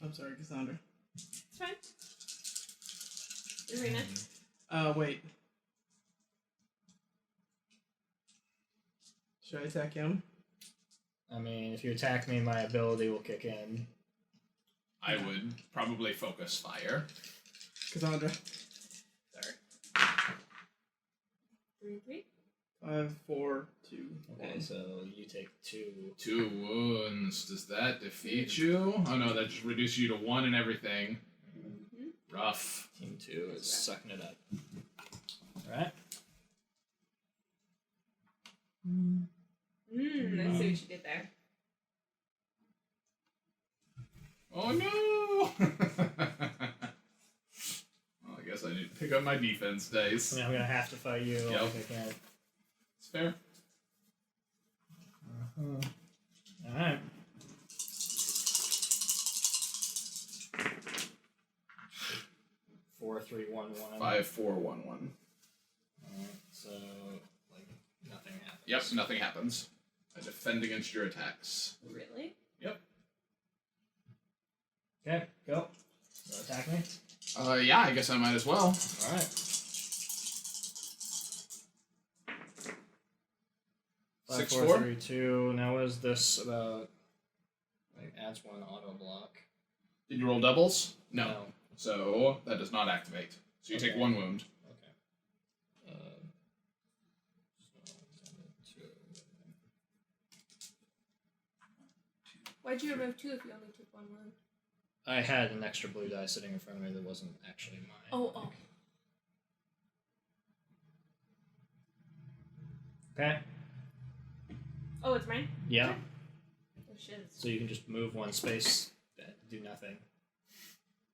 I'm sorry, Cassandra. It's fine. Arena. Wait. Should I attack him? I mean, if you attack me, my ability will kick in. I would probably focus fire. Cassandra. Sorry. 3 and 3. 5, 4, 2, Okay, 1. so you take 2. 2 wounds. Does that defeat you? Oh no, that just reduces you to 1 and everything. Rough. Team 2 is sucking it up. All right. I see what you did there. Oh no! Well, I guess I need to pick up my defense dice. I mean, I'm gonna have to fight you. Yep. Like I can't. It's fair. All right. 4, 3, 1, 1. 5, 4, 1, 1. So like nothing happens. Yep, nothing happens. I defend against your attacks. Really? Yep. Okay, go. You wanna attack me? Yeah, I guess I might as well. All right. 5, 6, 4, 4? 3, 2. Now, what is this about? Like, adds 1 auto block. Did you roll doubles? No. So that does not activate. So you take Okay. 1 wound. Okay. Why'd you remove 2 if you only took 1 wound? I had an extra blue die sitting in front of me that wasn't actually mine. Oh. Okay. Oh, it's mine? Yeah. Okay. Oh, shit. So you can just move 1 space, do nothing.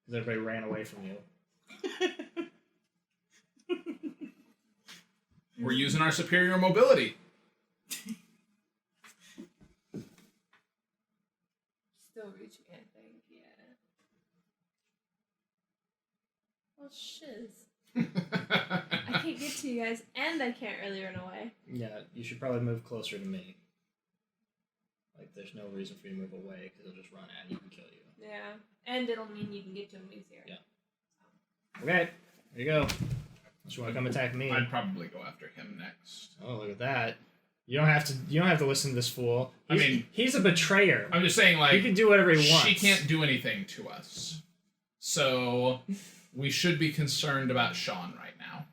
Because everybody ran away from you. We're using our superior mobility. Still reach me, I think, yeah. Well, shiz. I can't get to you guys, and I can't really run away. Yeah, you should probably move closer to me. Like, there's no reason for you to move away, because he'll just run at you and kill you. Yeah. And it'll mean you can get to him easier. Yeah. Okay, there you go. Unless you want to come attack me. I'd probably go after him next. Oh, look at that. You don't have to listen to this fool. I mean, he's a betrayer. I'm just saying, like, He can do whatever he wants. she can't do anything to us. So we should be concerned about Sean right now.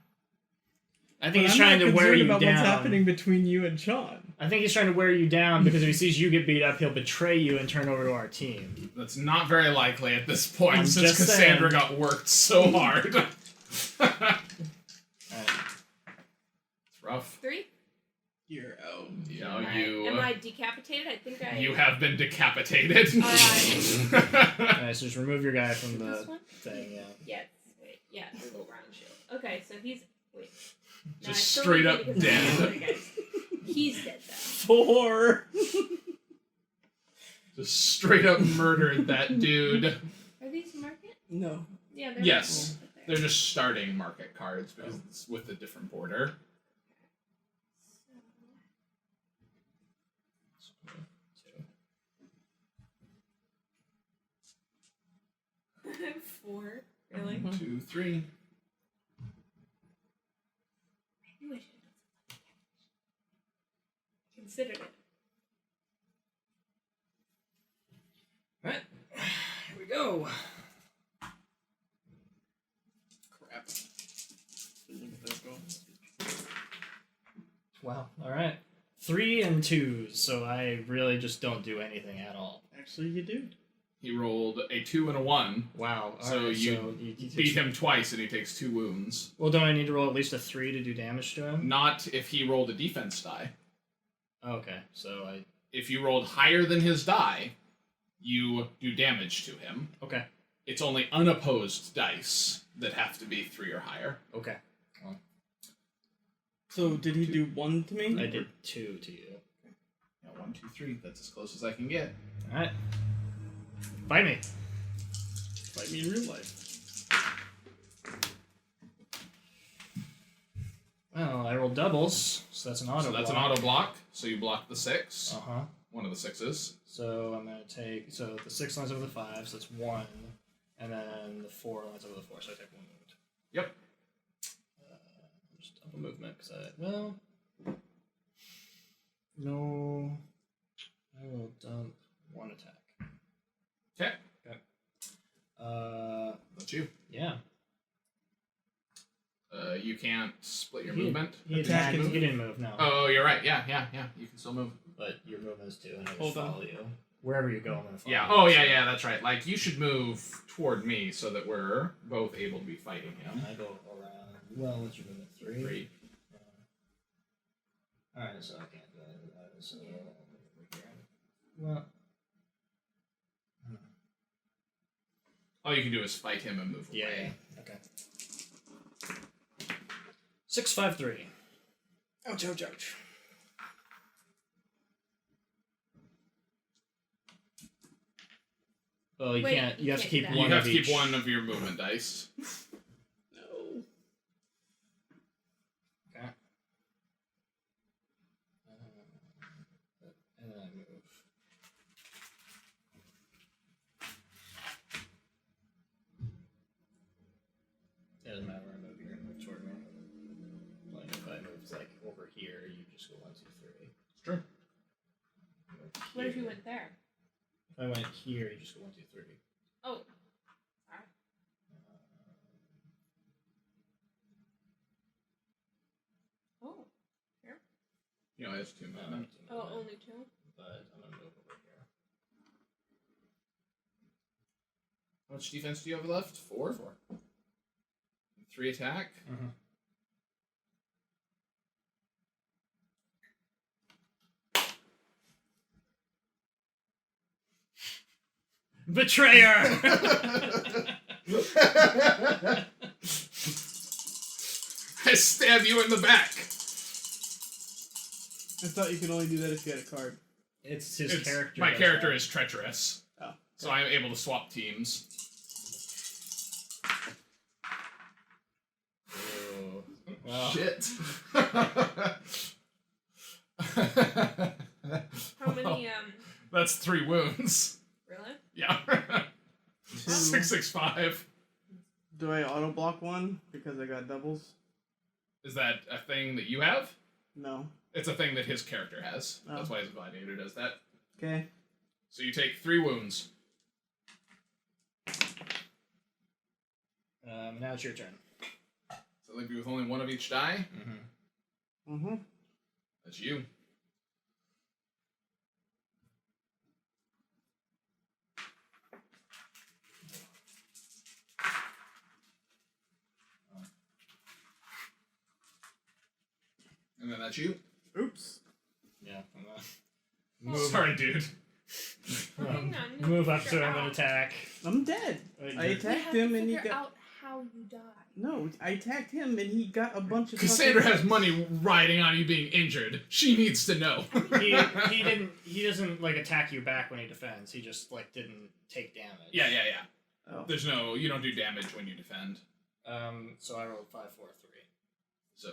I think But he's I'm trying not to wear concerned you about down. what's happening between you and Sean. I think he's trying to wear you down because if he sees you get beat up, he'll betray you and turn over to our team. That's not very likely at this point, I'm since just Cassandra saying. got worked so hard. It's rough. 3. You're out. Yeah, Am I decapitated? I think I. you have been decapitated. Alright, so just remove your guy from the This one? thing, yeah. Yeah. Wait. Yeah, the little round shield. Okay, so he's. Wait. No, Just I totally straight did up it because dead. of the other guys. He's dead though. 4. Just straight up murdered that dude. Are these market? No. Yeah, they're Yes. market, but They're just starting market cards because it's with a different border. So. 4. Really? 1, 2, 3. I knew I should have considered it. Alright, here we go. Crap. Look at that go. Wow, alright. 3 and 2s, so I really just don't do anything at all. Actually, you do. He rolled a 2 and a 1. Wow, So alright, you beat him twice and he takes 2 wounds. Well, don't I need to roll at least a 3 to do damage to him? Not if he rolled a defense die. Okay, so I... If you rolled higher than his die, you do damage to him. Okay, It's only unopposed dice that have to be 3 or higher. okay. So, did he do 1 to me? I did 2 to you. Yeah, 1, 2, 3. That's as close as I can get. Alright. Fight me. Fight me in real life. Well, I rolled doubles, so that's an auto So that's an block. auto block. So you block the 6. Uh-huh. One of the 6s. So I'm going to take... So the 6 lines over the 5, so that's 1. And then the 4 lines over the 4, so I take 1 wound. Yep. Just double movement, because I... Well... No... I will dump 1 attack. Okay. That's you. Yeah. You can't split your movement. He attacked. You didn't move, no. Oh, you're right. Yeah. You can still move. But your movement is 2, and I just Hold on. follow you. Wherever you go, I'm going to follow Yeah. you. Oh, yeah. That's right. Like, you should move toward me so that we're both able to be fighting him. I go around... Well, what's your movement? 3? 3. Alright, so I can't do anything about it, so I'll move over here. Well... All you can do is fight him and move Yeah, away. okay. 6-5-3. Ouch, ouch, ouch. Well, you Wait, can't. You have to you keep can't do one You of have to each. keep one of your movement dice. No. Okay. And then I move. It doesn't matter where I move. You're gonna move toward me. Like if I move like over here, you just go 1, 2, 3. Sure. What if you went there? If I went here, you just go 1, 2, 3. Oh. Alright. Oh. Here? You know, it's 2 movement. Oh, only 2? But I'm gonna move over here. How much defense do you have left? 4? 4. 3 attack? Mm-hmm. Betrayer! I stab you in the back! I thought you could only do that if you had a card. It's his character. My does character that. is treacherous. Oh. So I'm able to swap teams. Oh. Well, Shit. How many, That's 3 wounds. really? Yeah. 665. Do I auto block 1 because I got doubles? Is that a thing that you have? No. It's a thing that his character has. Oh. That's why his gladiator does that. Okay. So you take 3 wounds. now it's your turn. So leave you with only 1 of each die. Mm-hmm. Mm-hmm. That's you. And then that's you. Oops. Yeah. Sorry, dude. Hang on, you Move have up to to figure him and out- attack. I'm dead. I We attacked have him to and he figure got. out how you die. No, I attacked him and he got a bunch of. Cassandra fucking- has money riding on you being injured. She needs to know. He doesn't like attack you back when he defends. He just like didn't take damage. Yeah. Oh. There's no, you don't do damage when you defend. So I rolled 5, 4, 3. So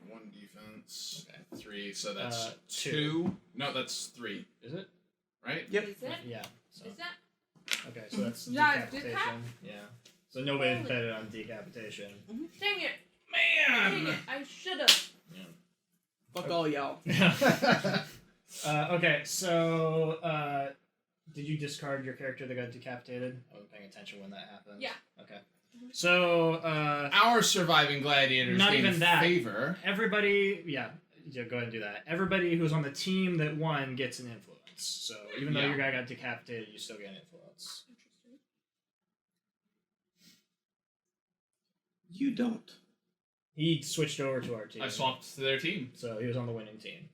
1 defense. Okay. 3. So that's 2. 2. No, that's 3. Is it? Right? Yep. Is it? Yeah. So. Is that? Okay, so that's Yeah, decapitation. Yeah. So nobody Holy- betted on decapitation. Dang it! Man! Dang it! I should have. Fuck all y'all. Okay, so did you discard your character that got decapitated? I wasn't paying attention when that happened. Yeah. Okay. So Our surviving gladiators Not gain even that. favor. everybody, yeah, go ahead and do that. Everybody who's on the team that won gets an influence. So even though Yeah. your guy got decapitated, you still get an influence. Interesting. You don't. He switched over to our team. I swapped to their team. So he was on the winning team.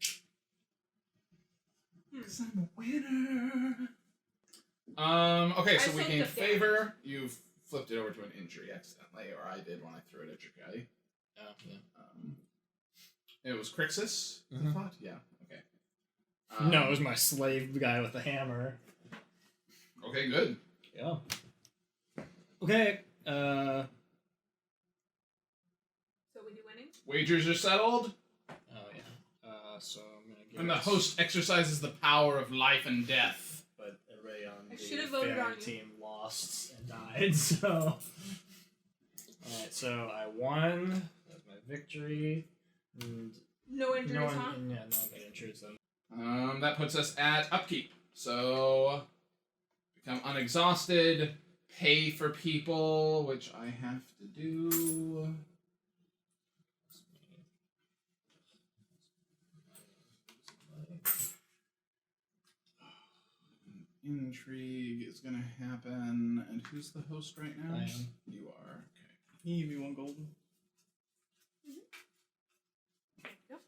Because I'm a winner. Okay, so I we took gained the favor. You've flipped it over to an injury accidentally, or I did when I threw it at your guy. Oh, yeah. It was Crixus, I Mhm. thought? Yeah, okay. No, it was my slave guy with the hammer. Okay, good. Yeah. Okay. So we do winning? Wagers are settled, Oh yeah. So I'm gonna give. and the host exercises the power of life and death. But everybody on I the should've voted fairy on you. team lost and died. So. All right. So I won. That's my victory. And No injuries, no one, huh? and yeah, no one got injured. So. That puts us at upkeep. So, become unexhausted, pay for people, which I have to do. Intrigue is gonna happen, and who's the host right now? I am. You are. Okay. Can you give me 1 golden? Yep.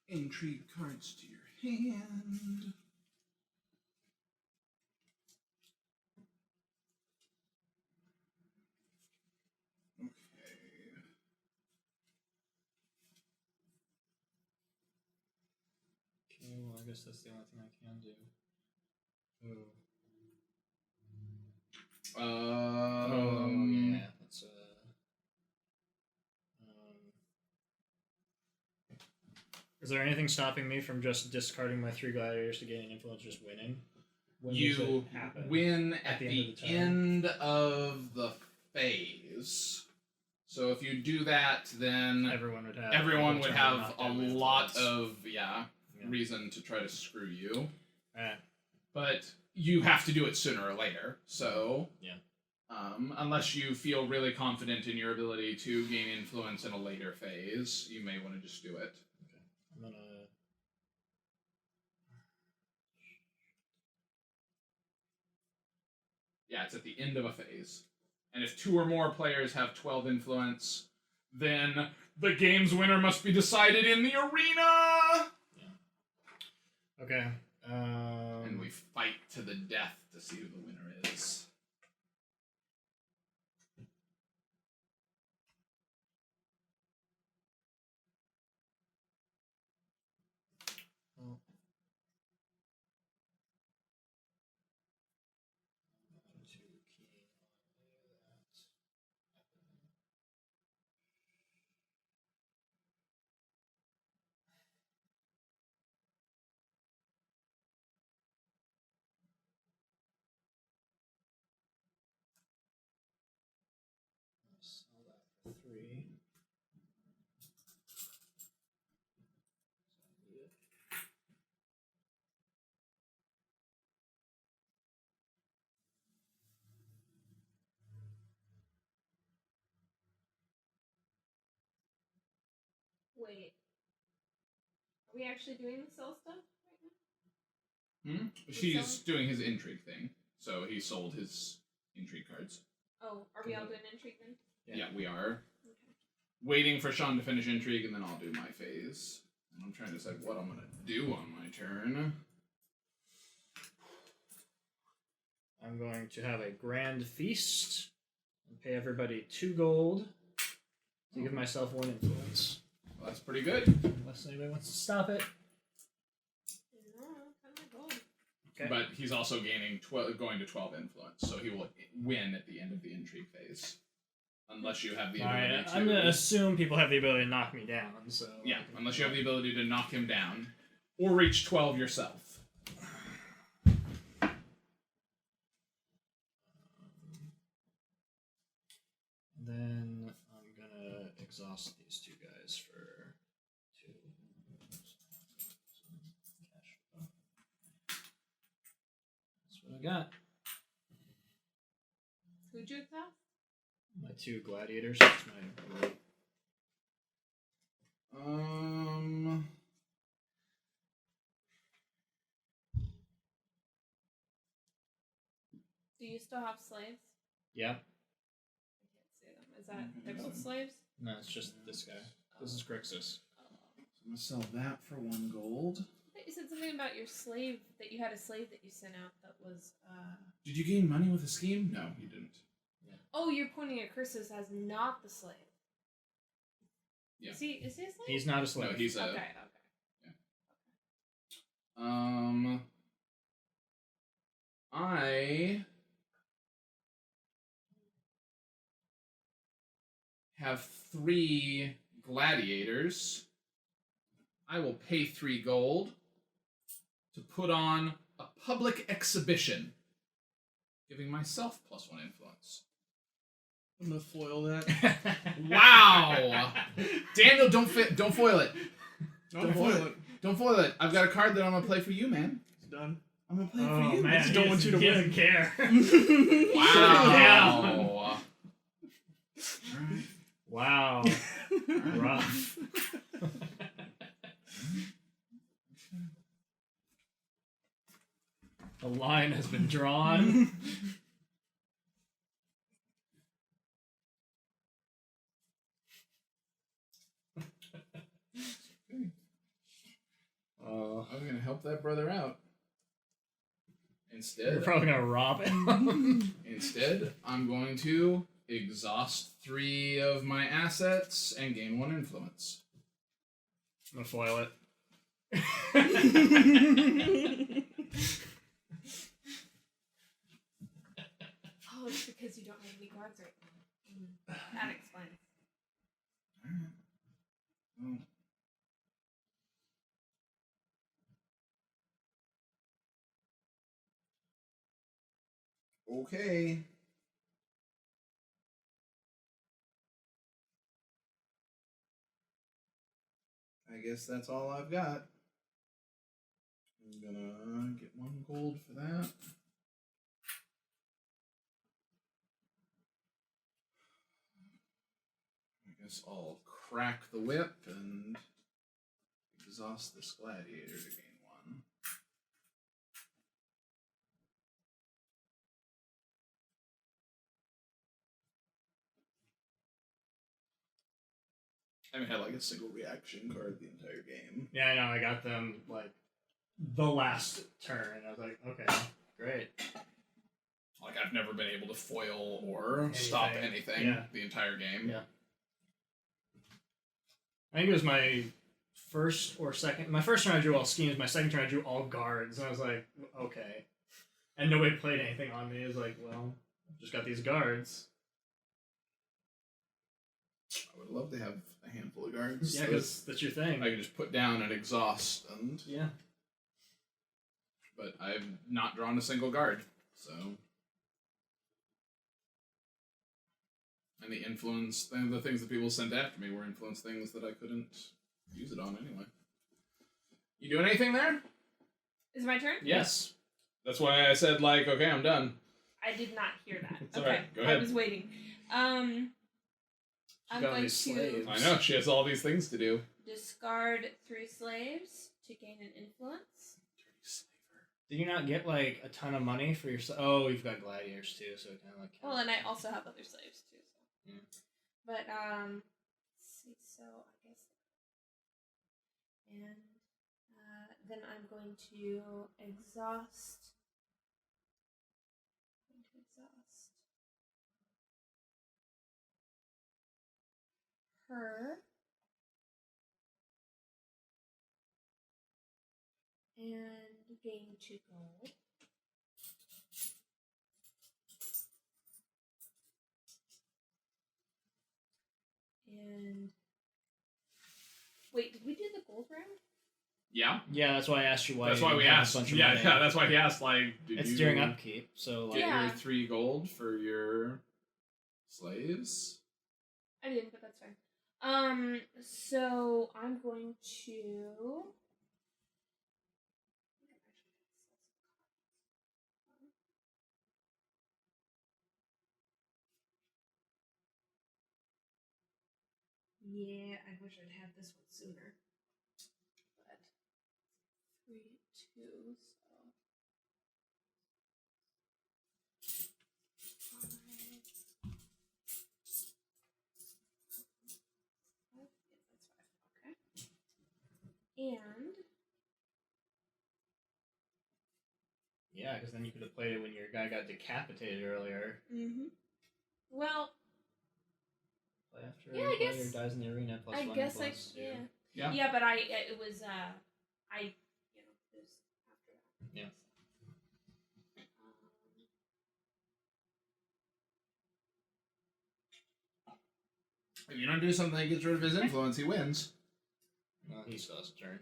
Intrigue cards to your hand. Okay. Okay. Well, I guess that's the only thing I can do. Oh. Yeah. That's Is there anything stopping me from just discarding my 3 gladiators to gain an influence, just winning? When does You it happen? win at the the end end of the phase. So if you do that, then Everyone would have. everyone would turn have not a to have lot influence. of Yeah. reason to try to screw you. Alright. But you have to do it sooner or later. So Yeah. Unless you feel really confident in your ability to gain influence in a later phase, you may want to just do it. I'm gonna. Yeah, it's at the end of a phase. And if 2 or more players have 12 influence, then the game's winner must be decided in the arena! Okay. And we fight to the death to see who the winner is. Well, I'm too keen on any of that. Wait. Are we actually doing the sell stuff right now? He's doing his intrigue thing. So he sold his intrigue cards. Oh, are we all doing intrigue then? Yeah, we are. Okay. Waiting for Sean to finish intrigue, and then I'll do my phase. And I'm trying to decide what I'm going to do on my turn. I'm going to have a grand feast and pay everybody 2 gold to give myself 1 influence. Well, that's pretty good. Unless anybody wants to stop it. No, kind of gold. Okay. But he's also gaining going to 12 influence, so he will win at the end of the intrigue phase. Unless you have the ability Alright, to... I'm going to assume people have the ability to knock me down, so... Yeah, unless you have the ability to knock him down. Or reach 12 yourself. Then I'm gonna exhaust these 2 guys for 2 cash. That's what I got. Who'd you exhaust? My 2 gladiators. That's my Do you still have slaves? Yeah. I can't see them. Is that they're both slaves? No, it's just this guy. This is Grixis. So I'm going to sell that for 1 gold. You said something about your slave, that you had a slave that you sent out that was, Did you gain money with the scheme? No, you didn't. Oh, you're pointing at Chrysis as not the slave. Yeah. Is he a slave? He's not a slave. No, he's a... Okay. I have 3 gladiators. I will pay 3 gold to put on a public exhibition, giving myself +1 influence. I'm gonna foil that. Wow! Daniel, don't foil it. Don't foil it. Don't foil it. I've got a card that I'm gonna play for you, man. It's done. I'm gonna play it Oh for you. man, I just don't want you to he win. doesn't care. Wow. Wow. Rough. The line has been drawn. I'm gonna help that brother out. Instead, You're probably gonna rob him. Instead, I'm going to exhaust 3 of my assets and gain 1 influence. I'm gonna foil it. Oh, it's because you don't have any guards right now. That explains. Well, okay. I guess that's all I've got. I'm gonna get 1 gold for that. I guess I'll crack the whip and exhaust this gladiator to gain 1. I haven't had like a single reaction card the entire game. Yeah, I know. I got them like the last turn. I was like, okay, great. Like I've never been able to foil or stop anything the entire game. Yeah. I think it was my first or second. My first turn I drew all schemes. My second turn I drew all guards, and I was like, okay. And nobody played anything on me. It was like, well, I've just got these guards. I would love to have a handful of guards. Yeah, because that's your thing. I can just put down and exhaust and... Yeah. But I've not drawn a single guard, so... And the influence, the things that people sent after me were influence things that I couldn't use it on anyway. You doing anything there? Is it my turn? Yes. That's why I said, like, okay, I'm done. I did not hear that. It's okay, alright, go ahead. I was waiting. I'm got going these to. slaves. I know, she has all these things to do. Discard 3 slaves to gain an influence. Did you not get like a ton of money for your? Oh, you've got gladiators too, so it kind of like. Well, and I also have other slaves too. So. Yeah. But let's see. So I guess, and then I'm going to exhaust. Her. And gain 2 gold. And wait, did we do the gold round? Yeah. Yeah, that's why I asked you why. That's you why we have a asked. bunch of Yeah, money. yeah. That's why he asked. Like, did It's you during upkeep, so like. get Yeah. your 3 gold for your slaves? I didn't, but that's fine. So I'm going to. Yeah, I wish I'd had this one sooner. But 3, 2, so 5. Yeah, that's 5. Okay. And Yeah, because then you could have played it when your guy got decapitated earlier. well, Play after Yeah, I player guess- dies in the arena plus I 1 guess plus 2. Yeah. Yeah, but it was it was after that. Yeah. If you don't do something that gets rid of his influence, he wins. Well, he still has a turn.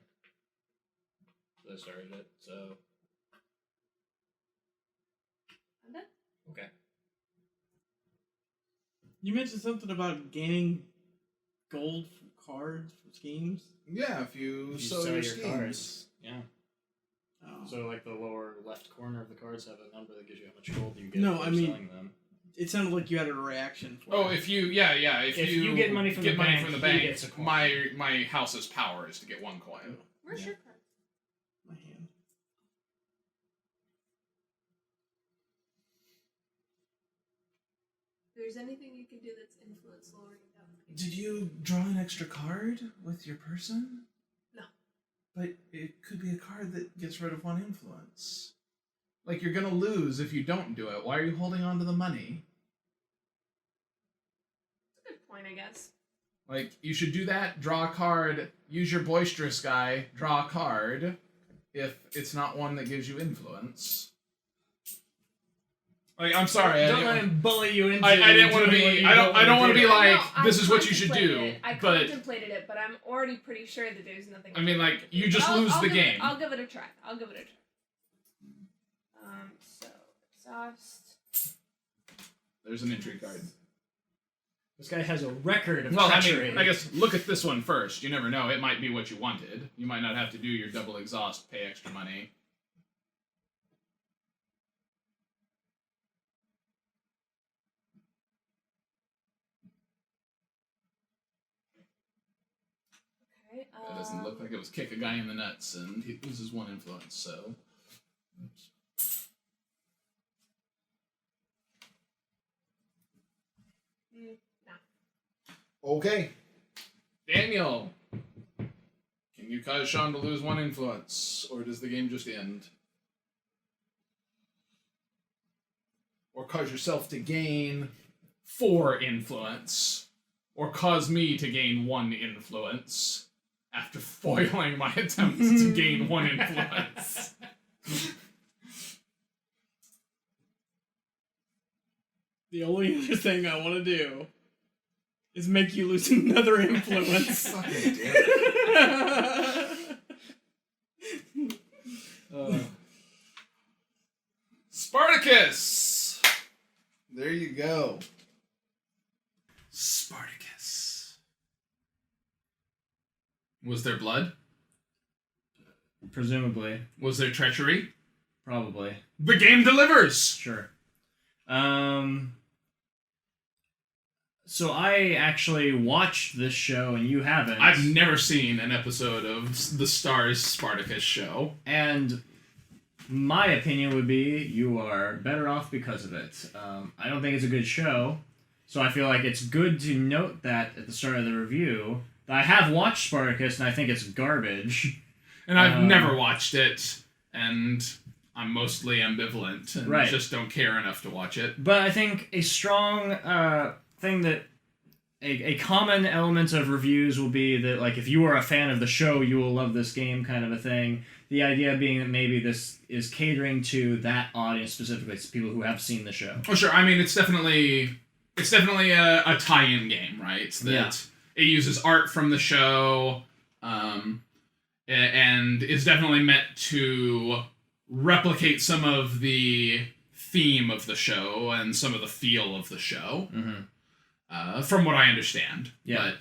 So I started it, so. I'm done. Okay. You mentioned something about gaining gold from cards for schemes. Yeah, if you sell your schemes. cards. Yeah. Oh. So, like, the lower left corner of the cards have a number that gives you how much gold you get No, for I mean- selling them. It sounded like you had a reaction for Oh, it. if you if you get money from the bank, he bank, gets a coin. my house's power is to get 1 coin. Where's Yeah. your card? My hand. If there's anything you can do that's influence lowering down. Did you draw an extra card with your person? No. But it could be a card that gets rid of 1 influence. Like, you're gonna lose if you don't do it. Why are you holding on to the money? That's a good point, I guess. Like, you should do that, draw a card, use your boisterous guy, draw a card, if it's not one that gives you influence. Like, I'm sorry, Don't let him bully you into I didn't want to doing what be. you I don't want to be do. like, I this is what you should contemplated do. it. I But contemplated it, but I'm already pretty sure that there's nothing. I mean, like, you just lose the game. I'll give it a try. So exhaust. There's an intrigue card. This guy has a record of Well, treachery. I guess look at this one first. You never know. It might be what you wanted. You might not have to do your double exhaust, pay extra money. Okay. It doesn't look like it was kick a guy in the nuts, and he loses 1 influence, so. No. Okay. Daniel! Can you cause Sean to lose 1 influence, or does the game just end? Or cause yourself to gain 4 influence, or cause me to gain 1 influence after foiling my attempts to gain 1 influence. The only other thing I want to do is make you lose another influence. Fucking damn it. Spartacus! There you go. Spartacus. Was there blood? Presumably. Was there treachery? Probably. The game delivers! Sure. So I actually watched this show, and you haven't. I've never seen an episode of the Starz Spartacus show. And my opinion would be you are better off because of it. I don't think it's a good show, so I feel like it's good to note that at the start of the review that I have watched Spartacus, and I think it's garbage. And I've never watched it, and I'm mostly ambivalent, and just don't care enough to watch it. But I think a strong thing that a common element of reviews will be that, like, if you are a fan of the show, you will love this game, kind of a thing. The idea being that maybe this is catering to that audience specifically, to people who have seen the show. Oh, sure. I mean, it's definitely a tie-in game, right? That it uses art from the show, and is definitely meant to replicate some of the theme of the show and some of the feel of the show. From what I understand. Yeah. But,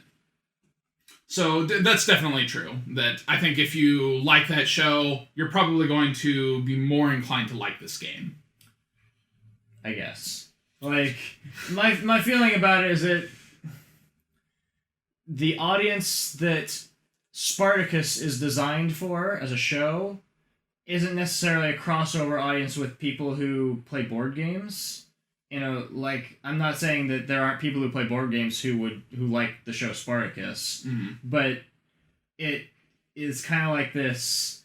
so that's definitely true. That I think if you like that show, you're probably going to be more inclined to like this game. I guess. Like, my feeling about it is that the audience that Spartacus is designed for as a show isn't necessarily a crossover audience with people who play board games. You know, like, I'm not saying that there aren't people who play board games who like the show Spartacus, but it is kind of like this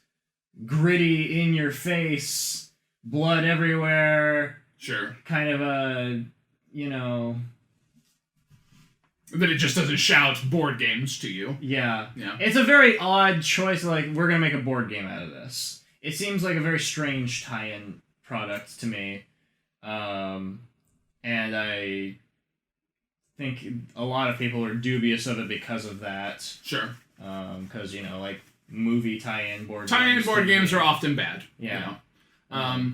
gritty, in-your-face, blood everywhere, Sure. kind of a, you know... That it just doesn't shout board games to you. Yeah. Yeah. It's a very odd choice, like, we're gonna make a board game out of this. It seems like a very strange tie-in product to me. And I think a lot of people are dubious of it because of that. Sure. Because, you know, like, movie tie-in board games. Tie-in board games are often bad. Yeah. You know?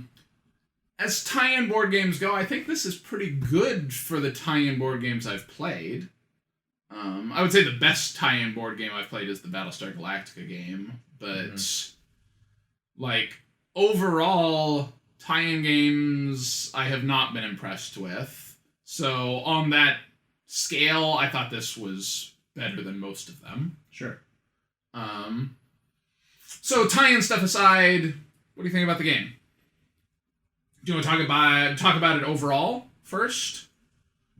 As tie-in board games go, I think this is pretty good for the tie-in board games I've played. I would say the best tie-in board game I've played is the Battlestar Galactica game. But, like, overall... tie-in games I have not been impressed with. So on that scale, I thought this was better than most of them. Sure. So tie-in stuff aside, what do you think about the game? Do you want to talk about it overall first?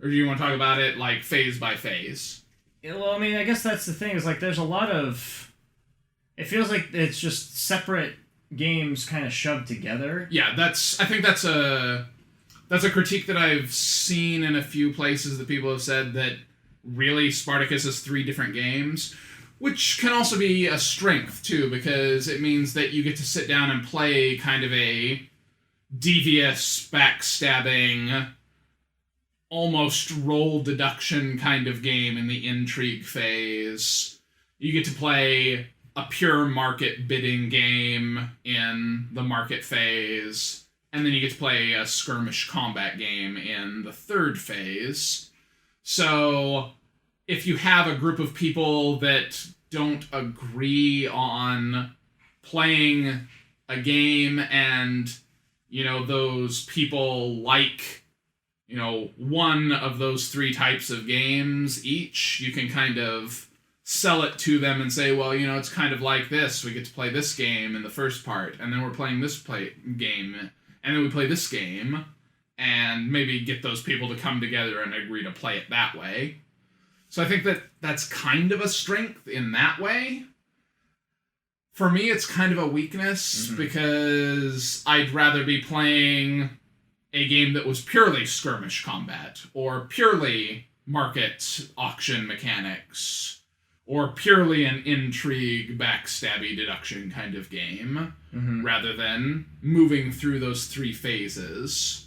Or do you want to talk about it, like, phase by phase? Yeah, well, I mean, I guess that's the thing, is, like, there's a lot of... It feels like it's just separate... games kind of shoved together. Yeah, I think that's a critique that I've seen in a few places that people have said that really Spartacus is 3 different games, which can also be a strength too, because it means that you get to sit down and play kind of a devious, backstabbing, almost roll deduction kind of game in the intrigue phase. You get to play a pure market bidding game in the market phase, and then you get to play a skirmish combat game in the 3rd phase. So if you have a group of people that don't agree on playing a game and, you know, those people like, you know, one of those 3 types of games each, you can kind of sell it to them and say, well, you know, it's kind of like this. We get to play this game in the first part, and then we're playing this game, and then we play this game, and maybe get those people to come together and agree to play it that way. So I think that that's kind of a strength in that way. For me, it's kind of a weakness, because I'd rather be playing a game that was purely skirmish combat, or purely market auction mechanics, or purely an intrigue, backstabby deduction kind of game, rather than moving through those 3 phases.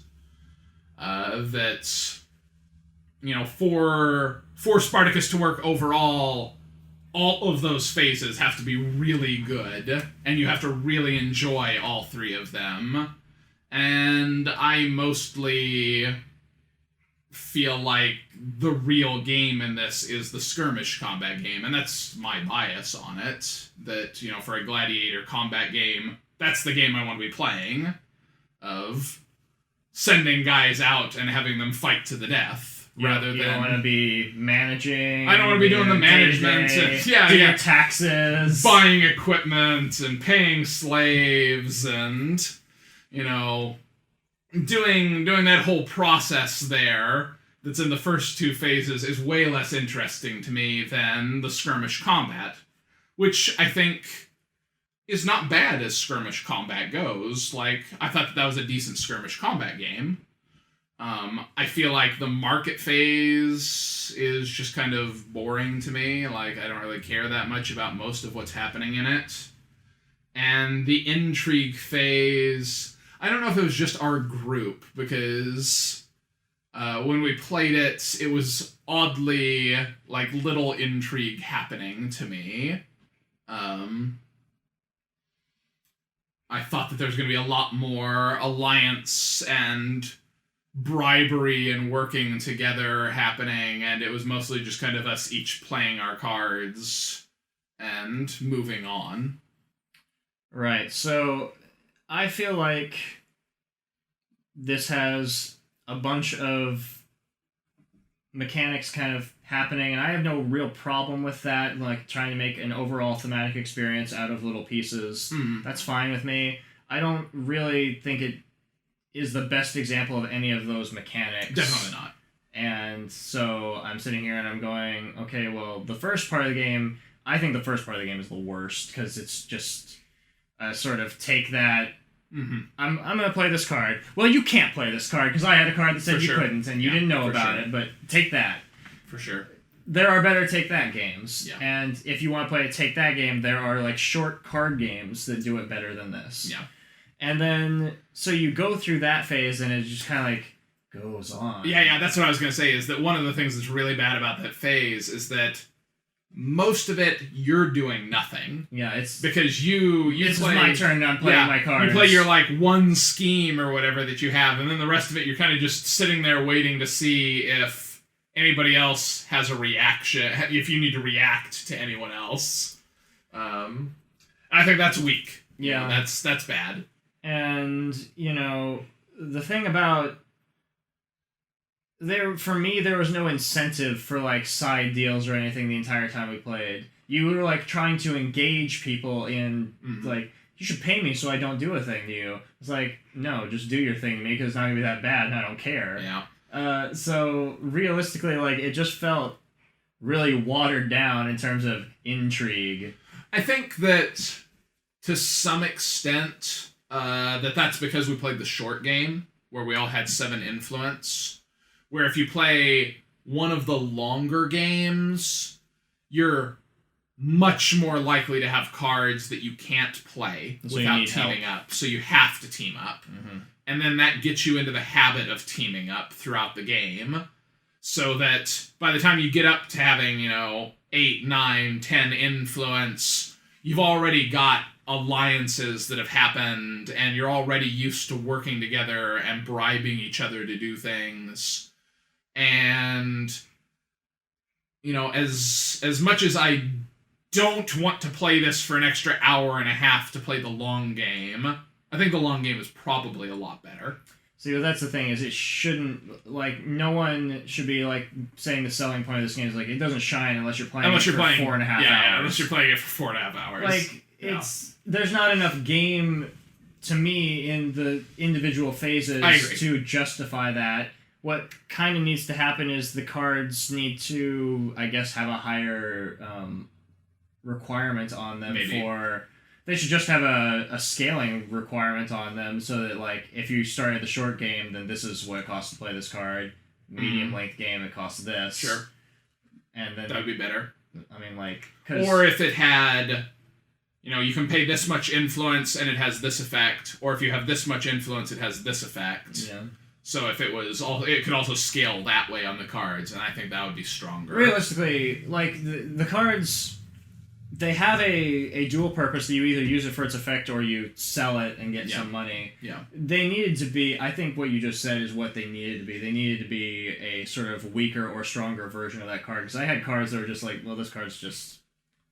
That, you know, for Spartacus to work overall, all of those phases have to be really good, and you have to really enjoy all 3 of them. And I mostly feel like the real game in this is the skirmish combat game, and that's my bias on it. That, you know, for a gladiator combat game, that's the game I want to be playing, of sending guys out and having them fight to the death. rather you than... don't want to be managing. I don't want to be doing the management. Doing taxes. Buying equipment and paying slaves and, you know, doing that whole process there that's in the first two phases is way less interesting to me than the skirmish combat, which I think is not bad as skirmish combat goes. Like, I thought that was a decent skirmish combat game. I feel like the market phase is just kind of boring to me. Like, I don't really care that much about most of what's happening in it. And the intrigue phase, I don't know if it was just our group, because when we played it, it was oddly, like, little intrigue happening to me. I thought that there was going to be a lot more alliance and bribery and working together happening, and it was mostly just kind of us each playing our cards and moving on. Right, so I feel like this has a bunch of mechanics kind of happening, and I have no real problem with that, like trying to make an overall thematic experience out of little pieces. That's fine with me. I don't really think it is the best example of any of those mechanics. Definitely not. And so I'm sitting here and I'm going, okay, well, the first part of the game, I think the first part of the game is the worst, because it's just sort of take that, I'm going to play this card. Well, you can't play this card, because I had a card that said you couldn't, and you didn't know about it, but take that. For sure. There are better take that games. Yeah. And if you want to play a take that game, there are like short card games that do it better than this. Yeah. And then, so you go through that phase, and it just kind of like goes on. Yeah, that's what I was going to say, is that one of the things that's really bad about that phase is that most of it, you're doing nothing. Yeah, it's... Because you This play... is my turn, and I'm playing my cards. You play your, like, one scheme or whatever that you have, and then the rest of it, you're kind of just sitting there waiting to see if anybody else has a reaction, if you need to react to anyone else. I think that's weak. Yeah. You know, that's bad. And, you know, the thing about... For me, there was no incentive for, like, side deals or anything the entire time we played. You were, like, trying to engage people in, like, you should pay me so I don't do a thing to you. It's like, no, just do your thing to me, because it's not going to be that bad, and I don't care. Yeah. So, realistically, like, it just felt really watered down in terms of intrigue. I think that, to some extent, that's because we played the short game, where we all had 7 influence. Where if you play one of the longer games, you're much more likely to have cards that you can't play without teaming up. So you have to team up. And then that gets you into the habit of teaming up throughout the game. So that by the time you get up to having, 8, 9, 10 influence, you've already got alliances that have happened, and you're already used to working together and bribing each other to do things. And, as much as I don't want to play this for an extra hour and a half to play the long game, I think the long game is probably a lot better. See, well, that's the thing, is it shouldn't, like, no one should be, like, saying the selling point of this game is, like, it doesn't shine unless you're playing it for 4.5 hours. Yeah, unless you're playing it for 4.5 hours. Like, there's not enough game, to me, in the individual phases to justify that. What kind of needs to happen is the cards need to, I guess, have a higher requirement on them. They should just have a scaling requirement on them, so that, like, if you start at the short game, then this is what it costs to play this card. Medium length game, it costs this. Sure. And then that would be better. I mean, like... Or if it had... you can pay this much influence and it has this effect, or if you have this much influence, it has this effect. Yeah. So if it was it could also scale that way on the cards, and I think that would be stronger. Realistically, like, the cards, they have a dual purpose that you either use it for its effect or you sell it and get some money. Yeah. They needed to be, I think what you just said is what they needed to be. They needed to be a sort of weaker or stronger version of that card. Because I had cards that were just like, well, this card's just,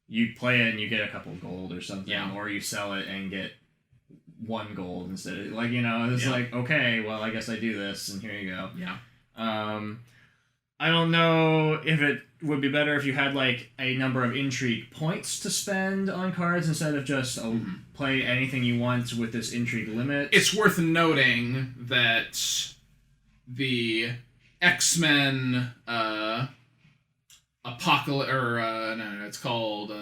you play it and you get a couple gold or something, or you sell it and get 1 gold instead of, like, it's like, okay, well, I guess I do this, and here you go. Yeah. I don't know if it would be better if you had like a number of intrigue points to spend on cards instead of just play anything you want with this intrigue limit. It's worth noting that the X-Men it's called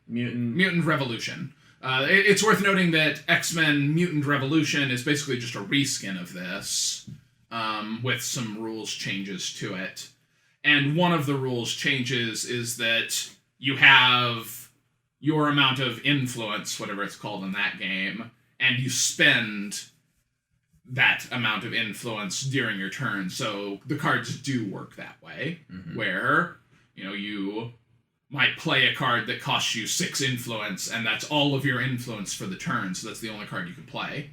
Mutant Revolution. It's worth noting that X-Men Mutant Revolution is basically just a reskin of this, with some rules changes to it. And one of the rules changes is that you have your amount of influence, whatever it's called in that game, and you spend that amount of influence during your turn. So the cards do work that way, where, you might play a card that costs you 6 influence, and that's all of your influence for the turn, so that's the only card you can play.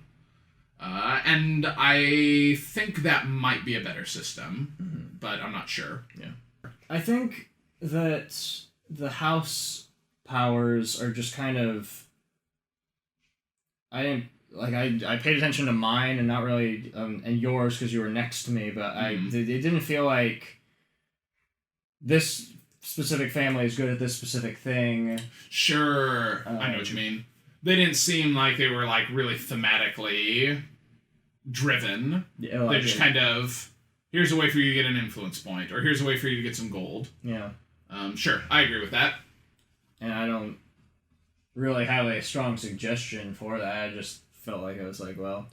And I think that might be a better system, but I'm not sure. Yeah. I think that the house powers are just kind of... I paid attention to mine and not really... and yours because you were next to me, but it didn't feel like this specific family is good at this specific thing. Sure, I know what you mean. They didn't seem like they were like really thematically driven. Yeah, like they just kind of, here's a way for you to get an influence point, or here's a way for you to get some gold. Yeah. Sure, I agree with that. And I don't really have a strong suggestion for that. I just felt like I was like, well,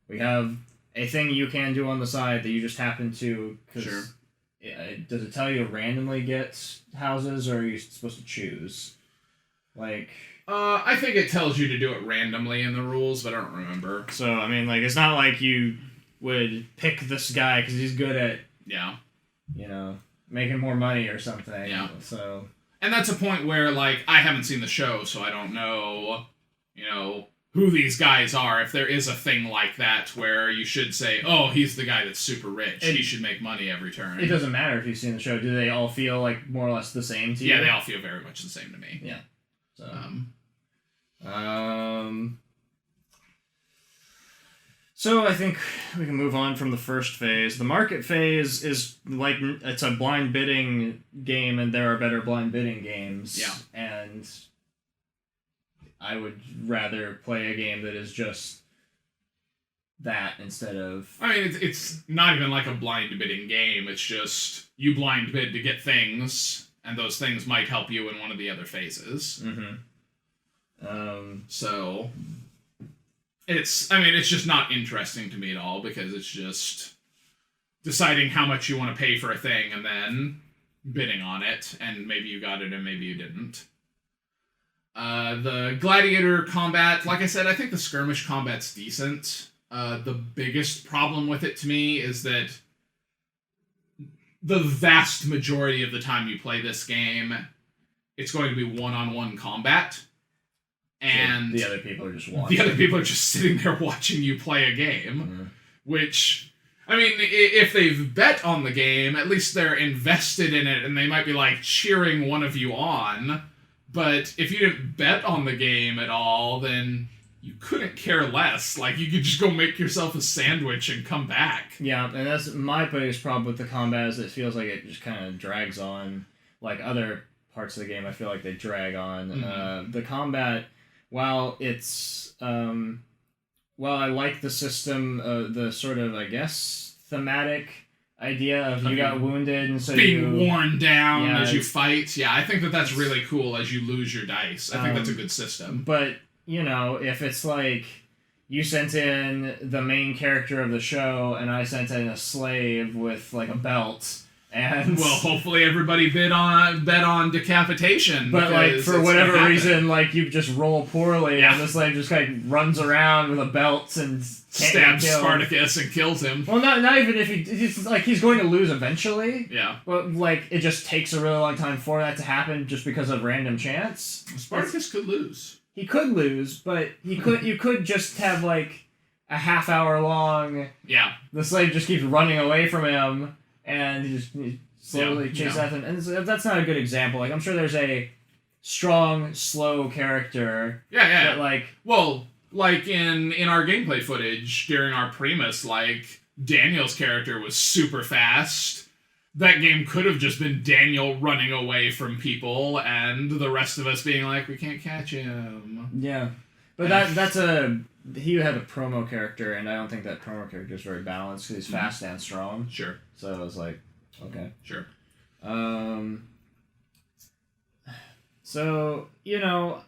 we have a thing you can do on the side that you just happen to... Sure. Does it tell you to randomly get houses, or are you supposed to choose? Like... I think it tells you to do it randomly in the rules, but I don't remember. So, I mean, like, it's not like you would pick this guy because he's good at... Yeah. Making more money or something. Yeah. So... And that's a point where, like, I haven't seen the show, so I don't know, who these guys are. If there is a thing like that where you should say, oh, he's the guy that's super rich. He should make money every turn. It doesn't matter if you've seen the show. Do they all feel, like, more or less the same to you? Yeah, they all feel very much the same to me. Yeah. So... So I think we can move on from the first phase. The market phase is like, it's a blind bidding game, and there are better blind bidding games. Yeah. And I would rather play a game that is just that instead of... I mean, it's not even like a blind bidding game. It's just you blind bid to get things, and those things might help you in one of the other phases. So... It's just not interesting to me at all, because it's just deciding how much you want to pay for a thing and then bidding on it, and maybe you got it and maybe you didn't. The gladiator combat, like I said, I think the skirmish combat's decent. The biggest problem with it to me is that the vast majority of the time you play this game, it's going to be one-on-one combat. And so the other people are just watching. The other people are just sitting there watching you play a game, which, I mean, if they've bet on the game, at least they're invested in it, and they might be, like, cheering one of you on. But if you didn't bet on the game at all, then you couldn't care less. Like, you could just go make yourself a sandwich and come back. Yeah, and that's my biggest problem with the combat, is it feels like it just kind of drags on. Like other parts of the game, I feel like they drag on. The combat... While it's, I like the system, the sort of, I guess, thematic idea of you got wounded and so being worn down as you fight. Yeah, I think that's really cool as you lose your dice. I think that's a good system. But, if it's like you sent in the main character of the show and I sent in a slave with, like, a belt... And well, hopefully everybody bet on decapitation. But like for whatever reason, like you just roll poorly, and this like just like runs around with a belt and stabs Spartacus and kills him. Well, not even if he's going to lose eventually. Yeah. But like it just takes a really long time for that to happen, just because of random chance. Spartacus could lose. He could lose, but you could just have like a half-hour long. Yeah. The slave just keeps running away from him. And he slowly chases after him. And that's not a good example. Like, I'm sure there's a strong, slow character. Yeah. That, like... Well, like in our gameplay footage during our Primus, like, Daniel's character was super fast. that game could have just been Daniel running away from people and the rest of us being like, we can't catch him. Yeah. But he had a promo character, and I don't think that promo character is very balanced because he's fast and strong. Sure. So I was like, okay. Sure. So, you're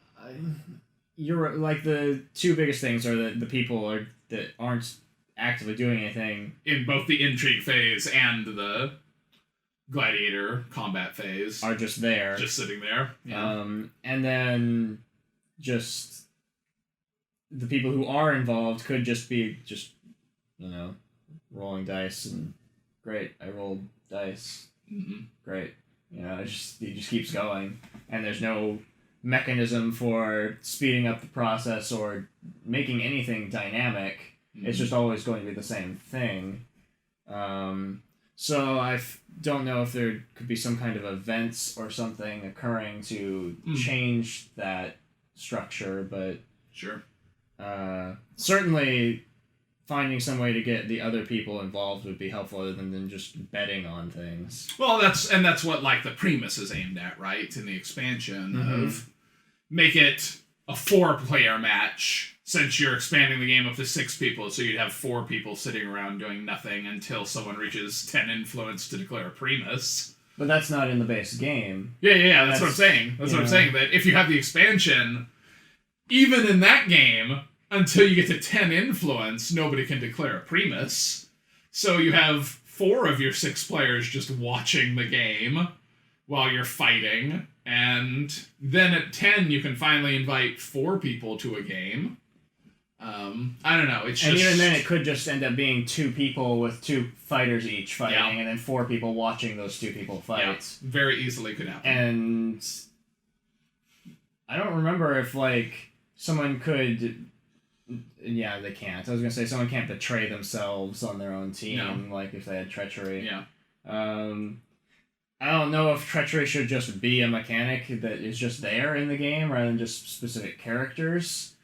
like the two biggest things are that the people that aren't actively doing anything in both the Intrigue phase and the gladiator combat phase are just there, just sitting there. Yeah. And then just the people who are involved could just be rolling dice and great, I rolled dice. Mm-hmm. Great. It just keeps going, and there's no mechanism for speeding up the process or making anything dynamic. It's just always going to be the same thing. So I don't know if there could be some kind of events or something occurring to change that structure, but sure. Certainly finding some way to get the other people involved would be helpful other than just betting on things. Well, that's what like the Primus is aimed at, right? In the expansion of make it a 4-player match, since you're expanding the game up to 6 people, so you'd have 4 people sitting around doing nothing until someone reaches 10 influence to declare a Primus. But that's not in the base game. Yeah, that's what I'm saying. That's what I'm saying, that if you have the expansion, even in that game, until you get to 10 influence, nobody can declare a Primus. So you have 4 of your 6 players just watching the game while you're fighting, and then at 10 you can finally invite 4 people to a game. I don't know. It's just... And even then, it could just end up being 2 people with 2 fighters each fighting, and then 4 people watching those 2 people fight. Yeah, very easily could happen. And I don't remember if someone could. Yeah, they can't. I was gonna say someone can't betray themselves on their own team, like if they had treachery. Yeah. I don't know if treachery should just be a mechanic that is just there in the game rather than just specific characters.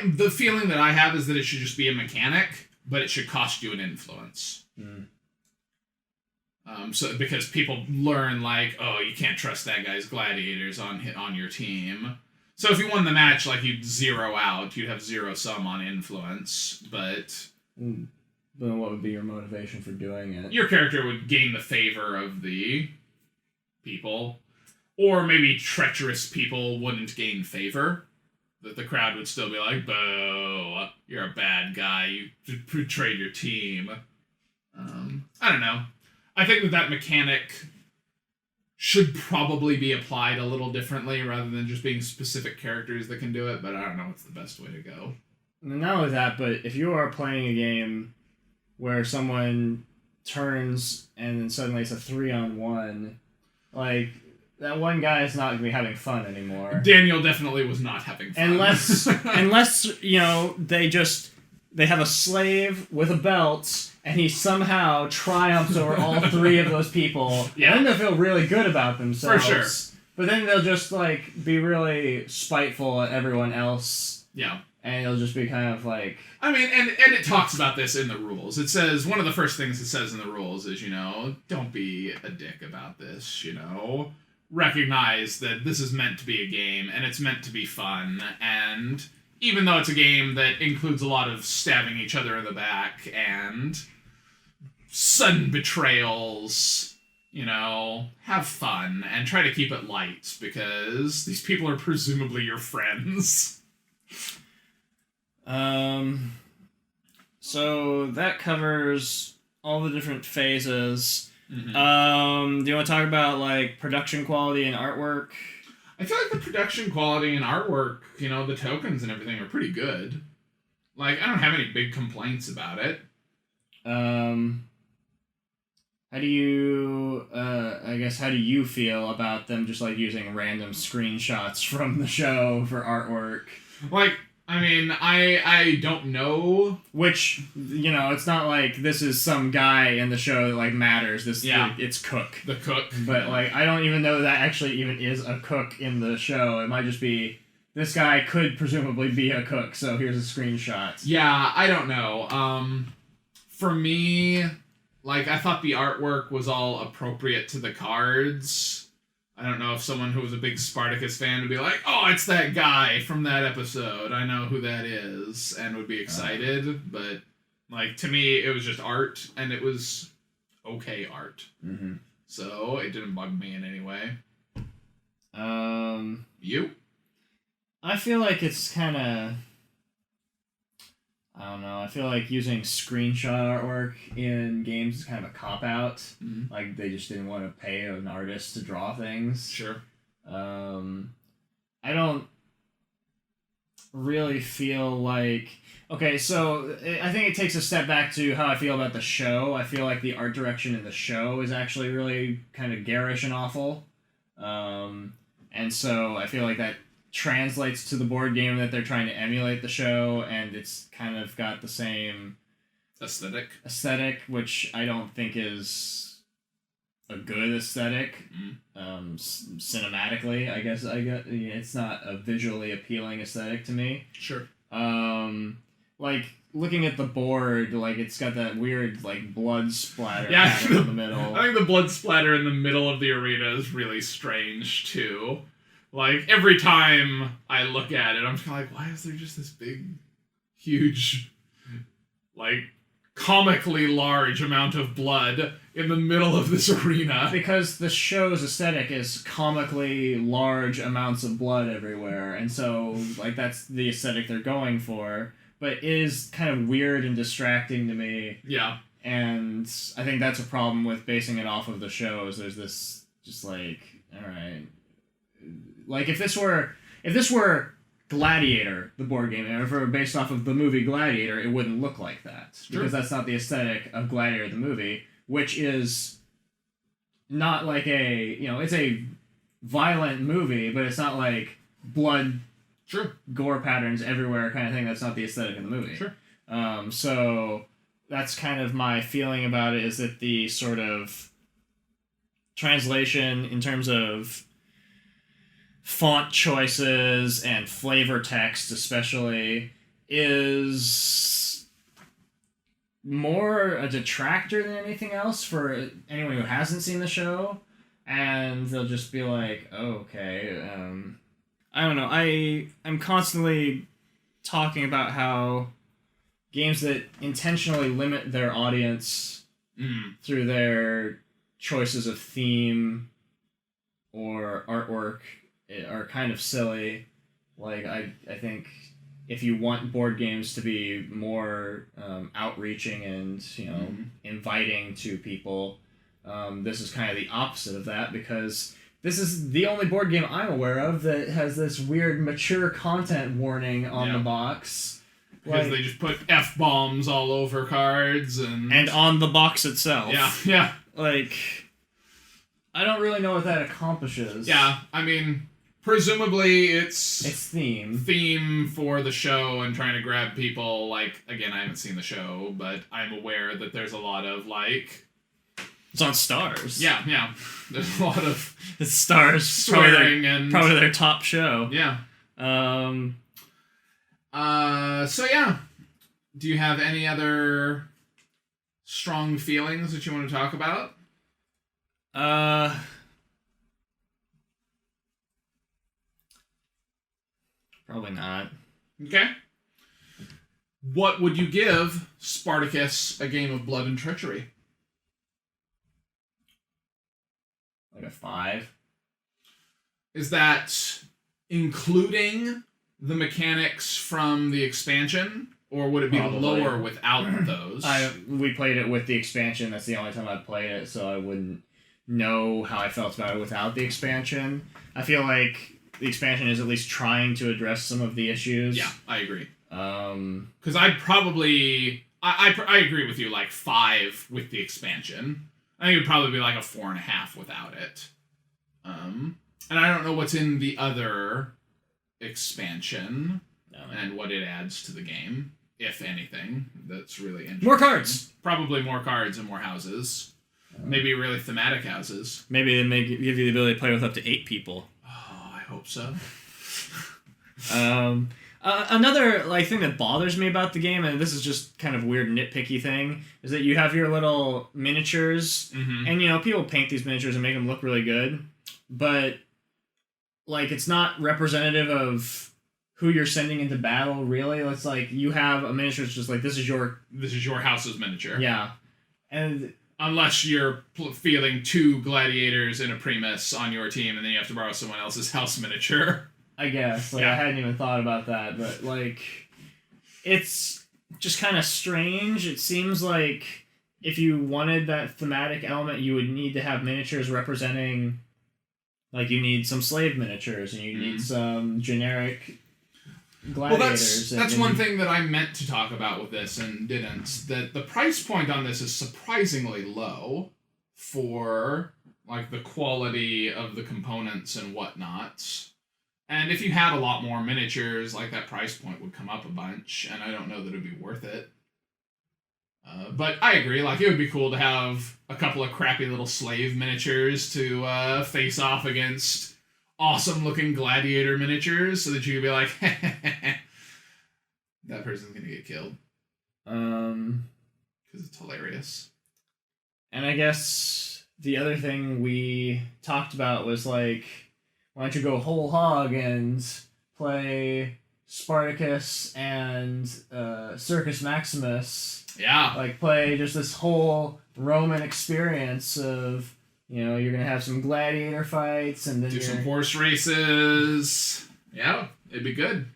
The feeling that I have is that it should just be a mechanic, but it should cost you an influence. So because people learn you can't trust that guy's gladiators on your team. So if you won the match, you'd 0 out, you'd have 0 sum on influence, but... Then what would be your motivation for doing it? Your character would gain the favor of the people. Or maybe treacherous people wouldn't gain favor. That the crowd would still be like, "Boo, you're a bad guy, you betrayed your team." I don't know. I think that mechanic should probably be applied a little differently rather than just being specific characters that can do it, but I don't know what's the best way to go. Not only that, but if you are playing a game where someone turns and then suddenly it's a 3-on-1, that one guy is not going to be having fun anymore. Daniel definitely was not having fun. Unless they have a slave with a belt and he somehow triumphs over all 3 of those people. Yeah. Then they'll feel really good about themselves. For sure. But then they'll just be really spiteful at everyone else. Yeah. And it'll just be kind of I mean, and it talks about this in the rules. It says, one of the first things it says in the rules is, don't be a dick about this, Recognize that this is meant to be a game, and it's meant to be fun, and even though it's a game that includes a lot of stabbing each other in the back, and sudden betrayals, have fun, and try to keep it light, because these people are presumably your friends. So that covers all the different phases. Mm-hmm. Do you want to talk about production quality and artwork? I feel like the production quality and artwork, the tokens and everything are pretty good. I don't have any big complaints about it. How do you, how do you feel about them just using random screenshots from the show for artwork? I mean, I don't know. Which, it's not like this is some guy in the show that, matters. It's Cook. The Cook. But, I don't even know that actually even is a cook in the show. It might just be, this guy could presumably be a cook, so here's a screenshot. Yeah, I don't know. For me, like, I thought the artwork was all appropriate to the cards. I don't know if someone who was a big Spartacus fan would be like, oh, it's that guy from that episode. I know who that is, and would be excited. But, like, to me, it was just art, and it was okay art. Mm-hmm. So, it didn't bug me in any way. You? I feel like it's kind of... I don't know. I feel like using screenshot artwork in games is kind of a cop-out. Mm-hmm. Like, they just didn't want to pay an artist to draw things. Sure. I don't really feel like... Okay, so I think it takes a step back to how I feel about the show. I feel like the art direction in the show is actually really kind of garish and awful. And so I feel like that translates to the board game that they're trying to emulate the show, and it's kind of got the same aesthetic, which I don't think is a good aesthetic. Cinematically, I guess it's not a visually appealing aesthetic to me. Sure. Like looking at the board, like it's got that weird like blood splatter Yeah, pattern in the middle. I think the blood splatter in the middle of the arena is really strange too. Like, every time I look at it, I'm kind of like, why is there just this big, huge, like, comically large amount of blood in the middle of this arena? Because the show's aesthetic is comically large amounts of blood everywhere, and so, like, that's the aesthetic they're going for, but it is kind of weird and distracting to me. Yeah. And I think that's a problem with basing it off of the shows. There's this, just like, alright... Like, if this were Gladiator, the board game, and if it were based off of the movie Gladiator, it wouldn't look like that. Sure. Because that's not the aesthetic of Gladiator, the movie, which is not like it's a violent movie, but it's not like blood, sure, gore patterns everywhere kind of thing. That's not the aesthetic of the movie. Sure. So that's kind of my feeling about it, is that the sort of translation in terms of font choices and flavor text especially is more a detractor than anything else for anyone who hasn't seen the show, and they'll just be like, oh, okay, I don't know, I'm constantly talking about how games that intentionally limit their audience through their choices of theme or artwork are kind of silly. Like, I think if you want board games to be more outreaching and, inviting to people, this is kind of the opposite of that, because this is the only board game I'm aware of that has this weird mature content warning on the box. Because they just put F-bombs all over cards and on the box itself. Yeah. Like, I don't really know what that accomplishes. Yeah, I mean, presumably it's theme for the show and trying to grab people. Like, again, I haven't seen the show, but I'm aware that there's a lot of, like... It's on Stars. Yeah. There's a lot of... It's Stars. Swearing and... Probably their top show. Yeah. So yeah. Do you have any other strong feelings that you want to talk about? Probably not. Okay. What would you give Spartacus, A Game of Blood and Treachery? Like a 5. Is that including the mechanics from the expansion, or would it be Probably lower without those? We played it with the expansion. That's the only time I've played it, so I wouldn't know how I felt about it without the expansion. I feel like the expansion is at least trying to address some of the issues. Yeah, I agree. Because I'd probably... I agree with you, like 5 with the expansion. I think it would probably be like a 4.5 without it. And I don't know what's in the other expansion and what it adds to the game, if anything. That's really interesting. More cards! Probably more cards and more houses. Maybe really thematic houses. Maybe they give you the ability to play with up to 8 people. Oh, I hope so. Another thing that bothers me about the game, and this is just kind of weird nitpicky thing, is that you have your little miniatures, and people paint these miniatures and make them look really good, but it's not representative of who you're sending into battle. Really, it's you have a miniature. It's just this is your house's miniature. Yeah, and unless you're fielding 2 gladiators and a Primus on your team, and then you have to borrow someone else's house miniature. I guess. I hadn't even thought about that, but, it's just kind of strange. It seems like if you wanted that thematic element, you would need to have miniatures representing, you need some slave miniatures, and you need some generic gladiators. Well, that's one thing that I meant to talk about with this and didn't. That the price point on this is surprisingly low for, the quality of the components and whatnot. And if you had a lot more miniatures, that price point would come up a bunch, and I don't know that it would be worth it. But I agree, it would be cool to have a couple of crappy little slave miniatures to face off against awesome-looking gladiator miniatures, so that you could be like, that person's gonna get killed. Because it's hilarious. And I guess the other thing we talked about was, why don't you go whole hog and play Spartacus and Circus Maximus? Yeah. Play just this whole Roman experience of, you're going to have some gladiator fights and then do some horse races. Yeah, it'd be good.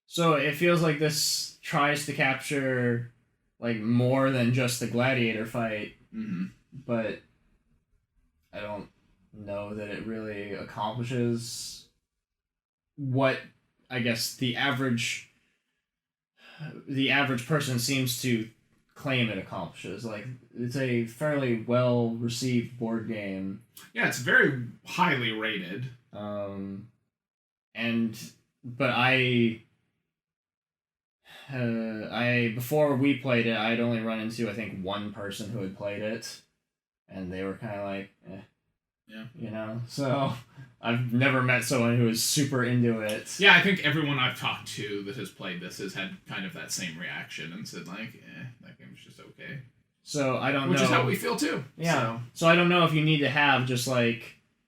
So it feels like this tries to capture, more than just the gladiator fight. Mm-hmm. But I don't know that it really accomplishes what I guess the average person seems to claim it accomplishes. It's a fairly well received board game. Yeah, it's very highly rated. But I before we played it, I'd only run into I think one person who had played it, and they were kind of eh. Yeah. So I've never met someone who is super into it. Yeah, I think everyone I've talked to that has played this has had kind of that same reaction and said, that game's just okay. So I don't know. Which is how we feel too. Yeah. So I don't know if you need to have just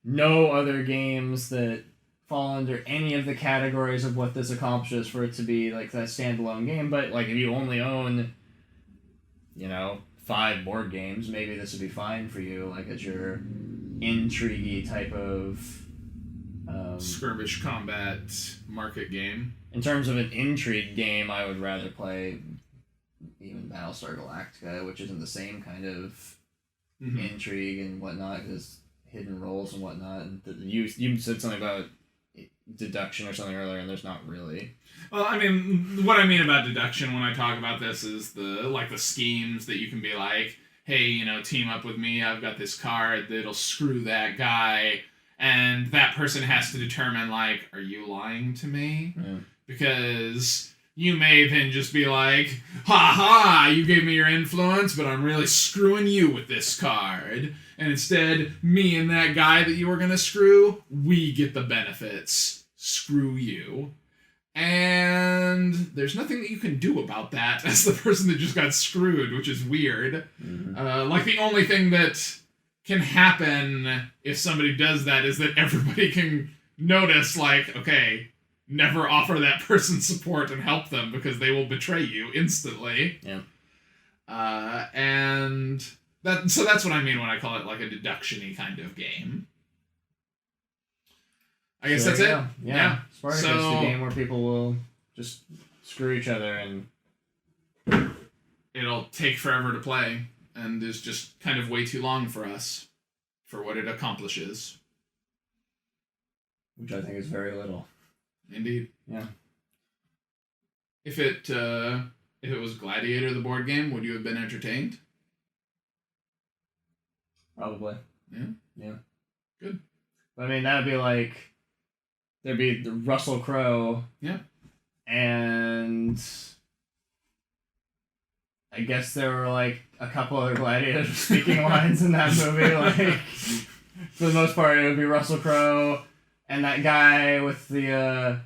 no other games that fall under any of the categories of what this accomplishes for it to be that standalone game. But if you only own, 5 board games, maybe this would be fine for you. As your intrigue type of skirmish combat market game. In terms of an intrigue game, I would rather play even Battlestar Galactica, which isn't the same kind of intrigue and whatnot, because hidden roles and whatnot. And you said something about deduction or something earlier, and there's not really. Well, I mean, what I mean about deduction when I talk about this is the schemes that you can be hey, team up with me, I've got this card that'll screw that guy, and that person has to determine, are you lying to me? Yeah. Because you may then just be ha ha, you gave me your influence, but I'm really screwing you with this card. And instead, me and that guy that you were going to screw, we get the benefits. Screw you. And there's nothing that you can do about that as the person that just got screwed, which is weird. Mm-hmm. The only thing that can happen if somebody does that is that everybody can notice, okay, never offer that person support and help them because they will betray you instantly. Yeah. And that's what I mean when I call it a deduction-y kind of game. I guess that's it. Yeah. Spartacus is the game where people will just screw each other, and it'll take forever to play, and is just kind of way too long for us, for what it accomplishes. Which I think is very little. Indeed. Yeah. If it was Gladiator, the board game, would you have been entertained? Probably. Yeah. Good. But I mean, that would be there'd be the Russell Crowe. Yeah. And I guess there were a couple other gladiators speaking lines in that movie. For the most part, it would be Russell Crowe and that guy with the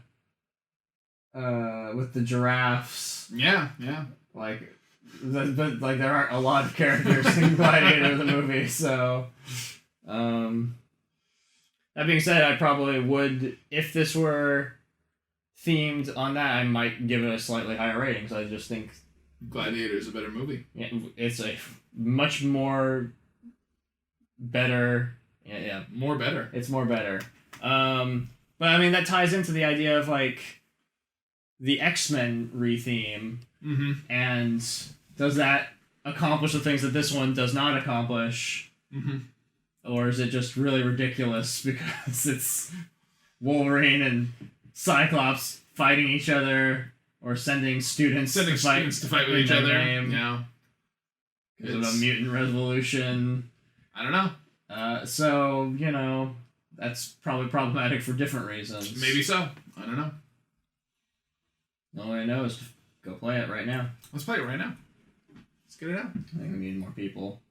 with the giraffes. Yeah. Like, but like there aren't a lot of characters in Gladiator the movie, so. That being said, I probably would, if this were themed on that, I might give it a slightly higher rating, because I just think Gladiator's a better movie. yeah, it's a much more better. Yeah, More better. it's more better. But I mean that ties into the idea of like the X-Men retheme, Mm-hmm. and does that accomplish the things that this one does not accomplish, Mm-hmm. or is it just really ridiculous because it's Wolverine and Cyclops fighting each other, or sending students to fight with each in other. their game Yeah. because of a mutant revolution. I don't know. So, you know, that's probably problematic for different reasons. Maybe so. I don't know. All I know is to go play it right now. Let's play it right now. Let's get it out. I think we need more people.